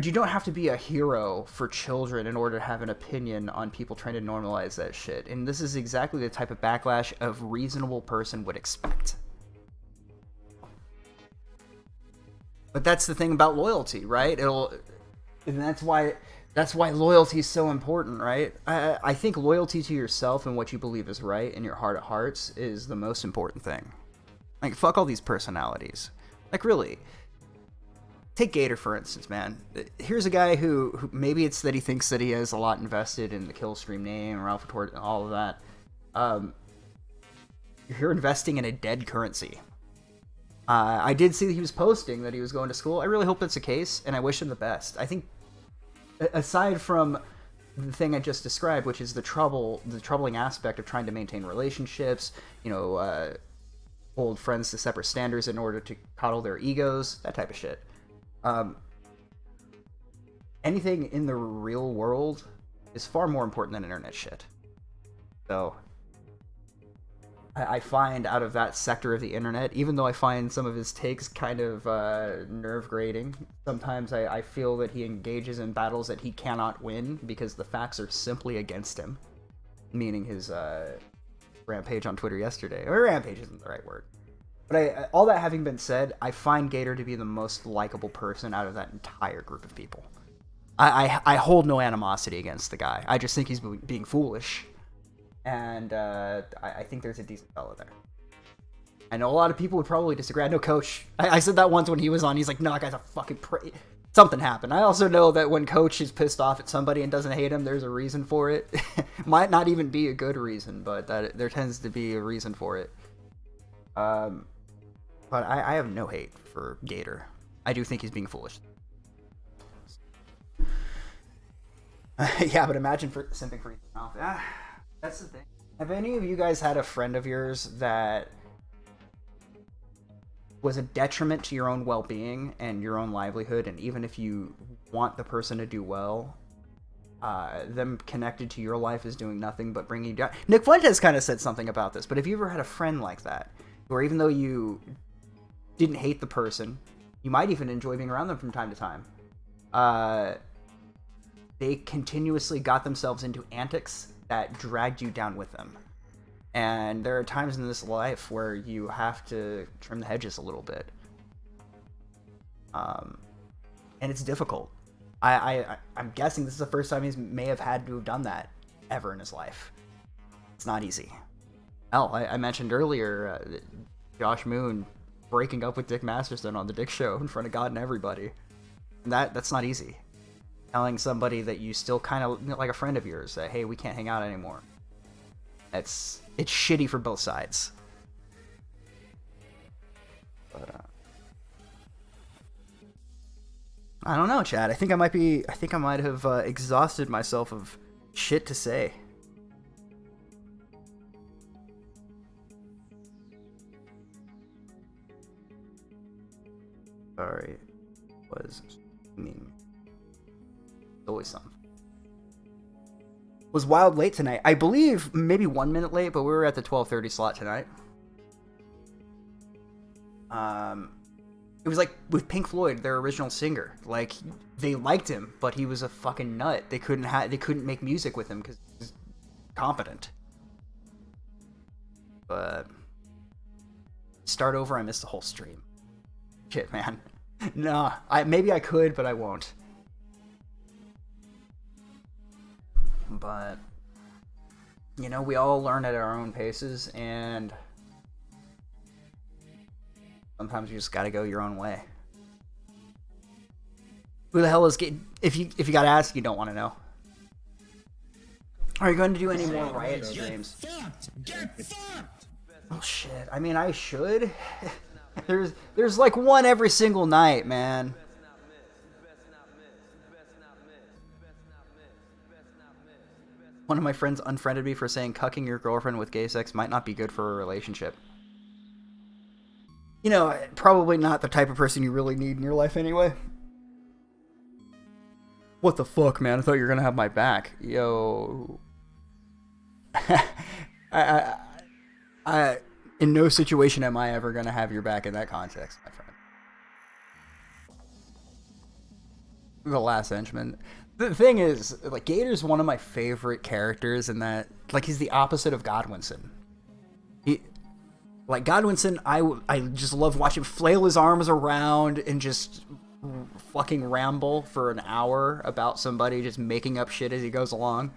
you don't have to be a hero for children in order to have an opinion on people trying to normalize that shit. And this is exactly the type of backlash a reasonable person would expect. But that's the thing about loyalty, right? And that's why loyalty is so important, right? I think loyalty to yourself and what you believe is right in your heart of hearts is the most important thing. Like, fuck all these personalities. Like, really. Take Gator, for instance, man. Here's a guy who maybe it's that he thinks that he has a lot invested in the Killstream name, or Alpha Tort, all of that. You're investing in a dead currency. I did see that he was posting that he was going to school. I really hope that's the case, and I wish him the best. I think, aside from the thing I just described, which is the troubling aspect of trying to maintain relationships, hold friends to separate standards in order to coddle their egos, that type of shit. Anything in the real world is far more important than internet shit. So, I find out of that sector of the internet, even though I find some of his takes kind of nerve-grating, sometimes I feel that he engages in battles that he cannot win because the facts are simply against him. Meaning his rampage on Twitter yesterday. Or rampage isn't the right word. But all that having been said, I find Gator to be the most likable person out of that entire group of people. I hold no animosity against the guy. I just think he's being foolish. And I think there's a decent fellow there. I know a lot of people would probably disagree. I know Coach, I said that once when he was on. He's like, no, that guy's a fucking something happened. I also know that when Coach is pissed off at somebody and doesn't hate him, there's a reason for it. Might not even be a good reason, but there tends to be a reason for it. But I have no hate for Gator. I do think he's being foolish. Yeah, but imagine simping for Ethan off. That's the thing. Have any of you guys had a friend of yours that was a detriment to your own well-being and your own livelihood, and even if you want the person to do well, them connected to your life is doing nothing but bringing you down? Nick Fuentes kind of said something about this, but have you ever had a friend like that, where even though you didn't hate the person, you might even enjoy being around them from time to time, they continuously got themselves into antics that dragged you down with them? And there are times in this life where you have to trim the hedges a little bit. And it's difficult. I'm guessing this is the first time he may have had to have done that ever in his life. It's not easy. I mentioned earlier Josh Moon breaking up with Dick Masterson on the Dick Show in front of God and everybody. And that's not easy. Telling somebody that you still kind of like a friend of yours that, hey, we can't hang out anymore. It's shitty for both sides. But I don't know, Chad. I think I might have exhausted myself of shit to say. Sorry, was always something. Was wild late tonight. I believe maybe 1 minute late, but we were at the 12:30 slot tonight. It was like with Pink Floyd, their original singer. Like, they liked him, but he was a fucking nut. They couldn't make music with him because he's competent. But start over. I missed the whole stream. Shit, man. Nah, maybe I could, but I won't. But, we all learn at our own paces, and sometimes you just gotta go your own way. Who the hell is if you got to ask, you don't want to know. Are you going to do any more Riot streams? Oh shit. I mean, I should. There's like one every single night, man. One of my friends unfriended me for saying cucking your girlfriend with gay sex might not be good for a relationship. You know, probably not the type of person you really need in your life anyway. What the fuck, man? I thought you were gonna have my back. Yo. I in no situation am I ever gonna have your back in that context, my friend. The Last Henchman. The thing is, like, Gator's one of my favorite characters in that, like, he's the opposite of Godwinson. Like, Godwinson, I just love watching him flail his arms around and just fucking ramble for an hour about somebody just making up shit as he goes along.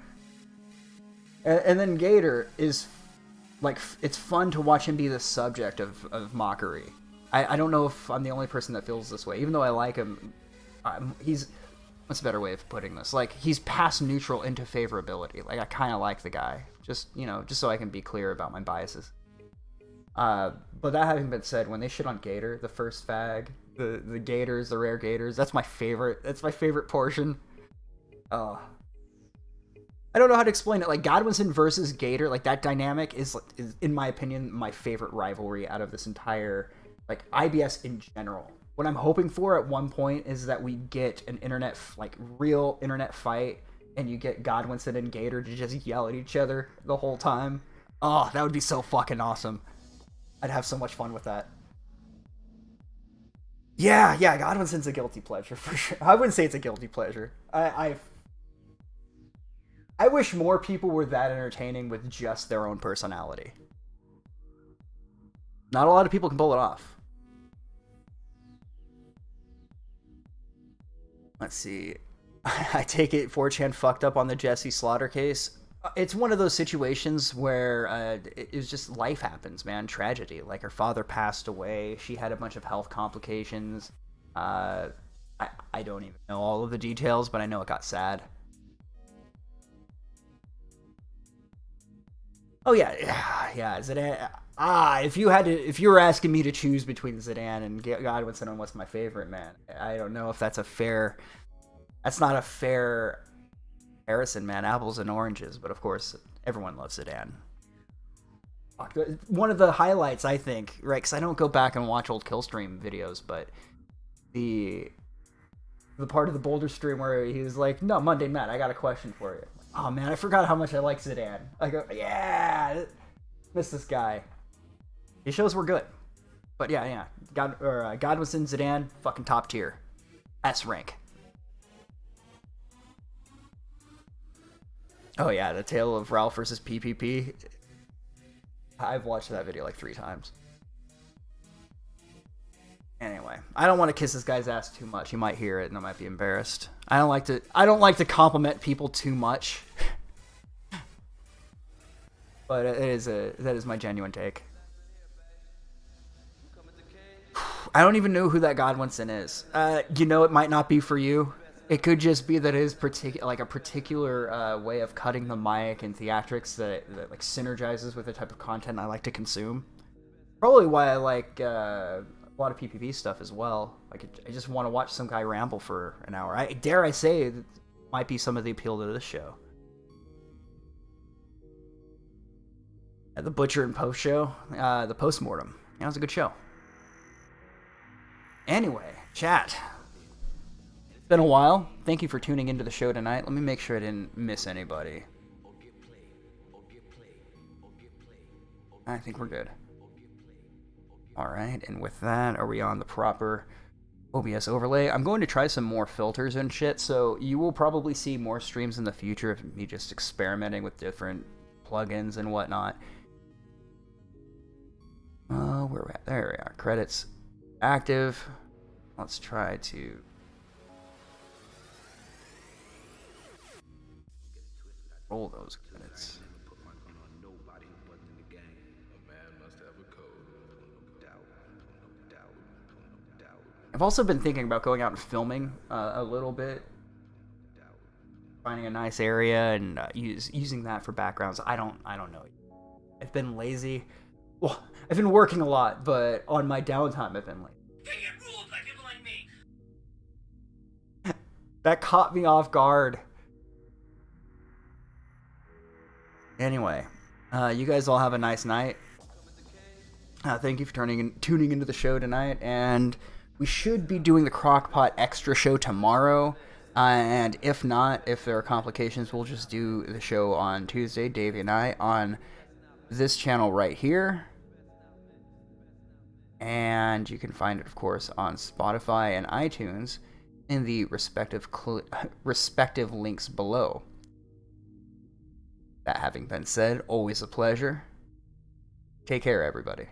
And then Gator is, like, it's fun to watch him be the subject of mockery. I don't know if I'm the only person that feels this way. Even though I like him, he's... What's a better way of putting this? Like, he's past neutral into favorability. Like, I kind of like the guy. Just, you know, just so I can be clear about my biases. But that having been said, when they shit on Gator, the first fag, the Gators, the rare Gators, that's my favorite. That's my favorite portion. I don't know how to explain it. Like, Godwinson versus Gator, like, that dynamic is, in my opinion, my favorite rivalry out of this entire, like, IBS in general. What I'm hoping for at one point is that we get an internet, like, real internet fight, and you get Godwinson and Gator to just yell at each other the whole time. Oh, that would be so fucking awesome. I'd have so much fun with that. Yeah, Godwinson's a guilty pleasure for sure. I wouldn't say it's a guilty pleasure. I wish more people were that entertaining with just their own personality. Not a lot of people can pull it off. Let's see. I take it 4chan fucked up on the Jesse Slaughter case. It's one of those situations where it's just life happens, man. Tragedy. Like, her father passed away. She had a bunch of health complications. I don't even know all of the details, but I know it got sad. Oh yeah. Zidane. If you were asking me to choose between Zidane and Godwinson on what's my favorite, man, I don't know if that's a fair. That's not a fair comparison, man. Apples and oranges, but of course, everyone loves Zidane. One of the highlights, I think, right? Because I don't go back and watch old Killstream videos, but the part of the Boulder stream where he was like, "No, Monday Matt, I got a question for you." Oh man, I forgot how much I like Zidane. I go, yeah, miss this guy. His shows were good, but yeah. Godwinson, Zidane, fucking top tier, S rank. Oh yeah, the tale of Ralph versus PPP. I've watched that video like 3 times. Anyway, I don't want to kiss this guy's ass too much. He might hear it and I might be embarrassed. I don't like to compliment people too much. But that is my genuine take. I don't even know who that Godwinson is. It might not be for you. It could just be that it is a particular way of cutting the mic and theatrics that like synergizes with the type of content I like to consume. Probably why I like a lot of PPP stuff as well. Like, I just want to watch some guy ramble for an hour. I dare I say that might be some of the appeal to this show. The Butcher and Post show, the Postmortem. That was a good show. Anyway, chat. It's been a while. Thank you for tuning into the show tonight. Let me make sure I didn't miss anybody. I think we're good. Alright, and with that, are we on the proper OBS overlay? I'm going to try some more filters and shit, so you will probably see more streams in the future of me just experimenting with different plugins and whatnot. Where are we at? There we are. Credits active. Let's try to... roll those credits. I've also been thinking about going out and filming a little bit, finding a nice area and using that for backgrounds. I don't know. I've been lazy. Well, I've been working a lot, but on my downtime, I've been lazy. That caught me off guard. Anyway, you guys all have a nice night. Thank you for tuning into the show tonight, and we should be doing the Crockpot Extra show tomorrow. And if not, if there are complications, we'll just do the show on Tuesday, Davey and I, on this channel right here. And you can find it, of course, on Spotify and iTunes in the respective links below. That having been said, always a pleasure. Take care, everybody.